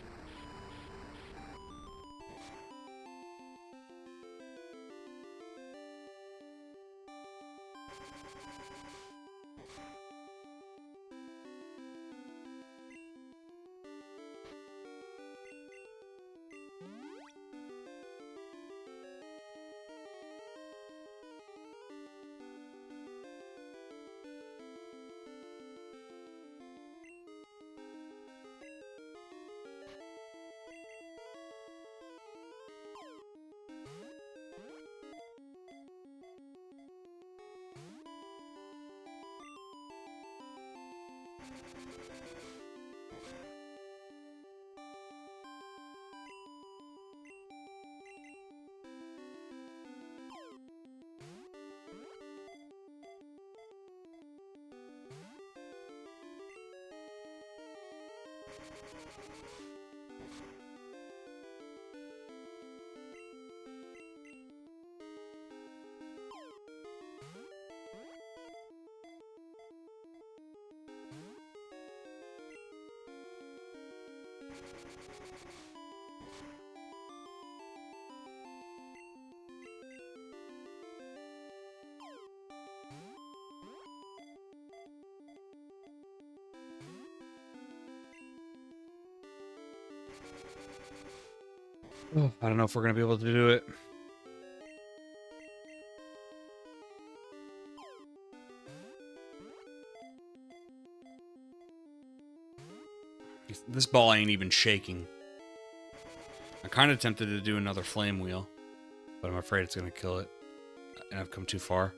A: Oh, I don't know if we're gonna be able to do it. This ball ain't even shaking. I'm kind of tempted to do another flame wheel, but I'm afraid it's gonna kill it, and I've come too far.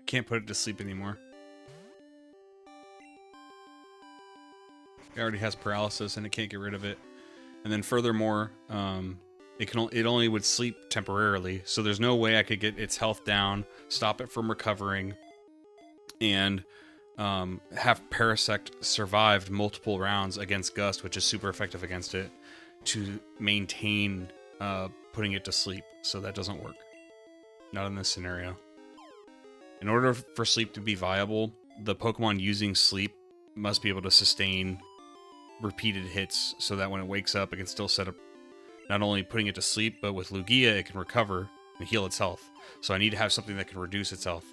A: Can't put it to sleep anymore. It already has paralysis and it can't get rid of it. And then furthermore, it only would sleep temporarily, so there's no way I could get its health down, stop it from recovering, and have Parasect survived multiple rounds against Gust, which is super effective against it, to maintain putting it to sleep. So that doesn't work. Not in this scenario. In order for sleep to be viable, the Pokemon using sleep must be able to sustain repeated hits so that when it wakes up, it can still set up not only putting it to sleep, but with Lugia, it can recover and heal its health. So I need to have something that can reduce its health.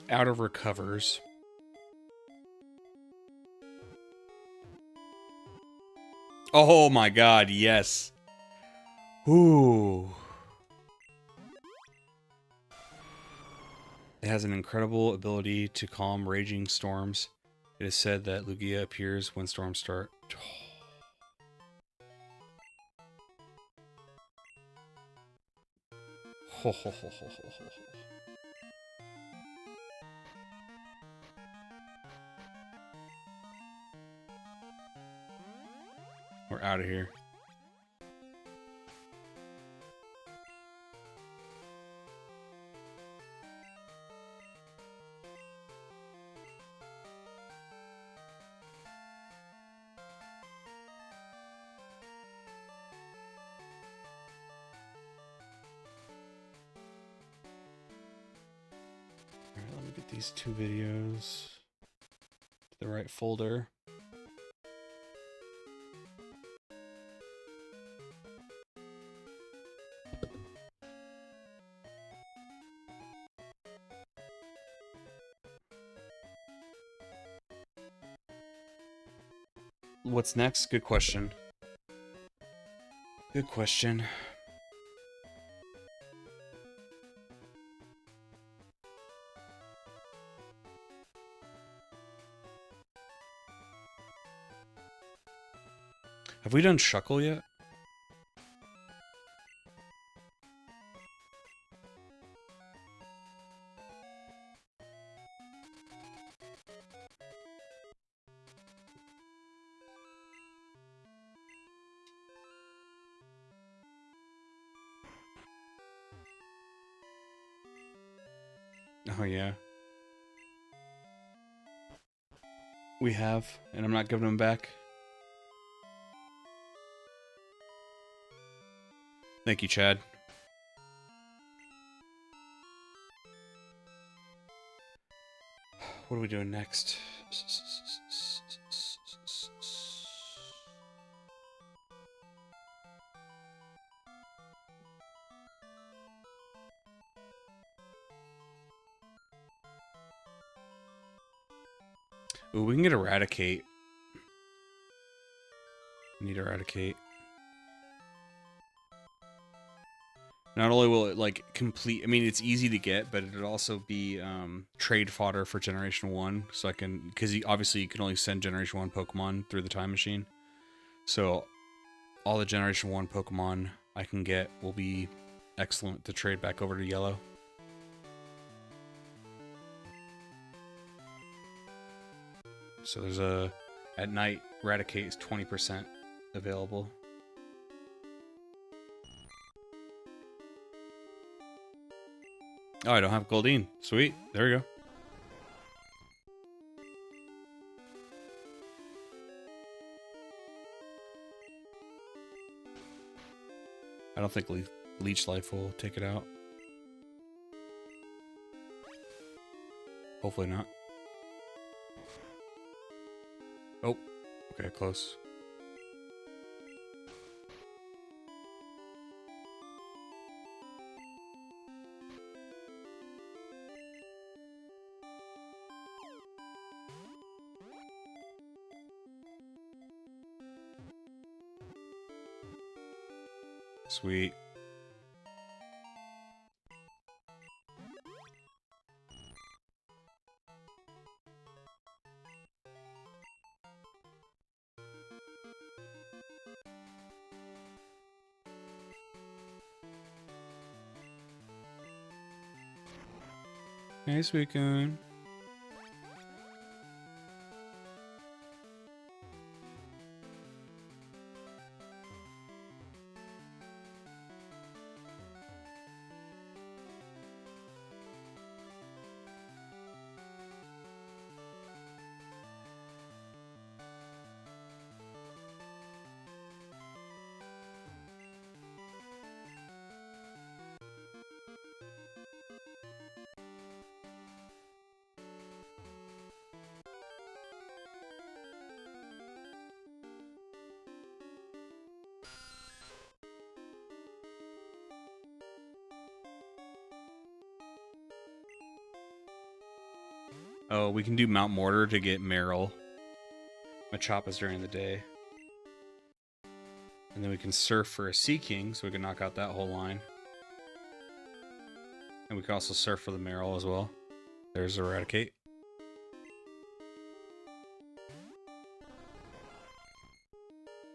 A: Out of recovers. Oh my god, yes. Ooh. It has an incredible ability to calm raging storms. It is said that Lugia appears when storms start. Ho, ho, ho, ho, ho, ho. We're out of here. Alright, let me get these 2 videos to the right folder. What's next? Good question. Good question. Have we done Shuckle yet? Oh yeah. We have, and I'm not giving them back. Thank you, Chad. What are we doing next? Ooh, we can get Eradicate. Need Eradicate. Not only will it, like, complete... I mean, it's easy to get, but it'd also be trade fodder for Generation 1. So I can... Because obviously you can only send Generation 1 Pokemon through the time machine. So all the Generation 1 Pokemon I can get will be excellent to trade back over to Yellow. So there's a... At night, Eradicate is 20% available. Oh, I don't have Goldeen. Sweet. There we go. I don't think Leech Life will take it out. Hopefully not. Oh. Okay, close. Sweet. Hey, Suicune. Oh, we can do Mount Mortar to get Meryl. Machop is during the day. And then we can surf for a Sea King, so we can knock out that whole line. And we can also surf for the Meryl as well. There's Eradicate.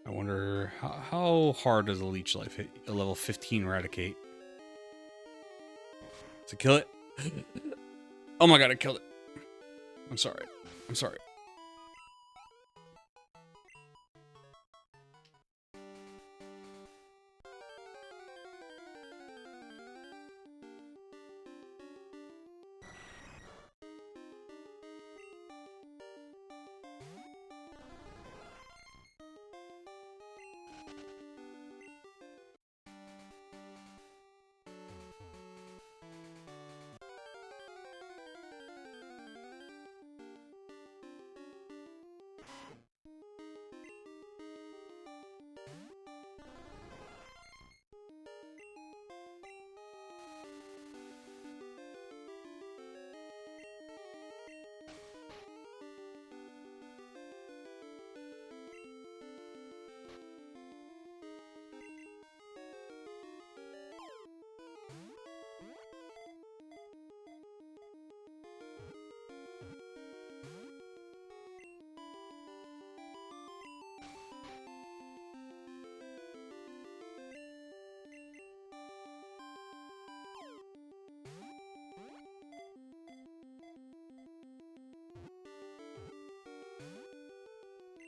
A: I wonder how hard does a Leech Life hit a level 15 Eradicate? To kill it? Oh my god, I killed it. I'm sorry. I'm sorry.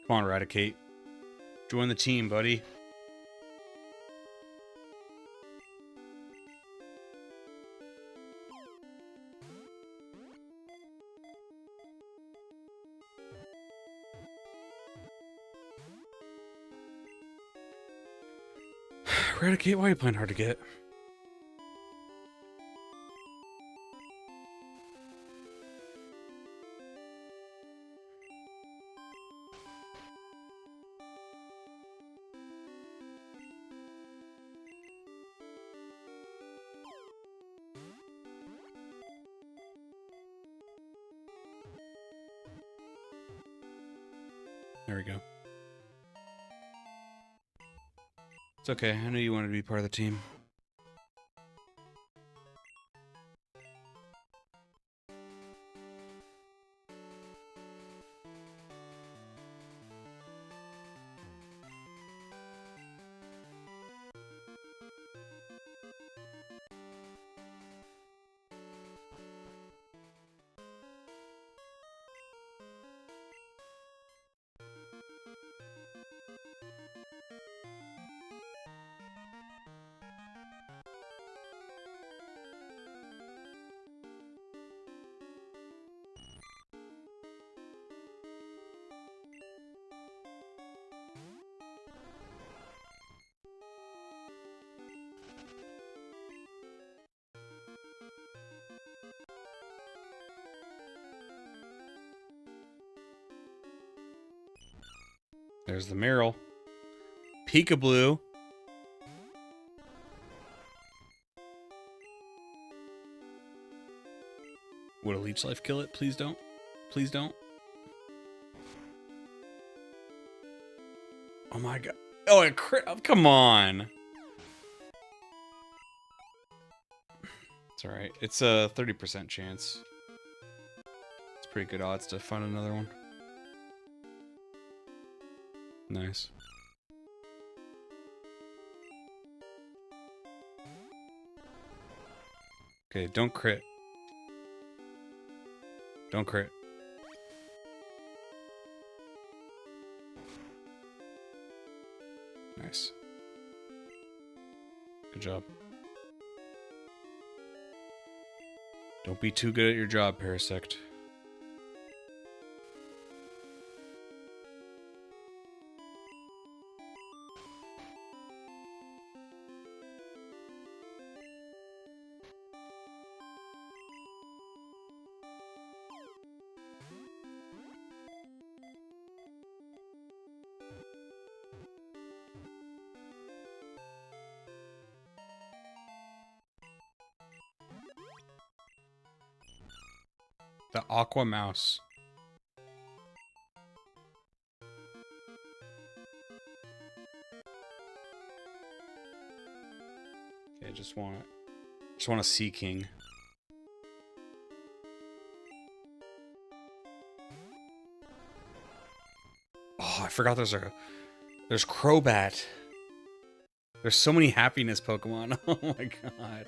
A: Come on, Eradicate. Join the team, buddy. Eradicate, why are you playing hard to get? There we go. It's okay. I knew you wanted to be part of the team. There's the Meryl. Peekaboo. Would a Leech Life kill it? Please don't. Please don't. Oh my god. Oh, it crit. Oh, come on. It's alright. It's a 30% chance. It's pretty good odds to find another one. Nice. Okay, don't crit. Don't crit. Nice. Good job. Don't be too good at your job, Parasect. The Aqua Mouse. Okay, just want a Sea King. Oh, I forgot there's Crobat. There's so many happiness Pokemon. Oh my god.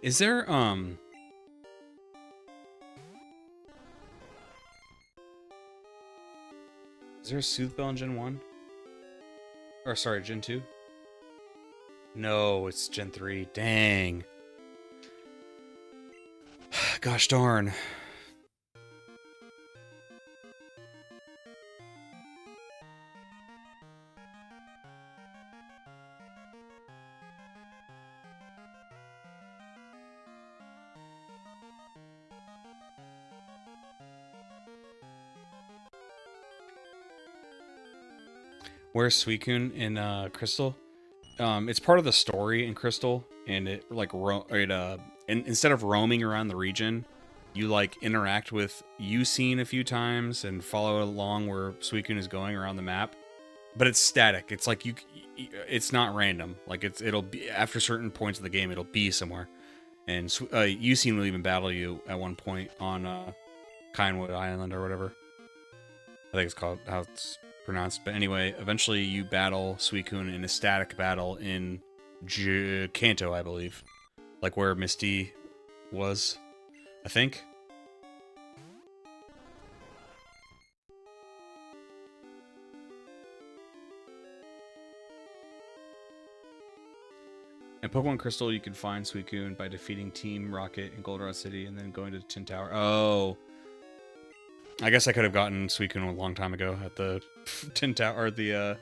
A: Is there a Soothe Bell in Gen 1? Or sorry, Gen 2? No, it's Gen 3. Dang. Gosh darn. Where's Suicune in Crystal? It's part of the story in Crystal, and it like instead of roaming around the region, you like interact with Ucine a few times and follow along where Suicune is going around the map. But it's static. It's like it's not random. Like it'll be after certain points of the game, it'll be somewhere. And Ucine will even battle you at one point on Kindwood Island or whatever. I think it's called how it's pronounced. But anyway, eventually you battle Suicune in a static battle in Kanto, I believe. Like where Misty was, I think. In Pokemon Crystal, you can find Suicune by defeating Team Rocket in Goldenrod City and then going to the Tin Tower. Oh. I guess I could have gotten Suicune a long time ago at the Tin Tower, or the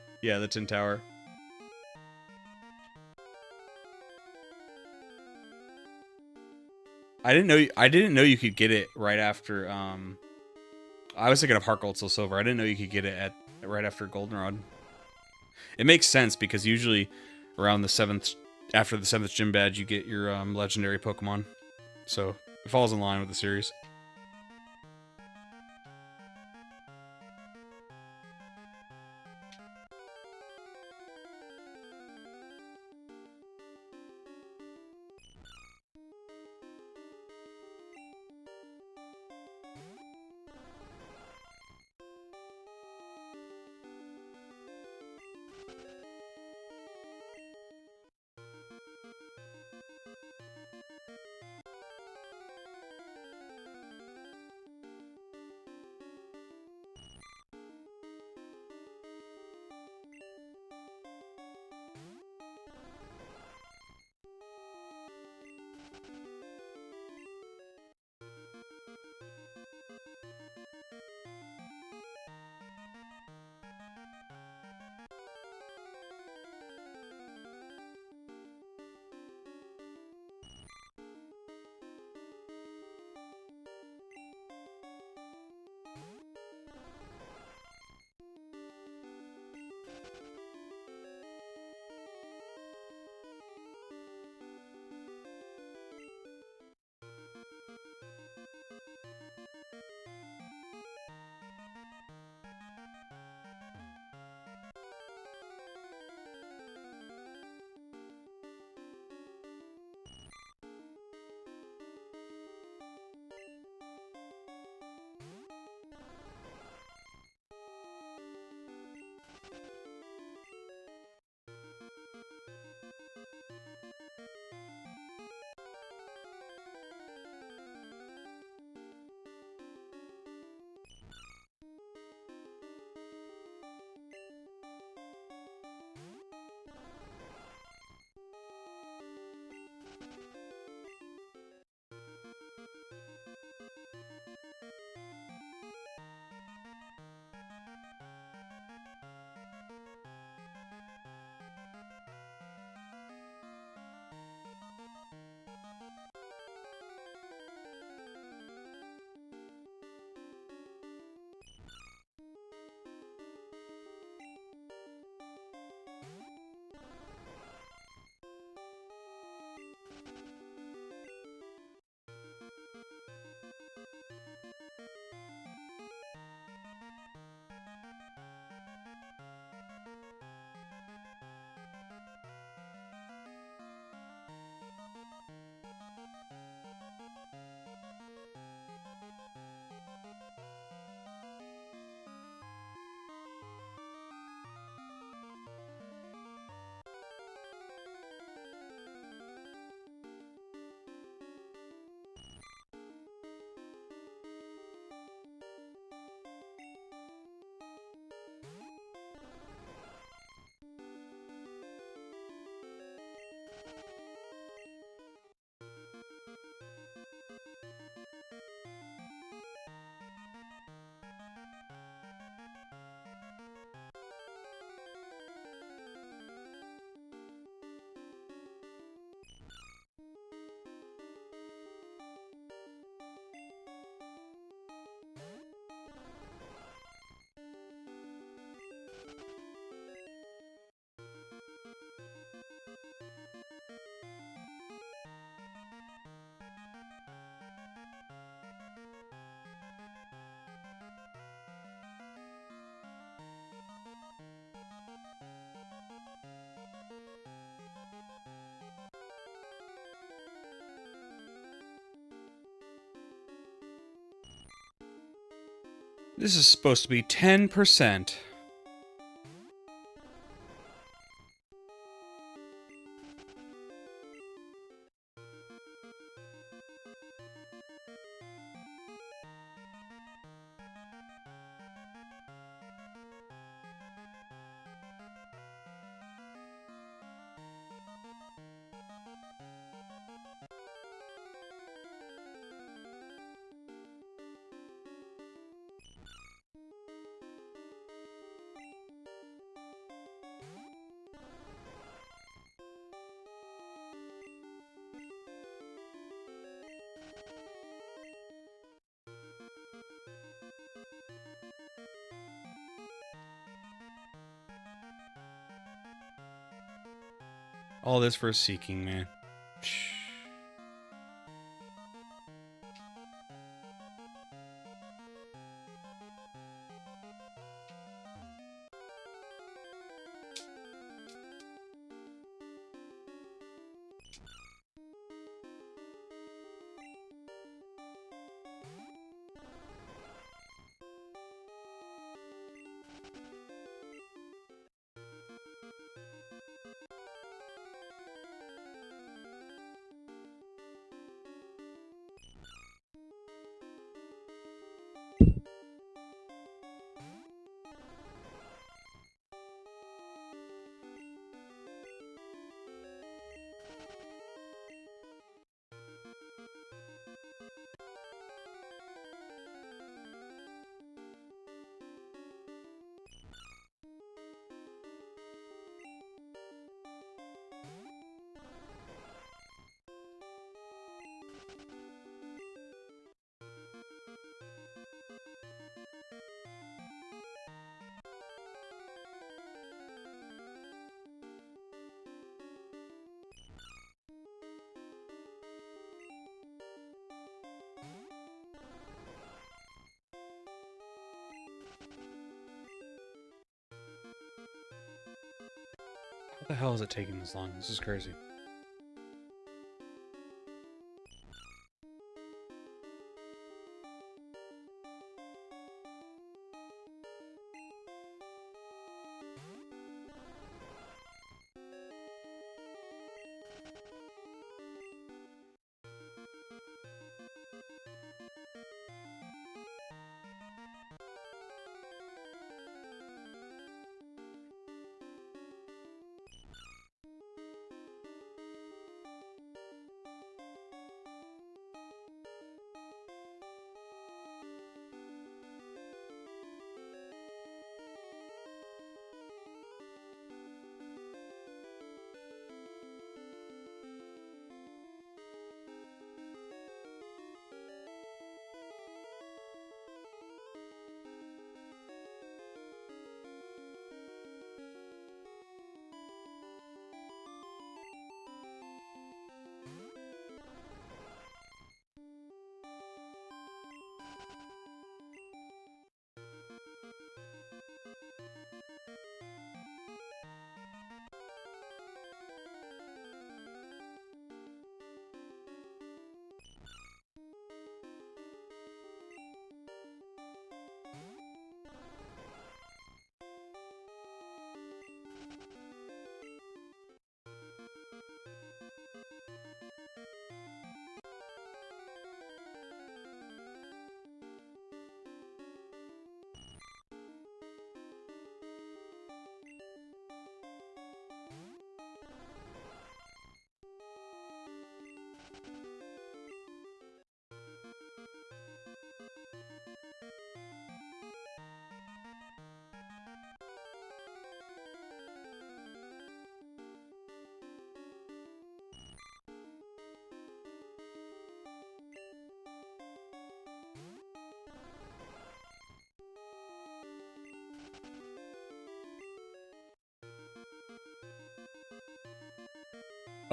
A: Tin Tower. I didn't know you could get it right after, I was thinking of Heart Gold, Soul Silver. I didn't know you could get it right after Goldenrod. It makes sense, because usually around after the 7th gym badge, you get your legendary Pokemon. So it falls in line with the series. This is supposed to be 10%. All this for seeking, man. What the hell is it taking this long? This is crazy.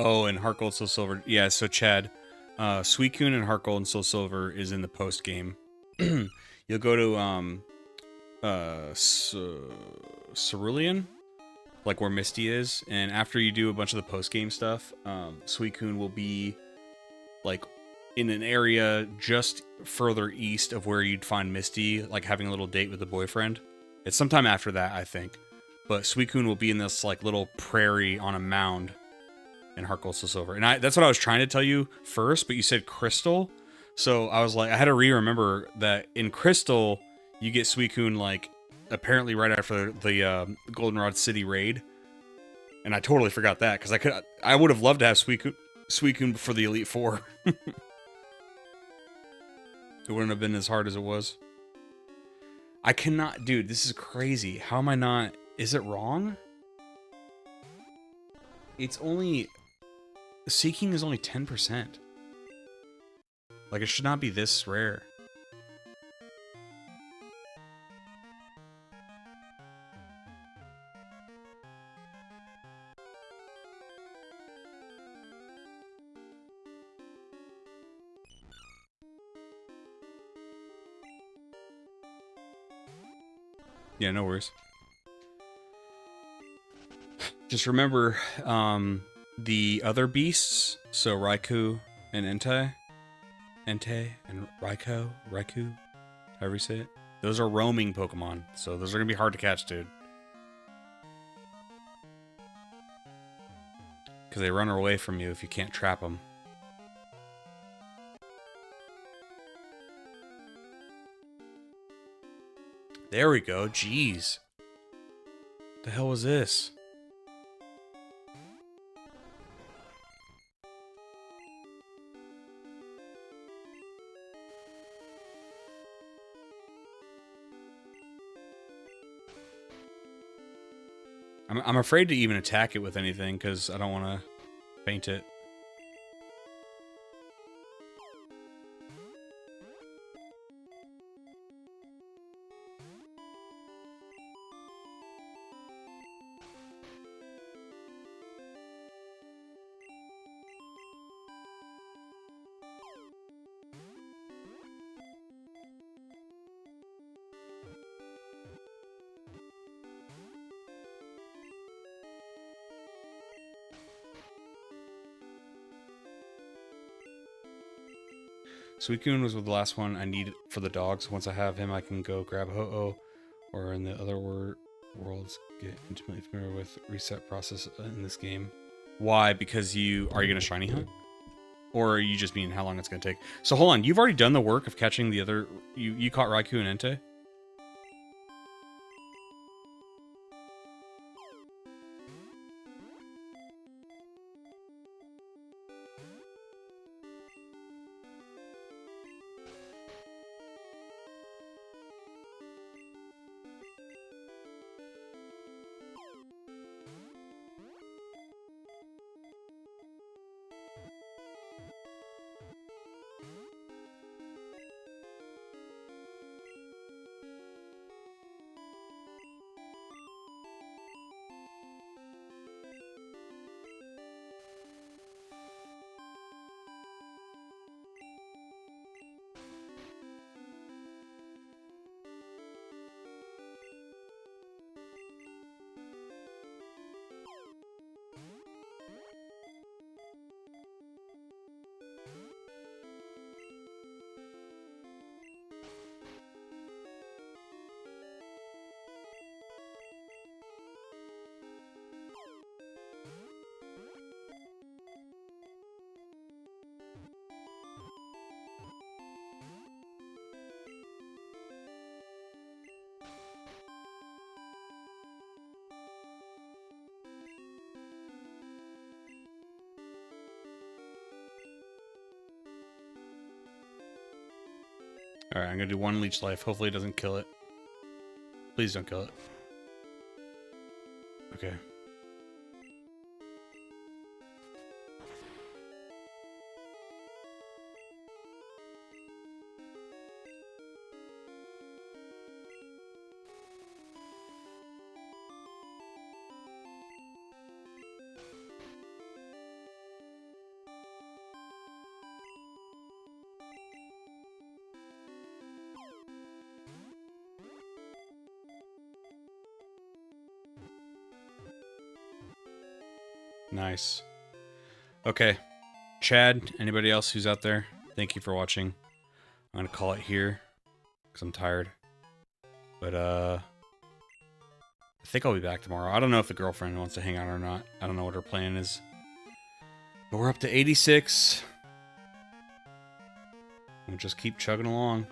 A: Oh, and Heart Gold, Soul Silver. Yeah, so Chad, Suicune and Heart Gold and Soul Silver is in the post game. You'll go to Cerulean, like where Misty is, and after you do a bunch of the post game stuff, Suicune will be like in an area just further east of where you'd find Misty, like having a little date with a boyfriend. It's sometime after that, I think. But Suicune will be in this like little prairie on a mound in Heart Gold Soul Silver. And that's what I was trying to tell you first, but you said Crystal. So I was like, I had to remember that in Crystal, you get Suicune like apparently right after the Goldenrod City raid. And I totally forgot that because I would have loved to have Suicune for the Elite Four. It wouldn't have been as hard as it was. I cannot, dude, this is crazy. How am I not, is it wrong? It's only, Seeking is only 10%. Like, it should not be this rare. Yeah, no worries. Just remember, the other beasts, so Raikou and Entei and Raikou, however you say it, those are roaming Pokemon, so those are going to be hard to catch, dude. Because they run away from you if you can't trap them. There we go. Jeez. The hell was this? I'm afraid to even attack it with anything because I don't want to faint it. Suicune was the last one I need for the dogs. Once I have him, I can go grab Ho-Oh, or in the other worlds, get intimately familiar with reset process in this game. Why? Because are you going to shiny hunt? Or are you just meaning how long it's going to take? So hold on, you've already done the work of catching the other... You caught Raikou and Entei? Alright, I'm going to do one leech life. Hopefully it doesn't kill it. Please don't kill it. Okay. Nice. Okay. Chad, anybody else who's out there? Thank you for watching. I'm gonna call it here because I'm tired. But I think I'll be back tomorrow. I don't know if the girlfriend wants to hang out or not. I don't know what her plan is. But we're up to 86. We'll just keep chugging along.